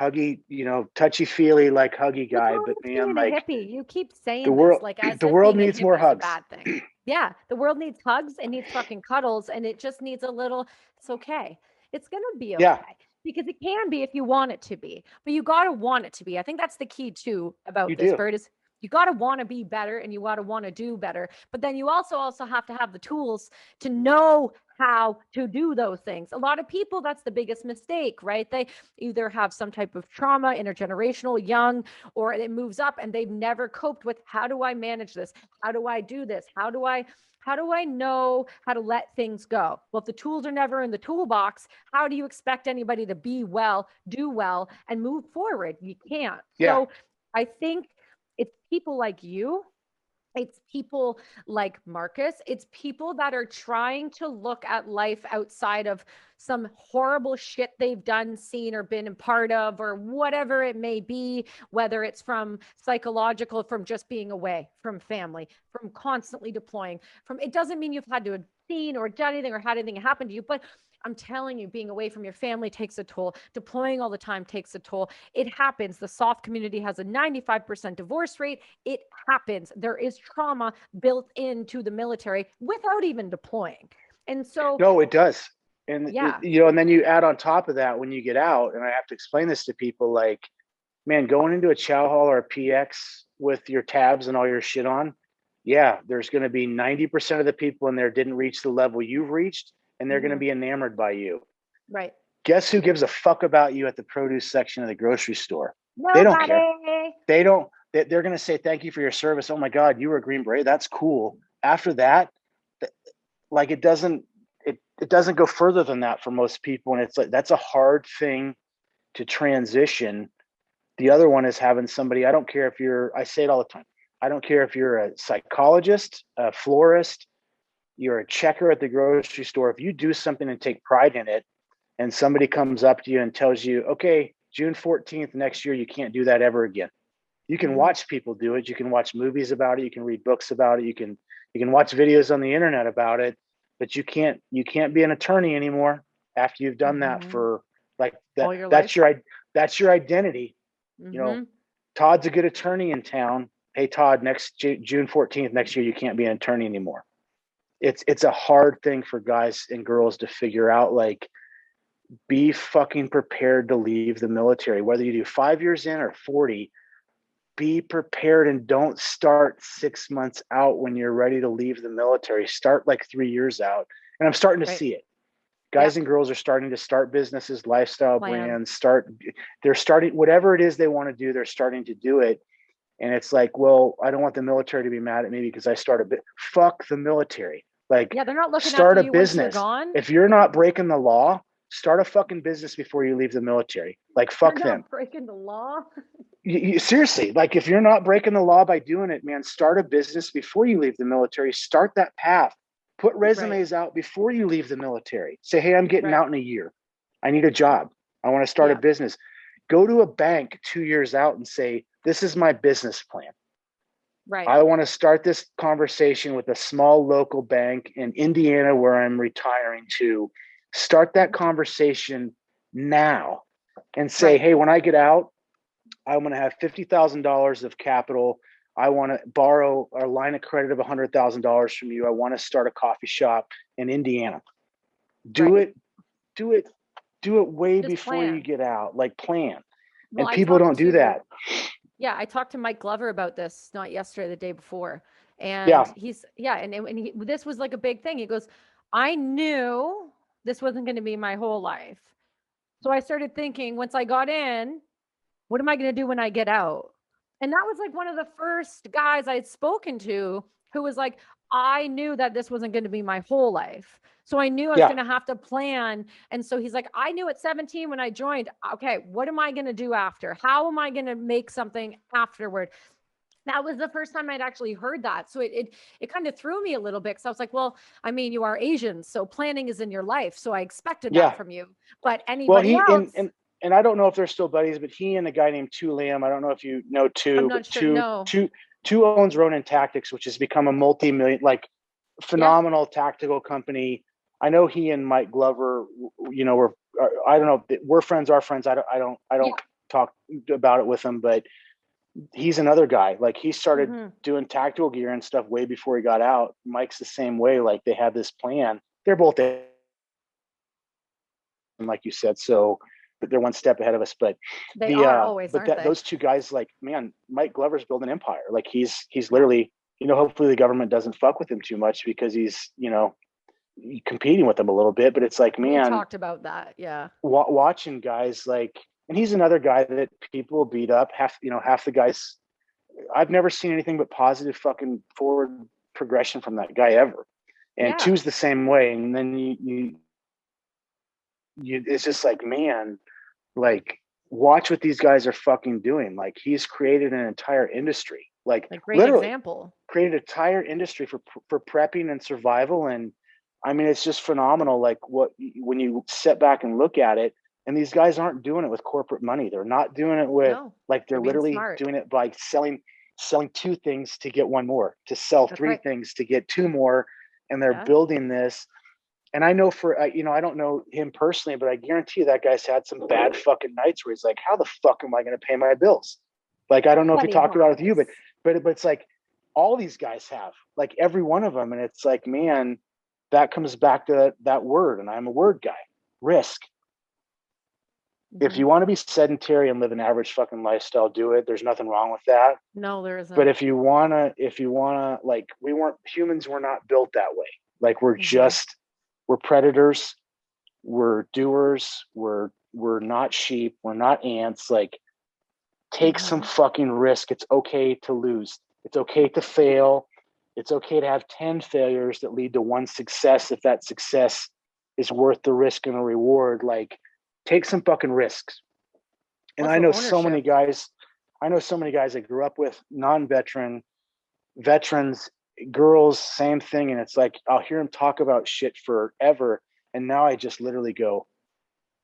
huggy, you know, touchy-feely, like huggy guy. But man, like a hippie. You keep saying the world, like as the world needs more hugs. Bad thing. Yeah, the world needs hugs. It needs fucking cuddles, and it just needs a little. It's okay. It's gonna be okay. Yeah. Because it can be if you want it to be, but you gotta want it to be. I think that's the key too about this, Bert, is you gotta want to be better and you gotta want to do better. But then you also have to have the tools to know how to do those things. A lot of people, that's the biggest mistake, right? They either have some type of trauma, intergenerational, young, or it moves up and they've never coped with, how do I manage this? How do I do this? How do I know how to let things go? Well, if the tools are never in the toolbox, how do you expect anybody to be well, do well, and move forward? You can't. Yeah. So I think it's people like you. It's people like Marcus. It's people that are trying to look at life outside of some horrible shit they've done, seen, or been a part of, or whatever it may be, whether it's from psychological, from just being away from family, from constantly deploying, from, it doesn't mean you've had to have seen or done anything or had anything happen to you, but I'm telling you, being away from your family takes a toll. Deploying all the time takes a toll. It happens. The soft community has a 95% divorce rate. It happens. There is trauma built into the military without even deploying. And so. No, it does. And, you know, and then you add on top of that when you get out, and I have to explain this to people, like, man, going into a chow hall or a PX with your tabs and all your shit on, yeah, there's going to be 90% of the people in there didn't reach the level you've reached. And they're going to be enamored by you. Right. Guess who gives a fuck about you at the produce section of the grocery store? Nobody. They don't care. They don't. They're going to say, thank you for your service. Oh my God, you were a Green Beret. That's cool. After that, like it doesn't go further than that for most people. And it's like, that's a hard thing to transition. The other one is having somebody, I don't care if I say it all the time. I don't care if you're a psychologist, a florist, you're a checker at the grocery store. If you do something and take pride in it, and somebody comes up to you and tells you, okay, June 14th next year, you can't do that ever again. You can watch people do it. You can watch movies about it. You can read books about it. You can watch videos on the internet about it, but you can't be an attorney anymore after you've done that for like that. All your life. That's your identity. You know, Todd's a good attorney in town. Hey, Todd, next June 14th next year, you can't be an attorney anymore. It's a hard thing for guys and girls to figure out. Like, be fucking prepared to leave the military, whether you do 5 years in or 40. Be prepared and don't start 6 months out when you're ready to leave the military. Start like 3 years out. And I'm starting to see it. Guys and girls are starting to start businesses, lifestyle brands, they're starting whatever it is they want to do. They're starting to do it. And it's like, well, I don't want the military to be mad at me because I started. Fuck the military. Like, they're not looking start after a you once you're business. gone. If you're not breaking the law, start a fucking business before you leave the military. Like, fuck them. Breaking the law. Seriously, like, if you're not breaking the law by doing it, man, start a business before you leave the military. Start that path. Put resumes out before you leave the military. Say, hey, I'm getting out in a year. I need a job. I want to start a business. Go to a bank 2 years out and say, this is my business plan. Right. I want to start this conversation with a small local bank in Indiana where I'm retiring to. Start that conversation now and say, hey, when I get out, I want to have $50,000 of capital. I want to borrow a line of credit of $100,000 from you. I want to start a coffee shop in Indiana. Do it way Just before plan. You get out. Like, plan. Well, and people don't do that. Yeah, I talked to Mike Glover about this, not yesterday, the day before. And this was like a big thing. He goes, I knew this wasn't going to be my whole life. So I started thinking, once I got in, what am I going to do when I get out? And that was like one of the first guys I had spoken to who was like, I knew that this wasn't going to be my whole life. So I knew I was going to have to plan. And so he's like, I knew at 17 when I joined, okay, what am I going to do after? How am I going to make something afterward? That was the first time I'd actually heard that. So it kind of threw me a little bit. Because I was like, well, I mean, you are Asian, so planning is in your life. So I expected that from you. But anybody else. And I don't know if they're still buddies, but he and a guy named Tu Lam, I don't know if you know Tu. I'm not sure. No. Tu owns Ronin Tactics, which has become a multi-million, like, phenomenal tactical company. I know he and Mike Glover, I don't know, we're friends, our friends. I don't talk about it with him, but he's another guy. Like, he started doing tactical gear and stuff way before he got out. Mike's the same way. Like, they have this plan. They're both, like you said, so they're one step ahead of us. But they are always, those two guys, like, man, Mike Glover's building an empire. Like, he's literally, hopefully the government doesn't fuck with him too much because he's, competing with them a little bit. But it's like, man, we talked about that. Yeah. Watching guys like, and he's another guy that people beat up. Half the guys, I've never seen anything but positive fucking forward progression from that guy ever. And Tu's the same way. And then you it's just like, man, like, watch what these guys are fucking doing. Like, he's created an entire industry, like a great example, created an entire industry for prepping and survival. And I mean, it's just phenomenal. Like, when you sit back and look at it, and these guys aren't doing it with corporate money. They're not doing it with they're literally doing it by selling two things to get one more, to sell three things to get two more. And they're building this. And I know I don't know him personally, but I guarantee you that guy's had some bad fucking nights where he's like, how the fuck am I going to pay my bills? Like, I don't know if he talked about it with you, but it's like, all these guys have, like, every one of them. And it's like, man, that comes back to that word. And I'm a word guy, risk. If you want to be sedentary and live an average fucking lifestyle, do it. There's nothing wrong with that. No, there isn't. But if you wanna, like, humans were not built that way. Like, we're predators, we're doers, we're not sheep, we're not ants. Like, take some fucking risk. It's okay to lose. It's okay to fail. It's okay to have 10 failures that lead to one success if that success is worth the risk and the reward. Like, take some fucking risks. And I know so many guys I grew up with, non-veteran, veterans, girls, same thing. And it's like, I'll hear them talk about shit forever. And now I just literally go,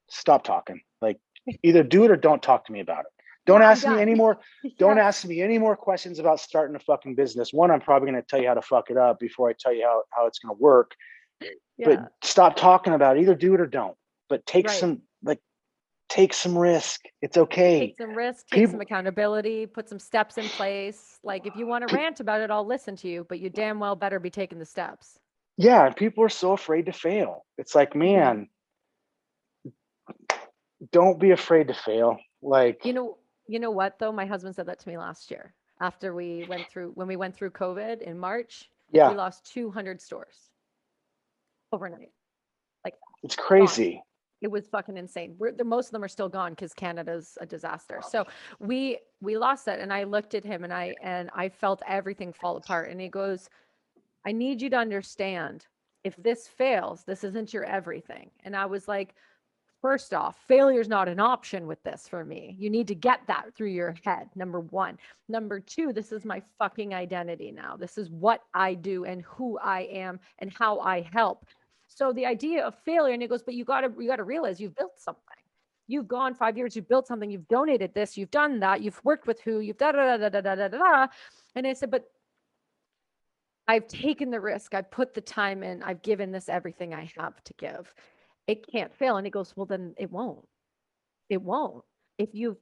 stop talking. Like, either do it or don't talk to me about it. Don't I'm ask me done. any more. Don't Yes. ask me any more questions about starting a fucking business. One, I'm probably going to tell you how to fuck it up before I tell you how it's going to work. But Yeah. stop talking about it. Either do it or don't. But take Right. some risk. It's okay. Take some risk, take some accountability, put some steps in place. Like if you want to rant about it, I'll listen to you, but you damn well better be taking the steps. Yeah, and people are so afraid to fail. It's like, man, don't be afraid to fail. Like, You know what though? My husband said that to me last year after when we went through COVID in March. yeah, We lost 200 stores overnight. Like it's gone. crazy. It was fucking insane. Most of them are still gone because Canada's a disaster. So we lost that, and I looked at him and I felt everything fall apart. And he goes, "I need you to understand, if this fails, this isn't your everything." And I was like, first off, failure's not an option with this for me. You need to get that through your head, number one. Number two, this is my fucking identity now. This is what I do and who I am and how I help. So the idea of failure, and he goes, but you gotta realize you've built something. You've gone 5 years, you've built something, you've donated this, you've done that, you've worked with who, you've da da da da da da da da. And I said, but I've taken the risk, I've put the time in, I've given this everything I have to give. It can't fail. And he goes, well, then it won't. It won't. If you've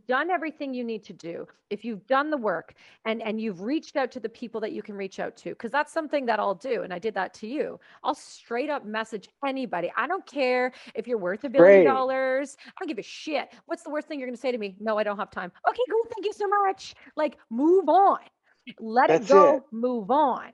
done everything you need to do, if you've done the work and you've reached out to the people that you can reach out to, because that's something that I'll do. And I did that to you. I'll straight up message anybody. I don't care if you're worth $1 billion. I don't give a shit. What's the worst thing you're going to say to me? No, I don't have time. Okay, cool. Thank you so much. Like, move on. Let it go. Move on.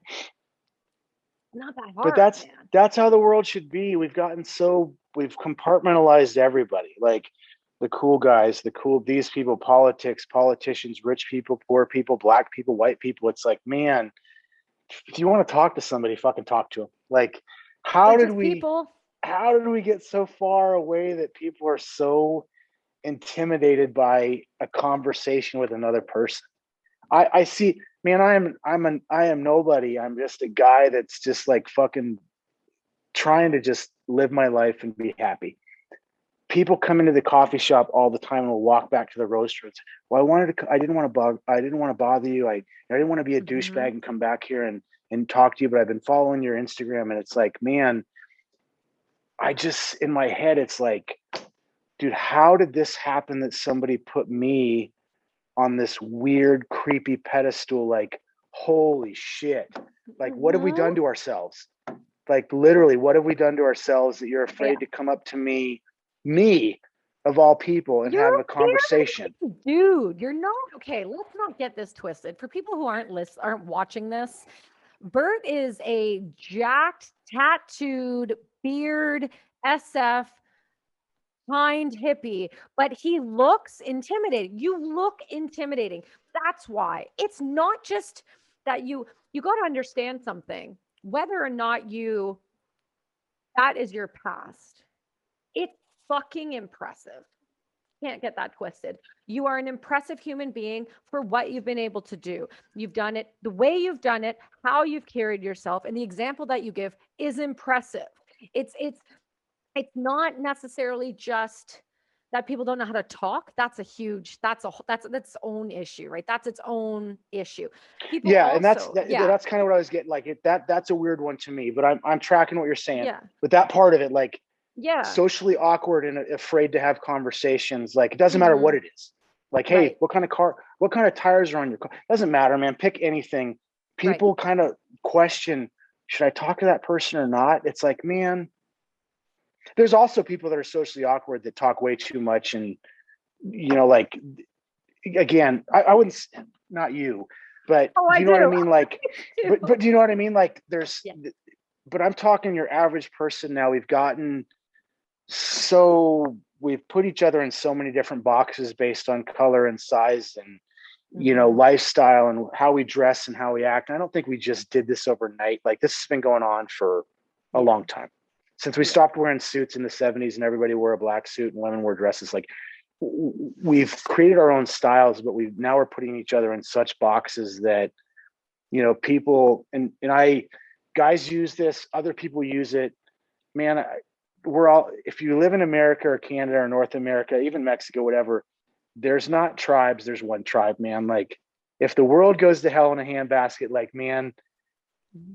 Not that hard. But that's how the world should be. We've compartmentalized everybody. Like the cool guys, these people, politicians, rich people, poor people, black people, white people. It's like, man, if you want to talk to somebody, fucking talk to them. Like, how did we get so far away that people are so intimidated by a conversation with another person? I see, man, I am nobody. I'm just a guy that's just like fucking trying to just live my life and be happy. People come into the coffee shop all the time and will walk back to the roaster and say, well, I didn't want to bother you. I didn't want to be a douchebag and come back here and talk to you, but I've been following your Instagram. And it's like, man, in my head, it's like, dude, how did this happen that somebody put me on this weird, creepy pedestal? Like, holy shit. Like, what have we done to ourselves? Like, literally, what have we done to ourselves that you're afraid to come up to me of all people, and have a conversation? Dude, you're not okay. Let's not get this twisted. For people who aren't watching this, Bert is a jacked, tattooed, beard, SF, kind hippie, but he looks intimidating. You look intimidating. That's why. It's not just that you got to understand something. Whether or not that is your past, it's fucking impressive. Can't get that twisted. You are an impressive human being for what you've been able to do. You've done it the way you've done it, how you've carried yourself, and the example that you give is impressive. It's not necessarily just that people don't know how to talk. That's its own issue, right? That's its own issue. And that's kind of what I was getting. Like, that's a weird one to me, but I'm tracking what you're saying. Yeah. But that part of it, like, yeah, socially awkward and afraid to have conversations. Like, it doesn't matter what it is. Like, hey, what kind of tires are on your car? Doesn't matter, man. Pick anything. People kind of question, should I talk to that person or not? It's like, man, there's also people that are socially awkward that talk way too much. And, like, again, I wouldn't, not you, but do you know what I mean? Like, but do you know what I mean? Like, but I'm talking your average person now. We've put each other in so many different boxes based on color and size and, lifestyle and how we dress and how we act. And I don't think we just did this overnight. Like, this has been going on for a long time. Since we stopped wearing suits in the 70s and everybody wore a black suit and women wore dresses, like, we've created our own styles, but we're putting each other in such boxes that, people and guys use this, other people use it, man. If you live in America or Canada or North America, even Mexico, whatever, there's not tribes, there's one tribe, man. Like, if the world goes to hell in a handbasket, like, man,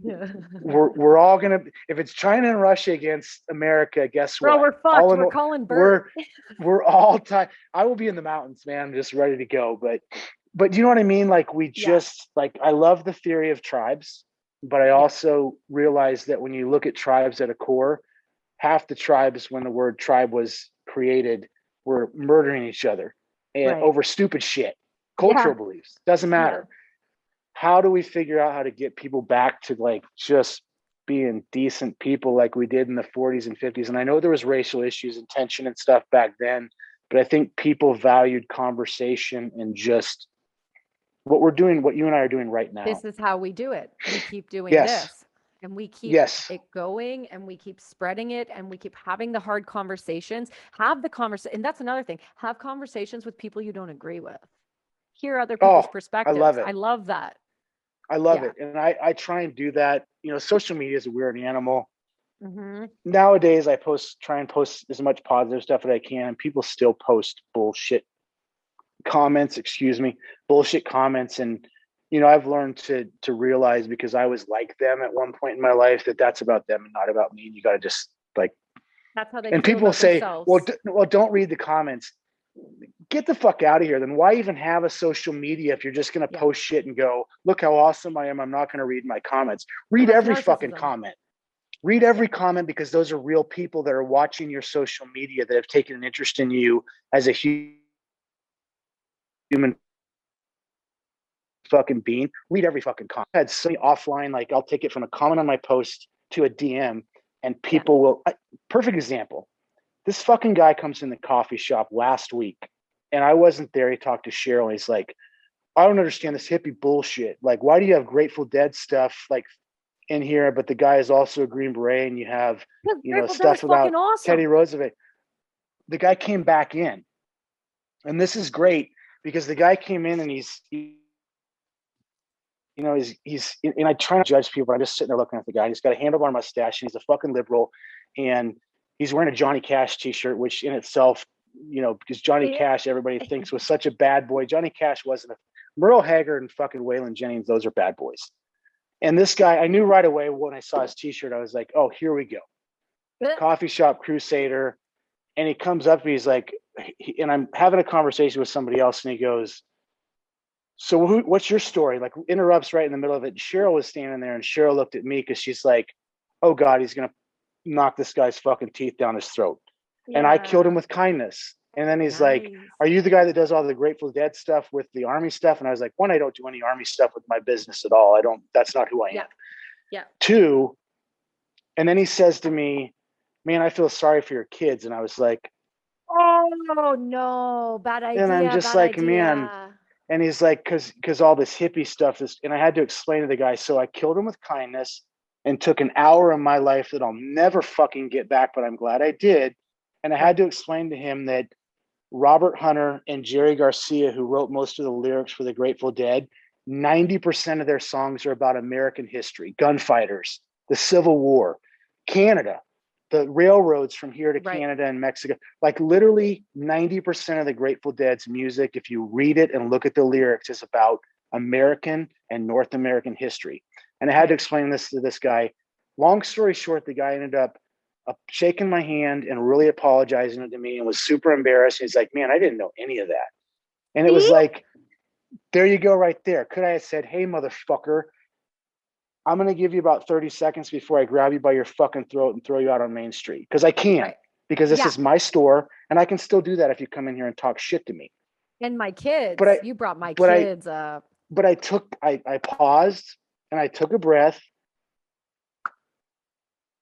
we're all gonna, if it's China and Russia against America, guess Bro, what? we're fucked. We're calling Bert. We're all time. I will be in the mountains, man, just ready to go. But you know what I mean? Like, we just like, I love the theory of tribes, but I also realize that when you look at tribes at a core, half the tribes, when the word tribe was created, were murdering each other and over stupid shit, cultural beliefs. Doesn't matter. How do we figure out how to get people back to like just being decent people like we did in the 40s and 50s? And I know there was racial issues and tension and stuff back then, but I think people valued conversation and just what we're doing, what you and I are doing right now. This is how we do it. We keep doing this, and we keep it going, and we keep spreading it, and we keep having the hard conversations. Have the conversation. And that's another thing. Have conversations with people you don't agree with. Hear other people's perspectives. I love it. I love that. I love it. And I try and do that. You know, social media is a weird animal. Mm-hmm. Nowadays, I try and post as much positive stuff as I can, and people still post bullshit comments, bullshit comments. And, you know, I've learned to realize, because I was like them at one point in my life, that that's about them and not about me. And you got to just like, that's how they and feel people about say, themselves. well, don't read the comments. Get the fuck out of here. Then why even have a social media if you're just going to post shit and go, look how awesome I am, I'm not going to read my comments. Read every fucking comment. Read every comment, because those are real people that are watching your social media, that have taken an interest in you as a human fucking being. Read every fucking comment. I had so many offline, like, I'll take it from a comment on my post to a DM, and people will, perfect example. This fucking guy comes in the coffee shop last week, and I wasn't there. He talked to Cheryl. He's like, I don't understand this hippie bullshit. Like, why do you have Grateful Dead stuff like in here, but the guy is also a Green Beret, and you have, you know, stuff about Teddy Roosevelt. The guy came back in, and this is great, because the guy came in and he's and I try not to judge people, but I'm just sitting there looking at the guy. He's got a handlebar mustache, and he's a fucking liberal, and he's wearing a Johnny Cash t-shirt, which in itself, you know, because Johnny Cash, everybody thinks was such a bad boy. Johnny Cash wasn't. Merle Haggard and fucking Waylon Jennings, those are bad boys. And this guy, I knew right away when I saw his t-shirt, I was like, oh, here we go. Coffee shop crusader. And he comes up, and he's like, and I'm having a conversation with somebody else, and he goes, so what's your story? Like, interrupts right in the middle of it. Cheryl was standing there, and Cheryl looked at me, because she's like, oh God, he's going to knock this guy's fucking teeth down his throat. And I killed him with kindness. And then he's like, are you the guy that does all the Grateful Dead stuff with the Army stuff? And I was like, one, I don't do any Army stuff with my business at all. That's not who I am. Yeah. Two, and then he says to me, man, I feel sorry for your kids. And I was like, oh no, bad idea. And I'm just like, man. And he's like, because all this hippie stuff is, and I had to explain to the guy. So I killed him with kindness, and took an hour of my life that I'll never fucking get back, but I'm glad I did. And I had to explain to him that Robert Hunter and Jerry Garcia, who wrote most of the lyrics for the Grateful Dead, 90% of their songs are about American history, gunfighters, the Civil War, Canada, the railroads from here to Canada and Mexico. Like, literally 90% of the Grateful Dead's music, if you read it and look at the lyrics, is about American and North American history. And I had to explain this to this guy. Long story short, the guy ended up shaking my hand and really apologizing to me, and was super embarrassed. He's like, man, I didn't know any of that. And it was like, there you go right there. Could I have said, hey, motherfucker, I'm going to give you about 30 seconds before I grab you by your fucking throat and throw you out on Main Street? Because I can, because this is my store, and I can still do that if you come in here and talk shit to me. And my kids, you brought my kids up. But I paused, and I took a breath,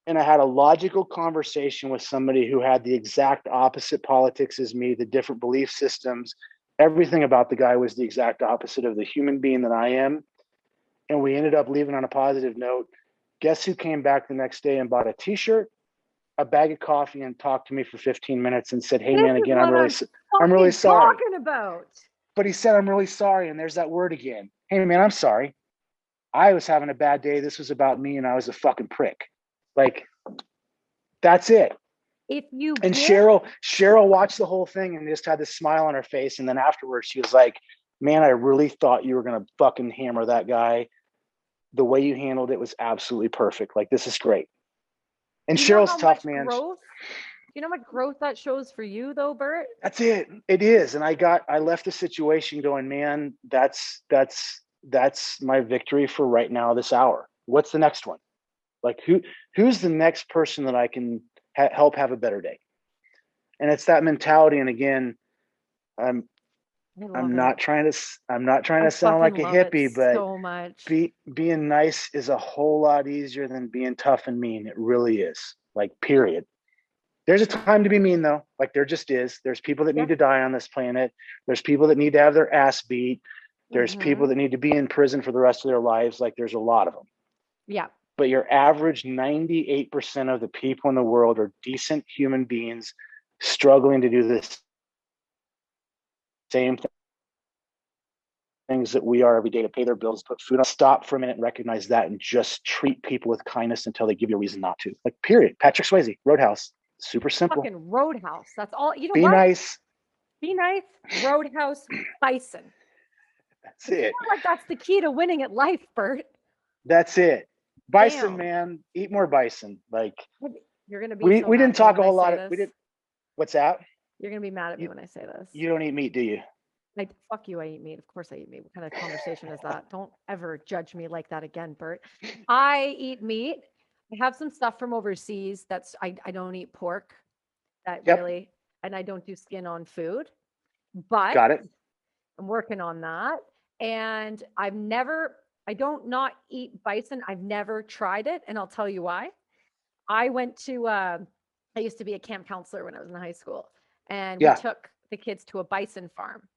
and I had a logical conversation with somebody who had the exact opposite politics as me, the different belief systems. Everything about the guy was the exact opposite of the human being that I am. And we ended up leaving on a positive note. Guess who came back the next day and bought a t-shirt, a bag of coffee, and talked to me for 15 minutes and said, hey, man, again, I'm really sorry. Talking about. But he said, I'm really sorry. And there's that word again. Hey, man, I'm sorry. I was having a bad day. This was about me, and I was a fucking prick. Like, that's it. If you And give, Cheryl watched the whole thing and just had this smile on her face. And then afterwards she was like, man, I really thought you were going to fucking hammer that guy. The way you handled it was absolutely perfect. Like, this is great. And you know Cheryl's how tough, much man. growth, you know what growth that shows for you though, Bert? That's it. It is. And I left the situation going, man, that's my victory for right now, this hour. What's the next one? Like, who's the next person that I can help have a better day? And it's that mentality. And again, I'm not trying to sound like a hippie, but so much. Being nice is a whole lot easier than being tough and mean. It really is. Like, period. There's a time to be mean, though. Like, there just is. There's people that need to die on this planet. There's people that need to have their ass beat. There's people that need to be in prison for the rest of their lives. Like, there's a lot of them. Yeah. But your average 98% of the people in the world are decent human beings struggling to do this same things that we are every day, to pay their bills, put food on. Stop for a minute and recognize that, and just treat people with kindness until they give you a reason not to. Like, period. Patrick Swayze, Roadhouse. Super simple. Fucking Roadhouse. That's all. You know Be what? nice. Be nice. Roadhouse. Bison. That's it. Like, that's the key to winning at life, Bert. That's it. Bison, Damn. man. Eat more bison. Like, you're gonna be. We didn't talk a whole lot of. We didn't. What's that? You're gonna be mad at me when I say this. You don't eat meat, do you? Like, fuck you, I eat meat. Of course I eat meat. What kind of conversation is that? Don't ever judge me like that again, Bert. I eat meat. I have some stuff from overseas that's I don't eat pork. That really, and I don't do skin on food. But got it. I'm working on that. And I don't not eat bison. I've never tried it, and I'll tell you why. I went to I used to be a camp counselor when I was in high school, and we took the kids to a bison farm.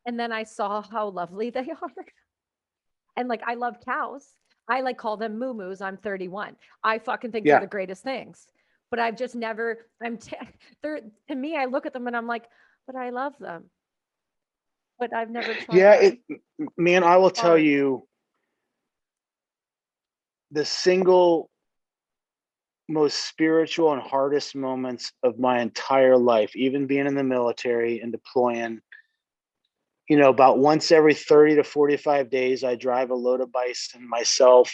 And then I saw how lovely they are. And like, I love cows. I like call them moo-moos. I'm 31. I fucking think they're the greatest things. But I've just never, to me, I look at them and I'm like, but I love them. But I've never tried. Man, I will tell you, the single most spiritual and hardest moments of my entire life, even being in the military and deploying, you know, about once every 30 to 45 days, I drive a load of bison myself.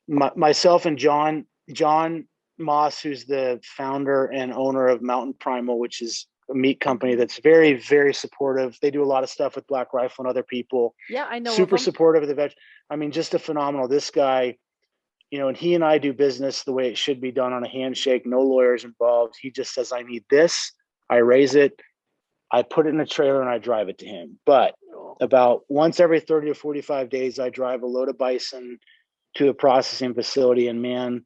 Myself and John Moss, who's the founder and owner of Mountain Primal, which is a meat company that's very, very supportive. They do a lot of stuff with Black Rifle and other people. Yeah, I know. Super supportive of the veg. I mean, just a phenomenal. This guy, you know, and he and I do business the way it should be done, on a handshake, no lawyers involved. He just says, I need this. I raise it. I put it in a trailer and I drive it to him. But about once every 30 to 45 days, I drive a load of bison to a processing facility. And man,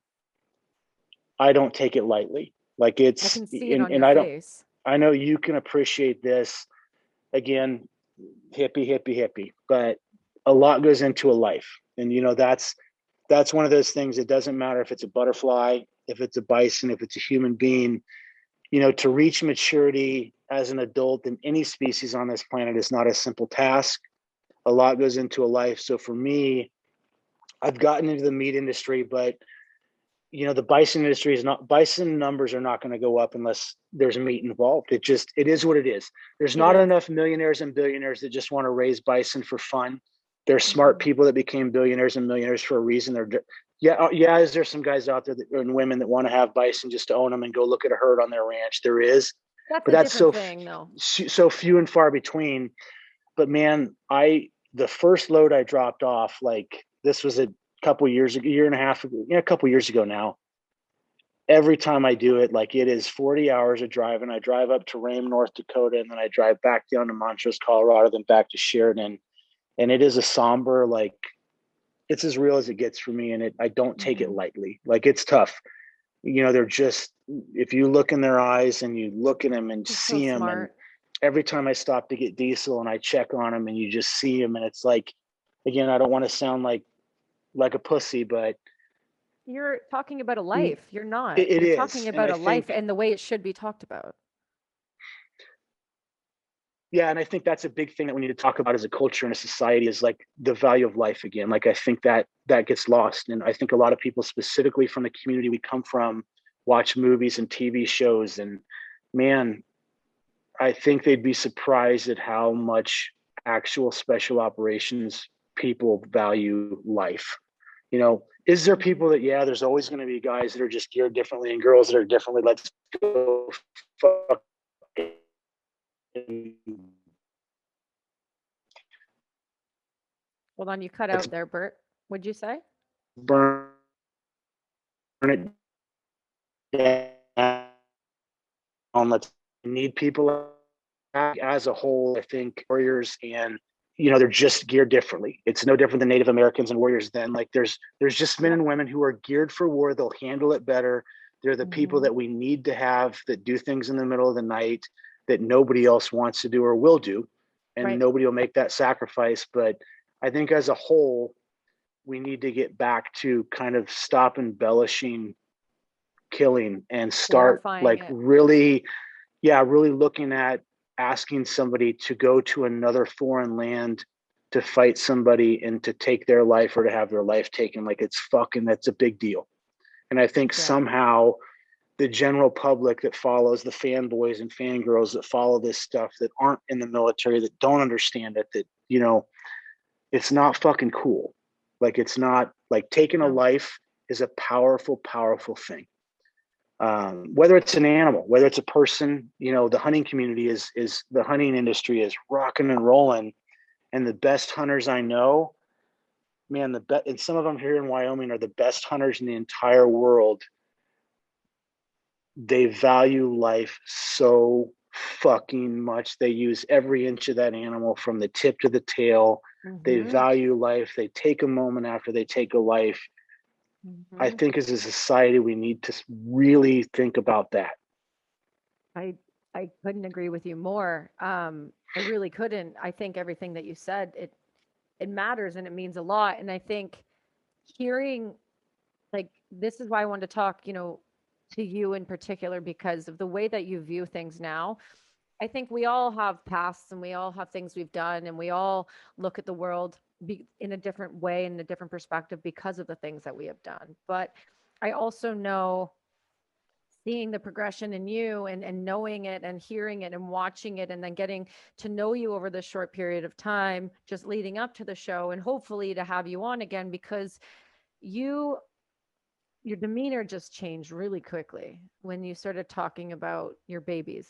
I don't take it lightly. Like, it's, I can see it on your face. I know you can appreciate this. Again, hippie, but a lot goes into a life. And, you know, that's one of those things. It doesn't matter if it's a butterfly, if it's a bison, if it's a human being. You know, to reach maturity as an adult in any species on this planet is not a simple task. A lot goes into a life. So for me, I've gotten into the meat industry, but you know, the bison industry is not, bison numbers are not going to go up unless there's meat involved. It is what it is. There's not enough millionaires and billionaires that just want to raise bison for fun. There's smart people that became billionaires and millionaires for a reason. Is there some guys out there and women that want to have bison just to own them and go look at a herd on their ranch? There is. That's so few and far between. But man, the first load I dropped off, like, this was a couple years ago, a couple years ago now. Every time I do it, like, it is 40 hours of driving. I drive up to Rame, North Dakota, and then I drive back down to Montrose, Colorado, then back to Sheridan. And it is a somber, like, it's as real as it gets for me. And I don't take it lightly. Like, it's tough. You know, they're just, if you look in their eyes and you look at them and see them, and every time I stop to get diesel and I check on them and you just see them, and it's like, again, I don't want to sound like a pussy, but you're talking about a life. You're not. You're talking about a life and the way it should be talked about. Yeah, and I think that's a big thing that we need to talk about as a culture and a society, is like the value of life again. Like, I think that gets lost. And I think a lot of people, specifically from the community we come from, watch movies and TV shows. And man, I think they'd be surprised at how much actual special operations people value life. You know, is there people that, yeah, there's always going to be guys that are just geared differently and girls that are differently. Let's go fuck. Hold on, you cut out there, Bert. What'd you say? Burn it down. Let's need people as a whole. I think warriors and they're just geared differently. It's no different than Native Americans and warriors. Then like there's just men and women who are geared for war. They'll handle it better. They're the people that we need to have that do things in the middle of the night that nobody else wants to do or will do, and nobody will make that sacrifice. But I think as a whole, we need to get back to kind of stop embellishing killing and start like really looking at asking somebody to go to another foreign land to fight somebody and to take their life or to have their life taken. Like that's a big deal. And I think somehow the general public that follows, the fanboys and fangirls that follow this stuff that aren't in the military, that don't understand it, that, it's not fucking cool. Like, it's not like taking a life is a powerful, powerful thing. Whether it's an animal, whether it's a person, the hunting community is the hunting industry is rocking and rolling. And the best hunters I know, man, and some of them here in Wyoming are the best hunters in the entire world. They value life so fucking much. They use every inch of that animal from the tip to the tail. They value life. They take a moment after they take a life. I think as a society, we need to really think about that. I couldn't agree with you more. I really couldn't. I think everything that you said, it matters and it means a lot. And I think hearing, like, this is why I wanted to talk, to you in particular, because of the way that you view things now. I think we all have pasts and we all have things we've done, and we all look at the world in a different way, in a different perspective because of the things that we have done. But I also know, seeing the progression in you and knowing it and hearing it and watching it and then getting to know you over this short period of time, just leading up to the show, and hopefully to have you on again, because your demeanor just changed really quickly when you started talking about your babies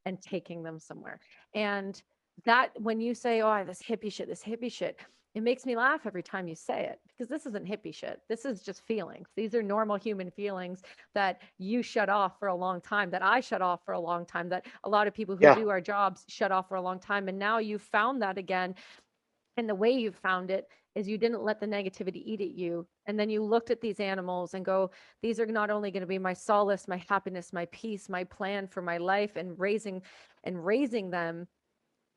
and taking them somewhere. And that, when you say, oh, this hippie shit, it makes me laugh every time you say it, because this isn't hippie shit. This is just feelings. These are normal human feelings that you shut off for a long time, that I shut off for a long time, that a lot of people who do our jobs shut off for a long time. And now you found that again. And the way you found it is you didn't let the negativity eat at you. And then you looked at these animals and go, these are not only going to be my solace, my happiness, my peace, my plan for my life, and raising them.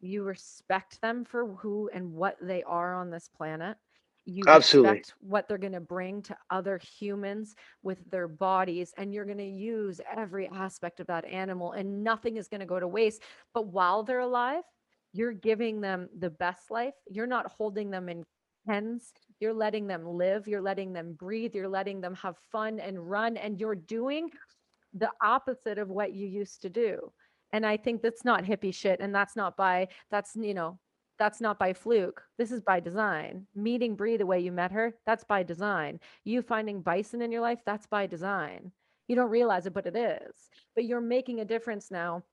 You respect them for who and what they are on this planet. You respect what they're going to bring to other humans with their bodies, and you're going to use every aspect of that animal, and nothing is going to go to waste. But while they're alive, you're giving them the best life. You're not holding them in pens. You're letting them live. You're letting them breathe. You're letting them have fun and run. And you're doing the opposite of what you used to do. And I think that's not hippie shit. And that's not by fluke. This is by design. Meeting Bree the way you met her, that's by design. You finding Bison in your life, that's by design. You don't realize it, but it is. But you're making a difference now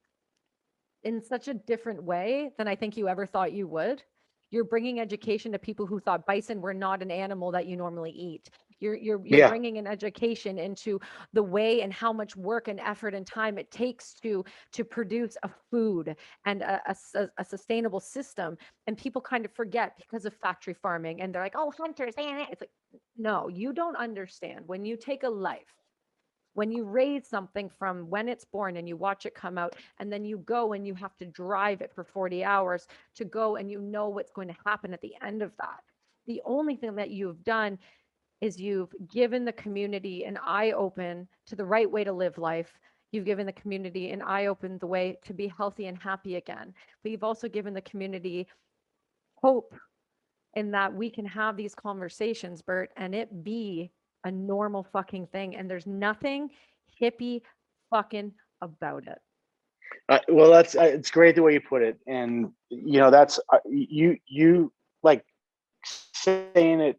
in such a different way than I think you ever thought you would. You're bringing education to people who thought bison were not an animal that you normally eat. You're bringing an education into the way and how much work and effort and time it takes to produce a food and a sustainable system. And people kind of forget because of factory farming, and they're like, oh, hunters. It's like, no, you don't understand. When you take a life, when you raise something from when it's born and you watch it come out, and then you go and you have to drive it for 40 hours to go, and you know what's going to happen at the end of that. The only thing that you've done is you've given the community an eye open to the right way to live life. You've given the community an eye open the way to be healthy and happy again. But you've also given the community hope in that we can have these conversations, Bert, and it be a normal fucking thing. And there's nothing hippie fucking about it. Well, that's it's great the way you put it, and that's you like saying it.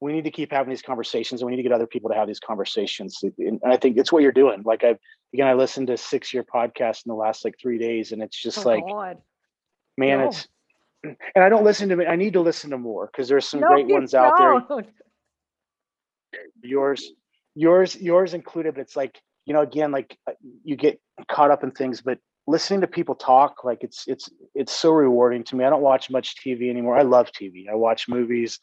We need to keep having these conversations, and we need to get other people to have these conversations. And I think it's what you're doing. Like I listened to 6-year podcast in the last like 3 days, and it's just God. man, No. it's, and I don't listen to me. I need to listen to more because there's some No, great you ones out there. don't. Yours included. But it's like, again, like you get caught up in things, but listening to people talk, like it's so rewarding to me. I don't watch much TV anymore. I love TV. I watch movies.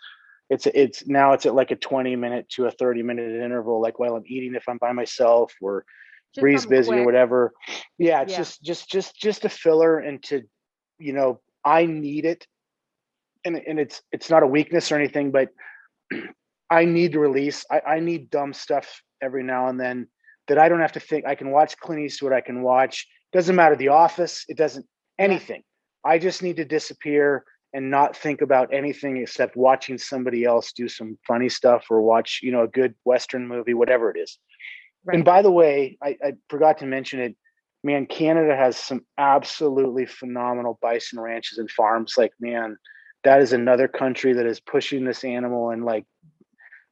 It's now it's at like a 20-minute to a 30-minute interval, like while I'm eating, if I'm by myself or Just Bree's something busy or quick. whatever. Yeah, it's just a filler, and to, I need it. And it's not a weakness or anything, but I need to release. I need dumb stuff every now and then that I don't have to think. I can watch Clint Eastwood. I can watch, doesn't matter, The Office. It doesn't, anything. I just need to disappear and not think about anything except watching somebody else do some funny stuff or watch, a good Western movie, whatever it is. Right. And by the way, I forgot to mention it, man, Canada has some absolutely phenomenal bison ranches and farms. Like, man, that is another country that is pushing this animal and like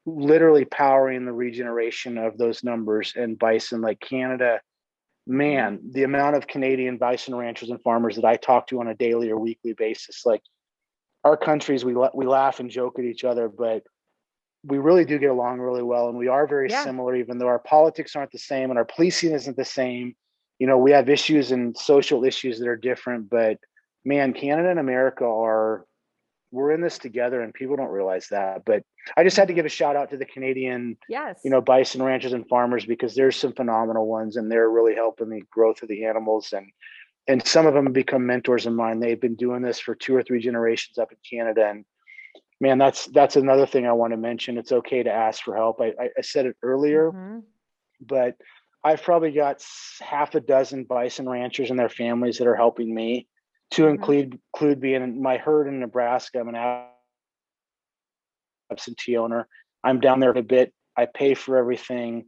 literally powering the regeneration of those numbers. And bison, like Canada, man, the amount of Canadian bison ranchers and farmers that I talk to on a daily or weekly basis, like our countries, we laugh and joke at each other, but we really do get along really well. And we are very similar, even though our politics aren't the same and our policing isn't the same. We have issues and social issues that are different, but man, Canada and America we're in this together, and people don't realize that. But I just had to give a shout out to the Canadian, bison ranchers and farmers, because there's some phenomenal ones, and they're really helping the growth of the animals. And some of them have become mentors of mine. They've been doing this for 2 or 3 generations up in Canada. And man, that's another thing I want to mention. It's okay to ask for help. I said it earlier, but I've probably got half a dozen bison ranchers and their families that are helping me, to include being in my herd in Nebraska. I'm an absentee owner. I'm down there a bit. I pay for everything.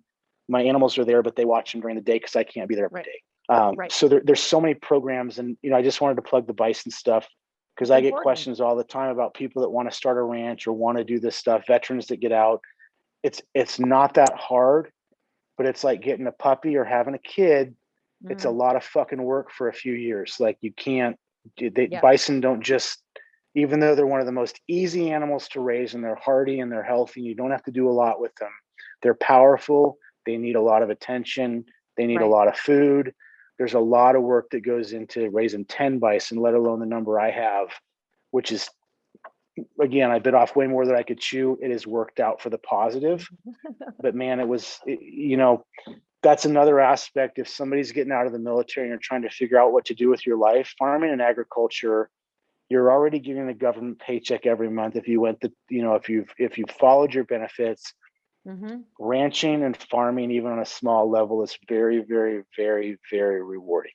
My animals are there, but they watch them during the day because I can't be there every day. So there's so many programs, and I just wanted to plug the bison stuff, because I get questions all the time about people that want to start a ranch or want to do this stuff, veterans that get out. It's not that hard, but it's like getting a puppy or having a kid. It's a lot of fucking work for a few years. Like you can't, bison don't just, even though they're one of the most easy animals to raise and they're hardy and they're healthy, you don't have to do a lot with them. They're powerful. They need a lot of attention. They need a lot of food. There's a lot of work that goes into raising 10 bison, let alone the number I have, which is, again, I bit off way more than I could chew. It has worked out for the positive, but man, that's another aspect. If somebody's getting out of the military and you're trying to figure out what to do with your life, farming and agriculture, you're already getting a government paycheck every month. If you went if you've followed your benefits, ranching and farming, even on a small level, is very, very, very, very rewarding.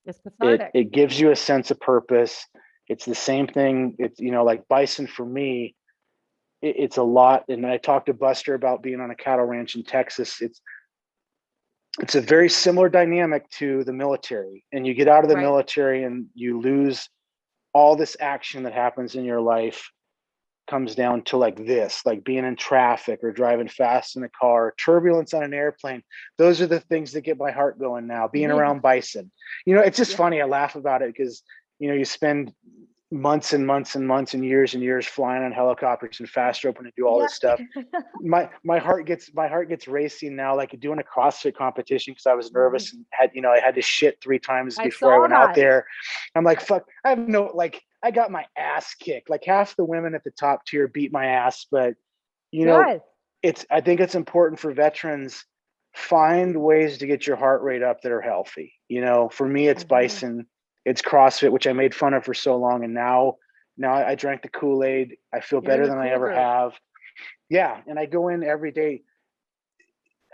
It's cathartic. It gives you a sense of purpose. It's the same thing. It's, like bison for me, it's a lot. And I talked to Buster about being on a cattle ranch in Texas. It's a very similar dynamic to the military. And you get out of the military and you lose all this action that happens in your life. Comes down to like this, like being in traffic or driving fast in a car, turbulence on an airplane. Those are the things that get my heart going now. Being around bison, it's just funny. I laugh about it because, you spend months and months and months and years flying on helicopters and fast roping and do all this stuff. My heart gets racing now, like doing a CrossFit competition, because I was nervous and I had to shit 3 times before I went out there. I'm like, fuck, I got my ass kicked. Like half the women at the top tier beat my ass, but I think it's important for veterans, find ways to get your heart rate up that are healthy. For me, it's bison. It's CrossFit, which I made fun of for so long. And now I drank the Kool-Aid. I feel better than I ever have. Yeah. And I go in every day.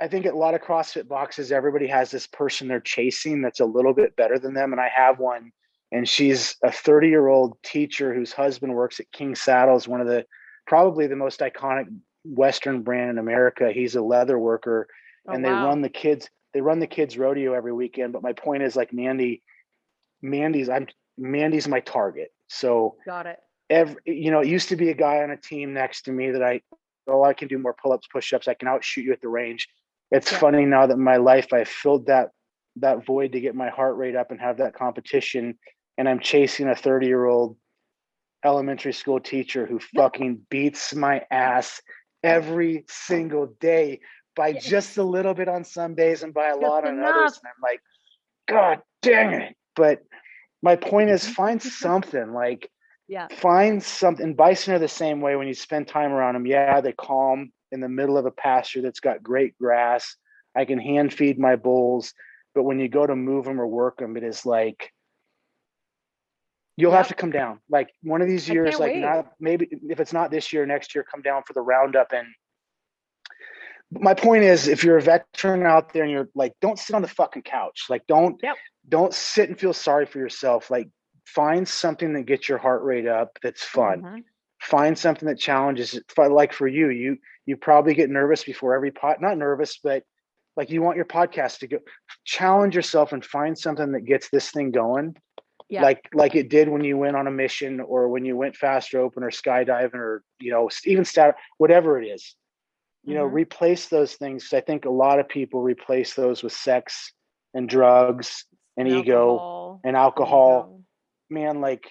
I think at a lot of CrossFit boxes, everybody has this person they're chasing that's a little bit better than them. And I have one, and she's a 30-year-old teacher whose husband works at King Saddles, one of probably the most iconic Western brand in America. He's a leather worker, and they run the kids. they run the kids rodeo every weekend. But my point is like Mandy's my target. So Got it. it used to be a guy on a team next to me that I can do more pull-ups, push-ups. I can outshoot you at the range. It's funny now that in my life I filled that void to get my heart rate up and have that competition. And I'm chasing a 30-year-old elementary school teacher who fucking beats my ass every single day by just a little bit on some days and by a lot on others. And I'm like, God dang it. But my point is find something find something. Bison are the same way. When you spend time around them, they calm in the middle of a pasture that's got great grass. I can hand feed my bulls, but when you go to move them or work them, it is like, you'll have to come down. Like one of these years, maybe if it's not this year, next year, come down for the roundup. And my point is, if you're a veteran out there and you're like, don't sit on the fucking couch. Like, don't sit and feel sorry for yourself. Like, find something that gets your heart rate up. That's fun. Mm-hmm. Find something that challenges it. Like for you probably get nervous before every not nervous, but like you want your podcast to go. Challenge yourself and find something that gets this thing going. Yeah. Like it did when you went on a mission or when you went fast open or skydiving or, even whatever it is, replace those things. I think a lot of people replace those with sex and drugs and ego and alcohol. Man, like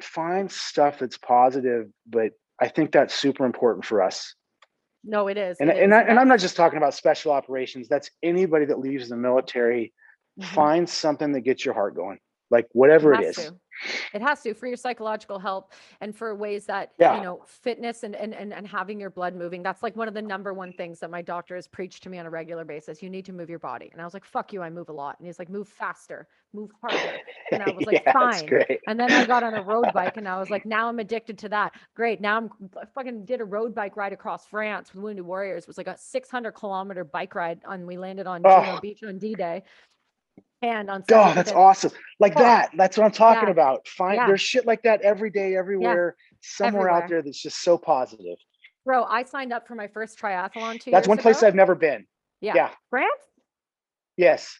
find stuff that's positive, but I think that's super important for us. No, it is. And I'm not just talking about special operations. That's anybody that leaves the military. Mm-hmm. Find something that gets your heart going. Like whatever it is. It has to for your psychological health and for ways that, fitness and having your blood moving. That's like one of the number one things that my doctor has preached to me on a regular basis. You need to move your body. And I was like, fuck you. I move a lot. And he's like, move faster, move harder. And I was like, fine. And then I got on a road bike and I was like, now I'm addicted to that. Great. Now I fucking did a road bike ride across France with Wounded Warriors. It was like a 600-kilometer bike ride. And we landed on Juno Beach on D-Day. And on that's awesome. That's what I'm talking about. There's shit like that every day, everywhere, somewhere out there that's just so positive. Bro, I signed up for my first triathlon 2 years That's one place I've never been. Yeah. France? Yes.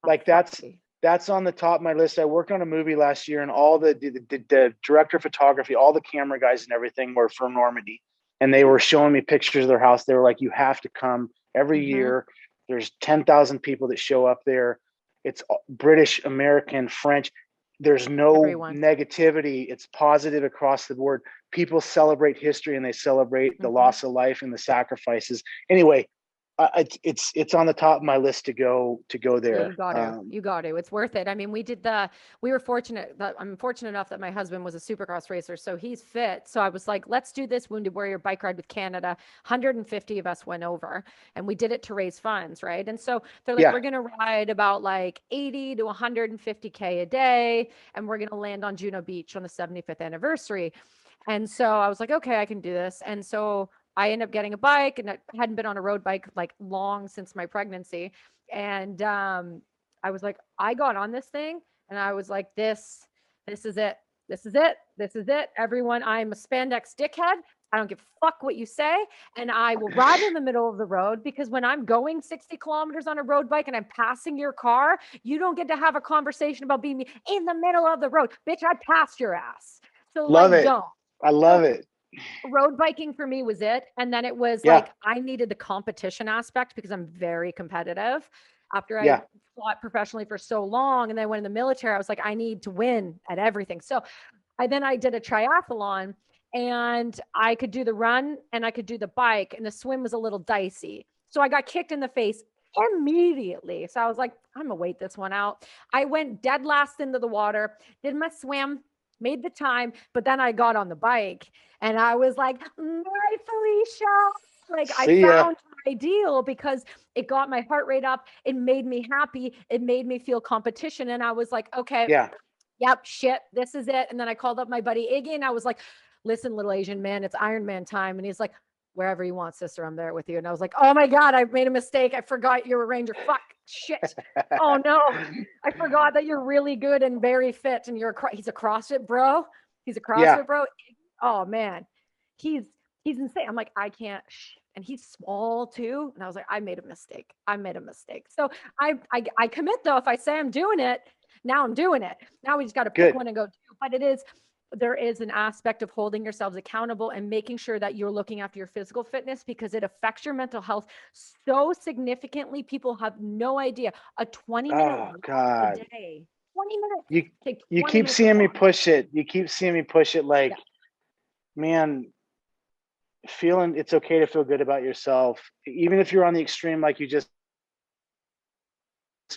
That's on the top of my list. I worked on a movie last year and all the director of photography, all the camera guys and everything were from Normandy. And they were showing me pictures of their house. They were like, you have to come every year. There's 10,000 people that show up there. It's British, American, French. There's no negativity. It's positive across the board. People celebrate history and they celebrate the loss of life and the sacrifices. Anyway, it's on the top of my list to go there. You got to. It's worth it. I mean, I'm fortunate enough that my husband was a supercross racer, so he's fit. So I was like, let's do this Wounded Warrior bike ride with Canada. 150 of us went over and we did it to raise funds. Right. And so they're like, we're going to ride about like 80 to 150K a day. And we're going to land on Juno Beach on the 75th anniversary. And so I was like, okay, I can do this. And so I ended up getting a bike and I hadn't been on a road bike like long since my pregnancy. And I was like, I got on this thing and I was like, this is it. This is it. This is it. Everyone, I'm a spandex dickhead. I don't give a fuck what you say. And I will ride in the middle of the road because when I'm going 60 kilometers on a road bike and I'm passing your car, you don't get to have a conversation about being in the middle of the road. Bitch, I passed your ass. So don't. I love it. Road biking for me was it. And then it was like, I needed the competition aspect because I'm very competitive after I fought professionally for so long. And then I went in the military, I was like, I need to win at everything. So I did a triathlon and I could do the run and I could do the bike and the swim was a little dicey. So I got kicked in the face immediately. So I was like, I'm gonna wait this one out. I went dead last into the water, did my swim, made the time, but then I got on the bike and I was like, bye, Felicia. Like I found my deal because it got my heart rate up. It made me happy. It made me feel competition. And I was like, okay, yep, shit, this is it. And then I called up my buddy Iggy and I was like, listen, little Asian man, it's Ironman time. And he's like, wherever you want, sister, I'm there with you. And I was like, oh my God, I made a mistake. I forgot you're a ranger. Fuck, shit. Oh no, I forgot that you're really good and very fit. And he's a CrossFit bro. He's a CrossFit bro. Oh man, he's insane. I'm like, I can't. and he's small too. And I was like, I made a mistake. I made a mistake. So I commit though. If I say I'm doing it, now I'm doing it. Now we just got to pick Good. one and go do. But there is an aspect of holding yourselves accountable and making sure that you're looking after your physical fitness because it affects your mental health so significantly. People have no idea. A 20-minute Oh walk a God. day, 20 minutes. You Take you 20 keep minutes to seeing me walk. push it. You keep seeing me push it like, Yeah. man, feeling it's okay to feel good about yourself. Even if you're on the extreme, like you just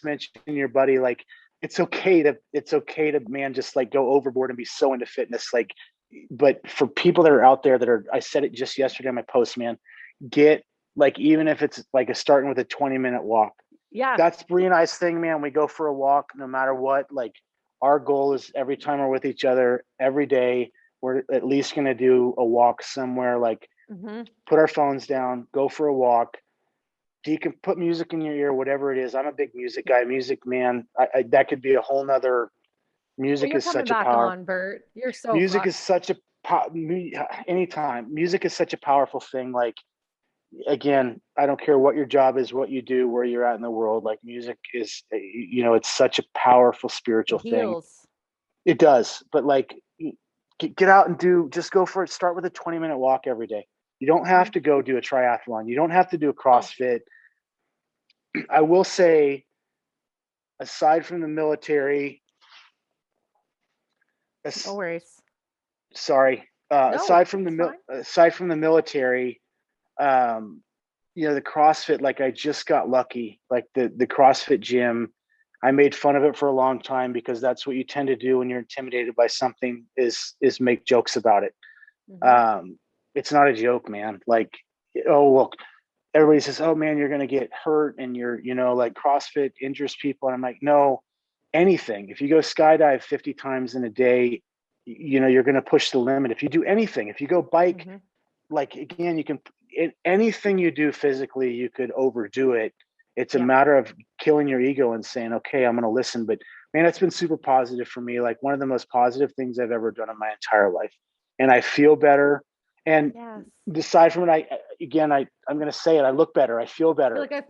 mentioned your buddy, like it's okay to man, just like go overboard and be so into fitness. Like, but for people that are out there that are, I said it just yesterday on my post, man, get like, even if it's like a starting with a 20-minute walk. Yeah. That's Bree and I's thing, man. We go for a walk no matter what. Like our goal is every time we're with each other, every day, we're at least going to do a walk somewhere, like put our phones down, go for a walk. You can put music in your ear, whatever it is. I'm a big music guy, music man. That could be a whole nother. Well, Music you're is coming such a back power. on, Bert. You're so Music is fucked. such a anytime. Music is such a powerful thing. Like again, I don't care what your job is, what you do, where you're at in the world. Like music is, it's such a powerful spiritual It thing. heals. It does, but like, get out and just go for it. Start with a 20-minute walk every day. You don't have to go do a triathlon. You don't have to do a CrossFit. I will say, aside from the military, No worries. sorry, No, it's fine. aside from the military, the CrossFit, like I just got lucky. Like the CrossFit gym, I made fun of it for a long time because that's what you tend to do when you're intimidated by something is make jokes about it. It's not a joke, man. Like, oh, well, everybody says, oh man, you're going to get hurt and like CrossFit injures people. And I'm like, no, anything. If you go skydive 50 times in a day, you're going to push the limit. If you do anything, if you go bike, like again, you can, anything you do physically, you could overdo it. It's a matter of killing your ego and saying, okay, I'm going to listen. But man, it's been super positive for me. Like one of the most positive things I've ever done in my entire life. And I feel better. And aside from it, I'm going to say it. I look better. I feel better. Like I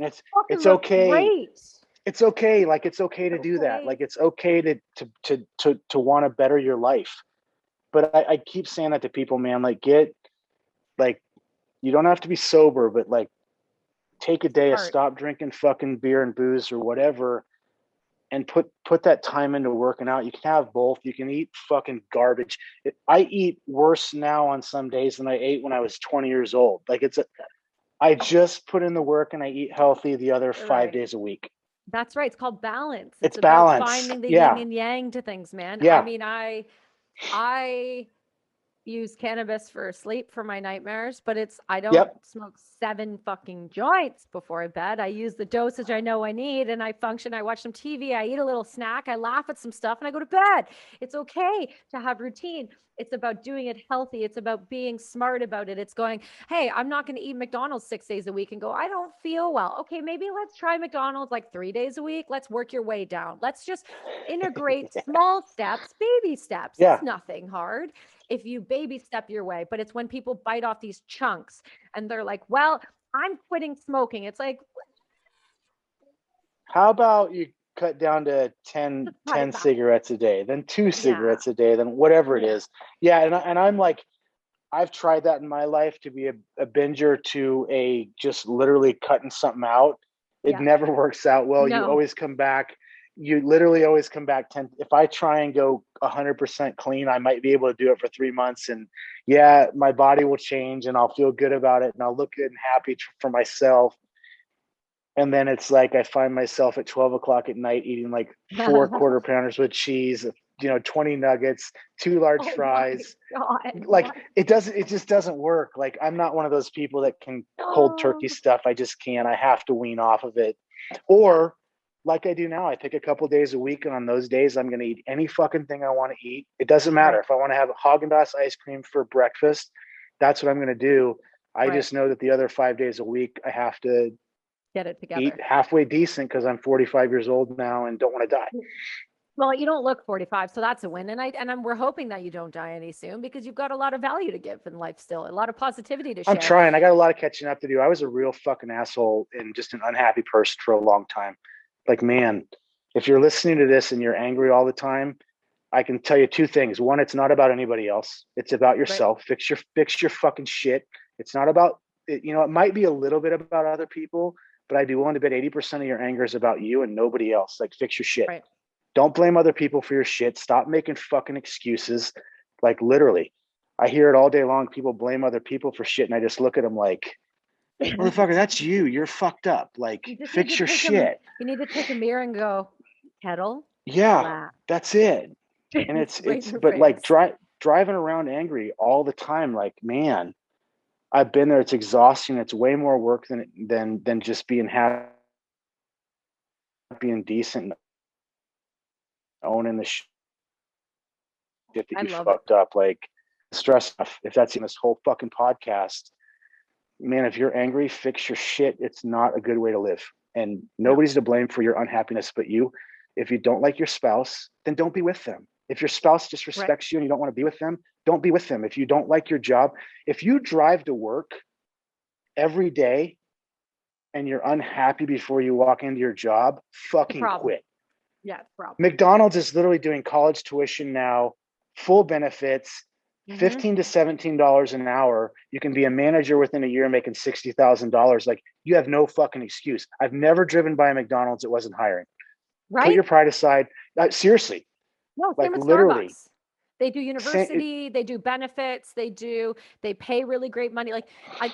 it's okay. Great. It's okay. Like, it's okay to do that. Like, it's okay to want to better your life. But I keep saying that to people, man, like you don't have to be sober, but like take a day of stop drinking fucking beer and booze or whatever and put that time into working out. You can have both. You can eat fucking garbage. I eat worse now on some days than I ate when I was 20 years old. Like I just put in the work and I eat healthy the other 5 days a week. That's right. It's called balance. It's about balance. Finding the yin and yang to things, man. Yeah. I mean, I use cannabis for sleep for my nightmares, but I don't smoke 7 fucking joints before bed. I use the dosage I know I need and I function. I watch some TV. I eat a little snack. I laugh at some stuff and I go to bed. It's okay to have routine. It's about doing it healthy. It's about being smart about it. It's going, hey, I'm not going to eat McDonald's 6 days a week and go, I don't feel well. Okay, maybe let's try McDonald's like 3 days a week. Let's work your way down. Let's just integrate small steps, baby steps. It's nothing hard if you baby step your way. But it's when people bite off these chunks and they're like, well, I'm quitting smoking. It's like, how about you cut down to 10 cigarettes a day, then 2 cigarettes a day, then whatever it is. Yeah. And I'm like, I've tried that in my life, to be a binger to a just literally cutting something out. It never works out well. You always come back. You literally always come back 10. If I try and go 100% clean, I might be able to do it for 3 months. And my body will change and I'll feel good about it. And I'll look good and happy for myself. And then it's like, I find myself at 12 o'clock at night eating like 4 quarter pounders with cheese, 20 nuggets, 2 large fries. Like it just doesn't work. Like I'm not one of those people that can cold turkey stuff. I just can't. I have to wean off of it. Or like I do now, I pick a couple days a week. And on those days, I'm going to eat any fucking thing I want to eat. It doesn't matter. If I want to have Haagen-Dazs ice cream for breakfast, that's what I'm going to do. I just know that the other 5 days a week, I have to get it together, eat halfway decent because I'm 45 years old now and don't want to die. Well, you don't look 45, so that's a win. We're hoping that you don't die any soon because you've got a lot of value to give in life still, a lot of positivity to I'm share. trying. I got a lot of catching up to do. I was a real fucking asshole and just an unhappy person for a long time. Like, man, if you're listening to this and you're angry all the time, I can tell you two things. One, it's not about anybody else. It's about yourself. Right. Fix your fucking shit. It's not about it, it might be a little bit about other people, but I'd be willing to bet 80% of your anger is about you and nobody else. Like, fix your shit. Right. Don't blame other people for your shit. Stop making fucking excuses. Like, literally, I hear it all day long. People blame other people for shit. And I just look at them like, motherfucker, that's you. You're fucked up. Like, fix your shit. You need to take a mirror and go, kettle. Yeah, flat. that's it. And it's but like driving around angry all the time, like, man, I've been there. It's exhausting. It's way more work than just being happy and decent and owning the shit that you fucked up. Like, stress enough. If that's in this whole fucking podcast, man, if you're angry, fix your shit. It's not a good way to live. And nobody's to blame for your unhappiness but you. If you don't like your spouse, then don't be with them. If your spouse disrespects you and you don't want to be with them, don't be with them. If you don't like your job, if you drive to work every day and you're unhappy before you walk into your job, fucking quit. Yeah, problem. McDonald's is literally doing college tuition now, full benefits, $15 to $17 an hour. You can be a manager within a year making $60,000. Like, you have no fucking excuse. I've never driven by a McDonald's that wasn't hiring. Right? Put your pride aside. Seriously. No, like, literally. Starbucks. They do university, they do benefits, they pay really great money. Like,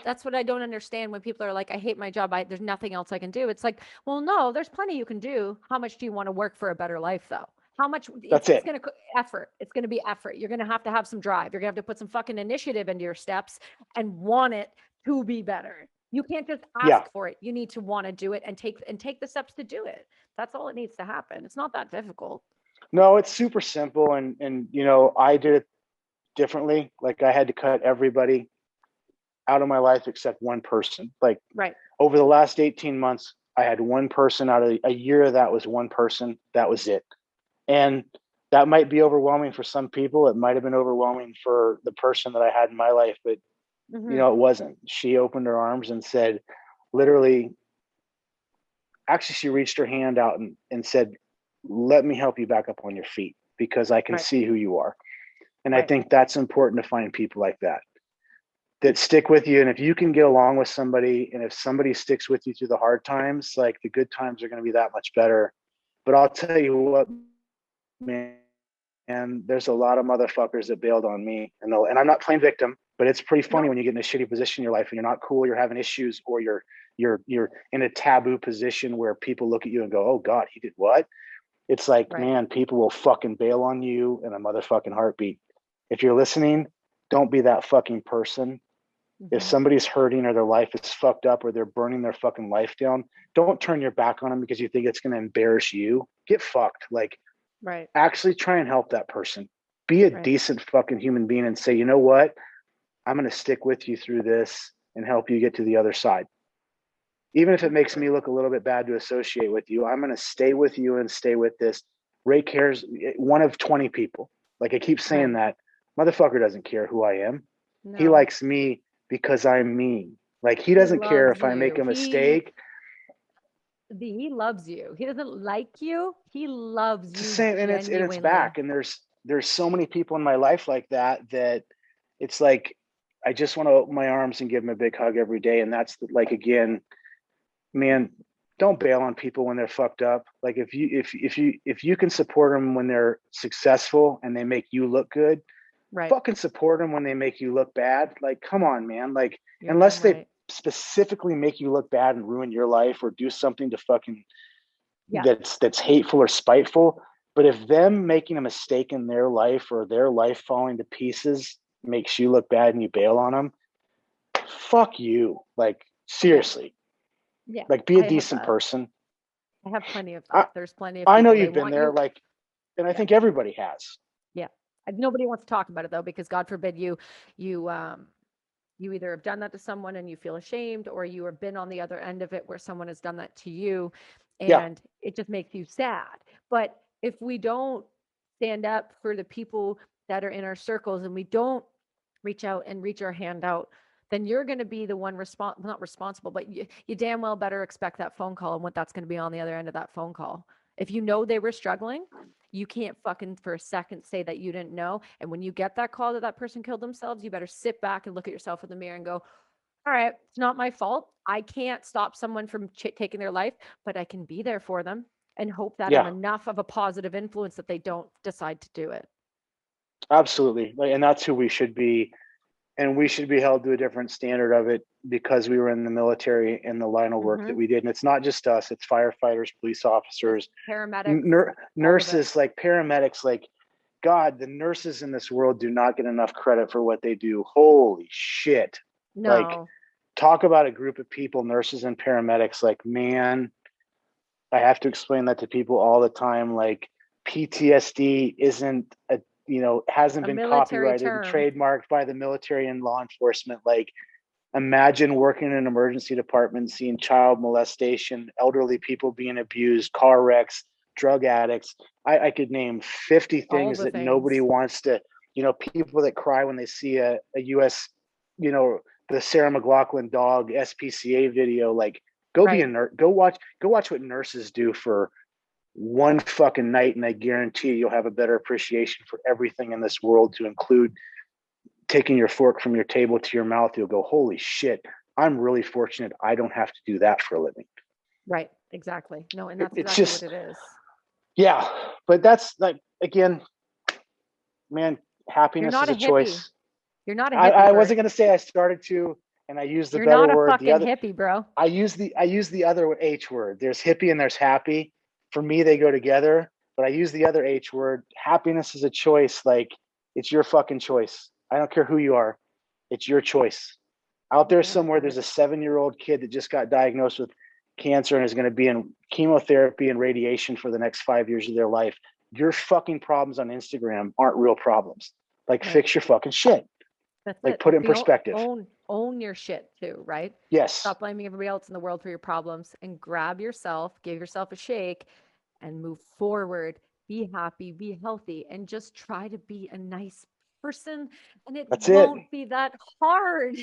that's what I don't understand when people are like, I hate my job. There's nothing else I can do. It's like, well, no, there's plenty you can do. How much do you want to work for a better life though? How much? It's going to effort. It's going to be effort. You're going to have some drive. You're going to have to put some fucking initiative into your steps and want it to be better. You can't just ask for it. You need to want to do it and take the steps to do it. That's all it needs to happen. It's not that difficult. No, it's super simple. And I did it differently. Like, I had to cut everybody out of my life except one person. Like, over the last 18 months, I had one person out of a year. That was one person. That was it. And that might be overwhelming for some people. It might have been overwhelming for the person that I had in my life, but it wasn't. She opened her arms and said, literally, actually, she reached her hand out and said, let me help you back up on your feet because I can see who you are. And I think that's important to find people like that stick with you. And if you can get along with somebody, and if somebody sticks with you through the hard times, like, the good times are going to be that much better. But I'll tell you what, man, and there's a lot of motherfuckers that bailed on me, and I'm not playing victim, but it's pretty funny when you get in a shitty position in your life and you're not cool, you're having issues, or you're in a taboo position where people look at you and go, oh God, he did what? It's like, man, people will fucking bail on you in a motherfucking heartbeat. If you're listening, don't be that fucking person. If somebody's hurting or their life is fucked up or they're burning their fucking life down, don't turn your back on them because you think it's going to embarrass you. Get fucked. Like, actually try and help that person. Be a decent fucking human being and say, you know what? I'm going to stick with you through this and help you get to the other side. Even if it makes me look a little bit bad to associate with you, I'm going to stay with you and stay with this. Ray cares, one of 20 people. Like, I keep saying that. Motherfucker doesn't care who I am. No. He likes me because I'm me. Like, he doesn't care if I make a mistake. He loves you. He doesn't like you. He loves you. Same, and it's back. And there's so many people in my life like that it's like, I just want to open my arms and give them a big hug every day. And that's like, again, man, don't bail on people when they're fucked up. Like, if you can support them when they're successful and they make you look good, fucking support them when they make you look bad. Like, come on, man. Like, unless they specifically make you look bad and ruin your life or do something to fucking that's hateful or spiteful. But if them making a mistake in their life or their life falling to pieces makes you look bad and you bail on them, fuck you. Like, seriously. Yeah. Like, be a decent person. I have plenty of that. There's plenty of I know you've been there, like, and I think everybody has. Yeah. Nobody wants to talk about it though, because God forbid you either have done that to someone and you feel ashamed, or you have been on the other end of it where someone has done that to you and it just makes you sad. But if we don't stand up for the people that are in our circles and we don't reach out and reach our hand out, then you're going to be the one not responsible, but you damn well better expect that phone call and what that's going to be on the other end of that phone call. If you know they were struggling, you can't fucking for a second say that you didn't know. And when you get that call that that person killed themselves, you better sit back and look at yourself in the mirror and go, all right, it's not my fault. I can't stop someone from taking their life, but I can be there for them and hope that I'm enough of a positive influence that they don't decide to do it. Absolutely. And that's who we should be. And we should be held to a different standard of it because we were in the military and the line of work that we did. And it's not just us, it's firefighters, police officers, paramedics, nurses, like paramedics, like God, the nurses in this world do not get enough credit for what they do. Holy shit. No. Like, talk about a group of people, nurses and paramedics, like, man, I have to explain that to people all the time. Like, PTSD isn't a, hasn't been copyrighted and trademarked by the military and law enforcement. Like, imagine working in an emergency department, seeing child molestation, elderly people being abused, car wrecks, drug addicts. I could name 50 things that nobody wants to, people that cry when they see a US, the Sarah McLachlan dog SPCA video. Like, go be a nurse, go watch what nurses do for one fucking night, and I guarantee you'll have a better appreciation for everything in this world, to include taking your fork from your table to your mouth. You'll go, holy shit, I'm really fortunate I don't have to do that for a living. Right, exactly. No, and that's exactly what it is. Yeah, but that's like, again, man, happiness is a choice. You're not a hippie. I wasn't going to say I started to, and I used the better word. You're not a fucking hippie, bro. I use the other H word. There's hippie and there's happy. For me, they go together, but I use the other H word. Happiness is a choice. Like, it's your fucking choice. I don't care who you are. It's your choice. Out there somewhere, there's a 7-year-old kid that just got diagnosed with cancer and is going to be in chemotherapy and radiation for the next 5 years of their life. Your fucking problems on Instagram aren't real problems. Like, fix your fucking shit. That's like, put it in perspective. Own your shit too, right? Yes. Stop blaming everybody else in the world for your problems and grab yourself, give yourself a shake and move forward. Be happy, be healthy, and just try to be a nice person. And it won't be that hard.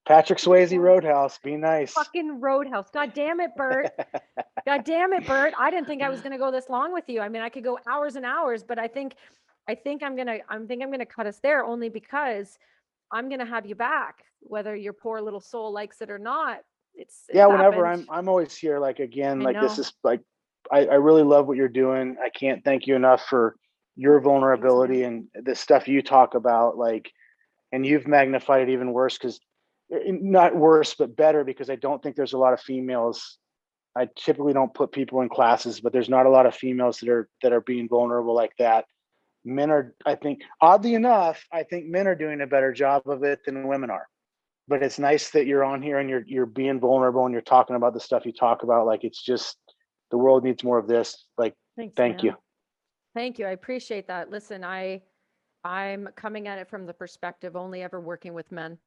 Patrick Swayze Roadhouse, be nice. Fucking Roadhouse. God damn it, Bert. God damn it, Bert. I didn't think I was going to go this long with you. I mean, I could go hours and hours, but I think I'm going to cut us there, only because I'm going to have you back, whether your poor little soul likes it or not. Whenever I'm always here. Like, again, like, this is like, I really love what you're doing. I can't thank you enough for your vulnerability and the stuff you talk about. Like, and you've magnified it even worse, because not worse, but better, because I don't think there's a lot of females. I typically don't put people in classes, but there's not a lot of females that are being vulnerable like that. Men are, I think, oddly enough, I think men are doing a better job of it than women are. But it's nice that you're on here and you're being vulnerable and you're talking about the stuff you talk about. Like, it's just, the world needs more of this. Like, thank you. Thank you. I appreciate that. Listen, I'm coming at it from the perspective only ever working with men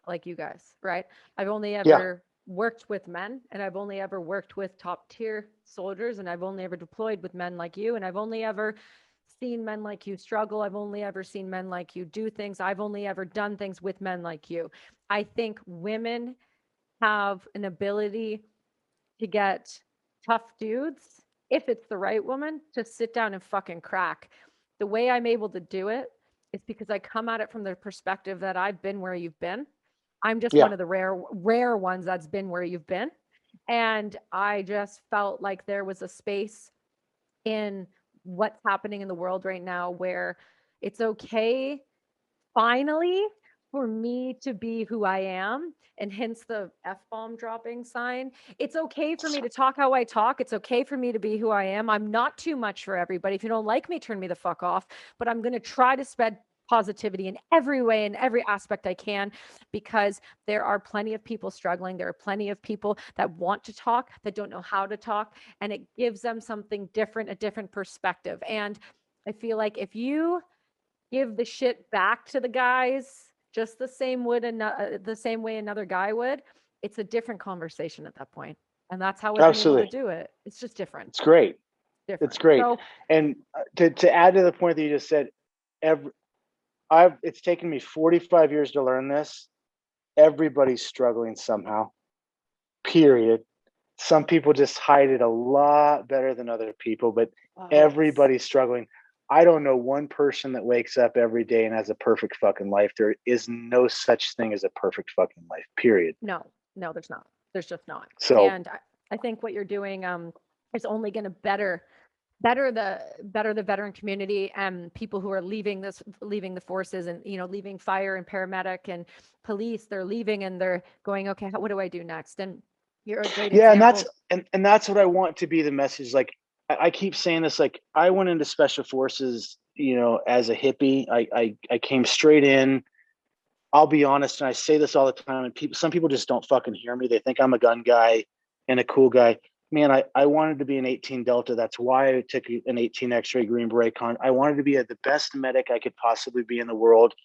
like you guys, right? I've only ever worked with men, and I've only ever worked with top tier soldiers, and I've only ever deployed with men like you, and I've only ever seen men like you struggle. I've only ever seen men like you do things. I've only ever done things with men like you. I think women have an ability to get tough dudes, if it's the right woman, to sit down and fucking crack. The way I'm able to do it is because I come at it from the perspective that I've been where you've been. I'm just one of the rare ones that's been where you've been. And I just felt like there was a space in what's happening in the world right now where it's okay, finally, for me to be who I am, and hence the F-bomb dropping sign. It's okay for me to talk how I talk. It's okay for me to be who I am. I'm not too much for everybody. If you don't like me, turn me the fuck off. But I'm going to try to spread positivity in every way, in every aspect I can, because there are plenty of people struggling. There are plenty of people that want to talk, that don't know how to talk, and it gives them something different, a different perspective. And I feel like if you give the shit back to the guys just the same way another guy would, it's a different conversation at that point. And that's how we're able to do it. It's just different. It's great. different. It's great. So, And to add to the point that you just said, it's taken me 45 years to learn this. Everybody's struggling somehow, period. Some people just hide it a lot better than other people, but everybody's struggling. I don't know one person that wakes up every day and has a perfect fucking life. There is no such thing as a perfect fucking life, period. No, there's not. There's just not. So, and I think what you're doing is only going to better the veteran community and people who are leaving the forces, and leaving fire and paramedic and police. They're leaving and they're going, okay, what do I do next? And you're a great example. And that's what I want to be the message. Like I keep saying this, like I went into special forces, as a hippie. I came straight in. I'll be honest, and I say this all the time, and some people just don't fucking hear me. They think I'm a gun guy and a cool guy. Man, I wanted to be an 18 Delta. That's why I took an 18 X-ray Green Beret con. I wanted to be the best medic I could possibly be in the world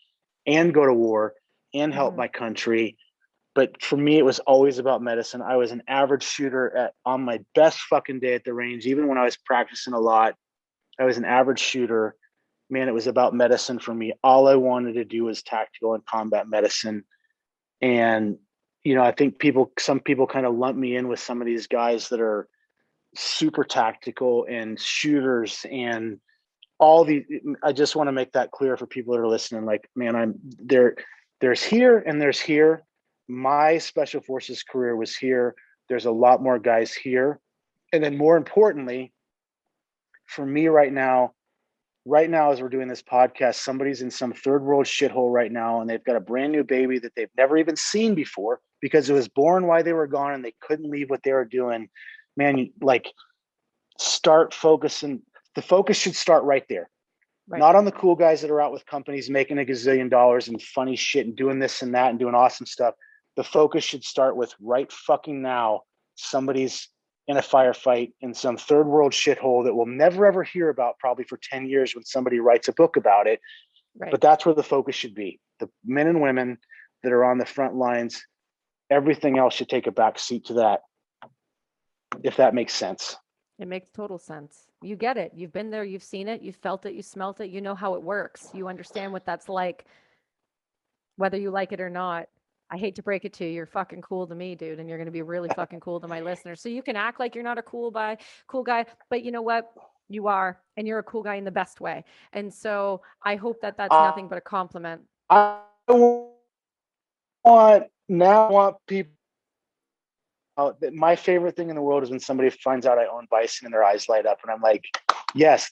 and go to war and help my country. But for me, it was always about medicine. I was an average shooter on my best fucking day at the range. Even when I was practicing a lot, I was an average shooter. Man, it was about medicine for me. All I wanted to do was tactical and combat medicine. And I think some people kind of lump me in with some of these guys that are super tactical and shooters and I just want to make that clear for people that are listening. Like, man, there's here and there's here. My special forces career was here. There's a lot more guys here. And then more importantly, for me right now, as we're doing this podcast, somebody's in some third world shithole right now, and they've got a brand new baby that they've never even seen before because it was born while they were gone and they couldn't leave what they were doing. Man, start focusing. The focus should start right there. Right. Not on the cool guys that are out with companies making a gazillion dollars and funny shit and doing this and that and doing awesome stuff. The focus should start with right fucking now. Somebody's in a firefight in some third world shithole that we'll never ever hear about probably for 10 years when somebody writes a book about it. Right. But that's where the focus should be. The men and women that are on the front lines, everything else should take a back seat to that, if that makes sense. It makes total sense. You get it. You've been there. You've seen it. You've felt it. You smelt it. You know how it works. You understand what that's like, whether you like it or not. I hate to break it to you. You're fucking cool to me, dude. And you're going to be really fucking cool to my listeners. So you can act like you're not a cool guy, but you know what? You are, and you're a cool guy in the best way. And so I hope that that's nothing but a compliment. I want people. My favorite thing in the world is when somebody finds out I own Bison and their eyes light up, and I'm like, yes,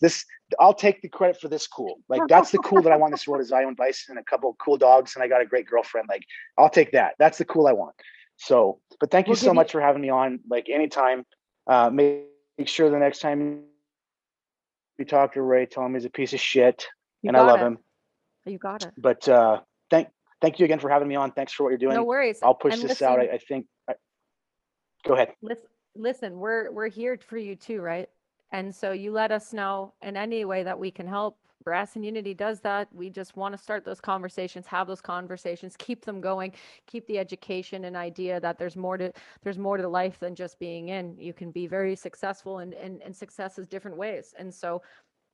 I'll take the credit for this cool. Like, that's the cool that I want in this world is I own Bison and a couple of cool dogs and I got a great girlfriend. Like, I'll take that. That's the cool I want. So, but thank you so much for having me on. Like, anytime, make sure the next time you talk to Ray, tell him he's a piece of shit and I love him. You got it. But thank you again for having me on. Thanks for what you're doing. No worries. I'll push this out. I think. Go ahead. Listen, we're here for you too, right? And so you let us know in any way that we can help. Brass and Unity does that. We just want to start those conversations, have those conversations, keep them going, keep the education and idea that there's more to life than just being in. You can be very successful, and success is different ways. And so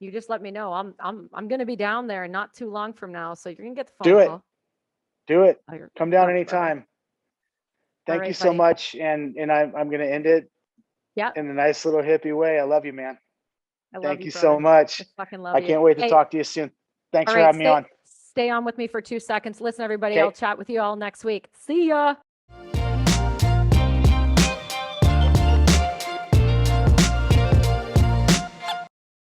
you just let me know. I'm going to be down there not too long from now, so you're going to get the phone call. Do it. Come down anytime. Thank you so much. And I'm going to end it in a nice little hippie way. I love you, man. Thank you so much. I can't wait to talk to you soon. Thanks for having me on. Stay on with me for 2 seconds. Listen, everybody, I'll chat with you all next week. See ya.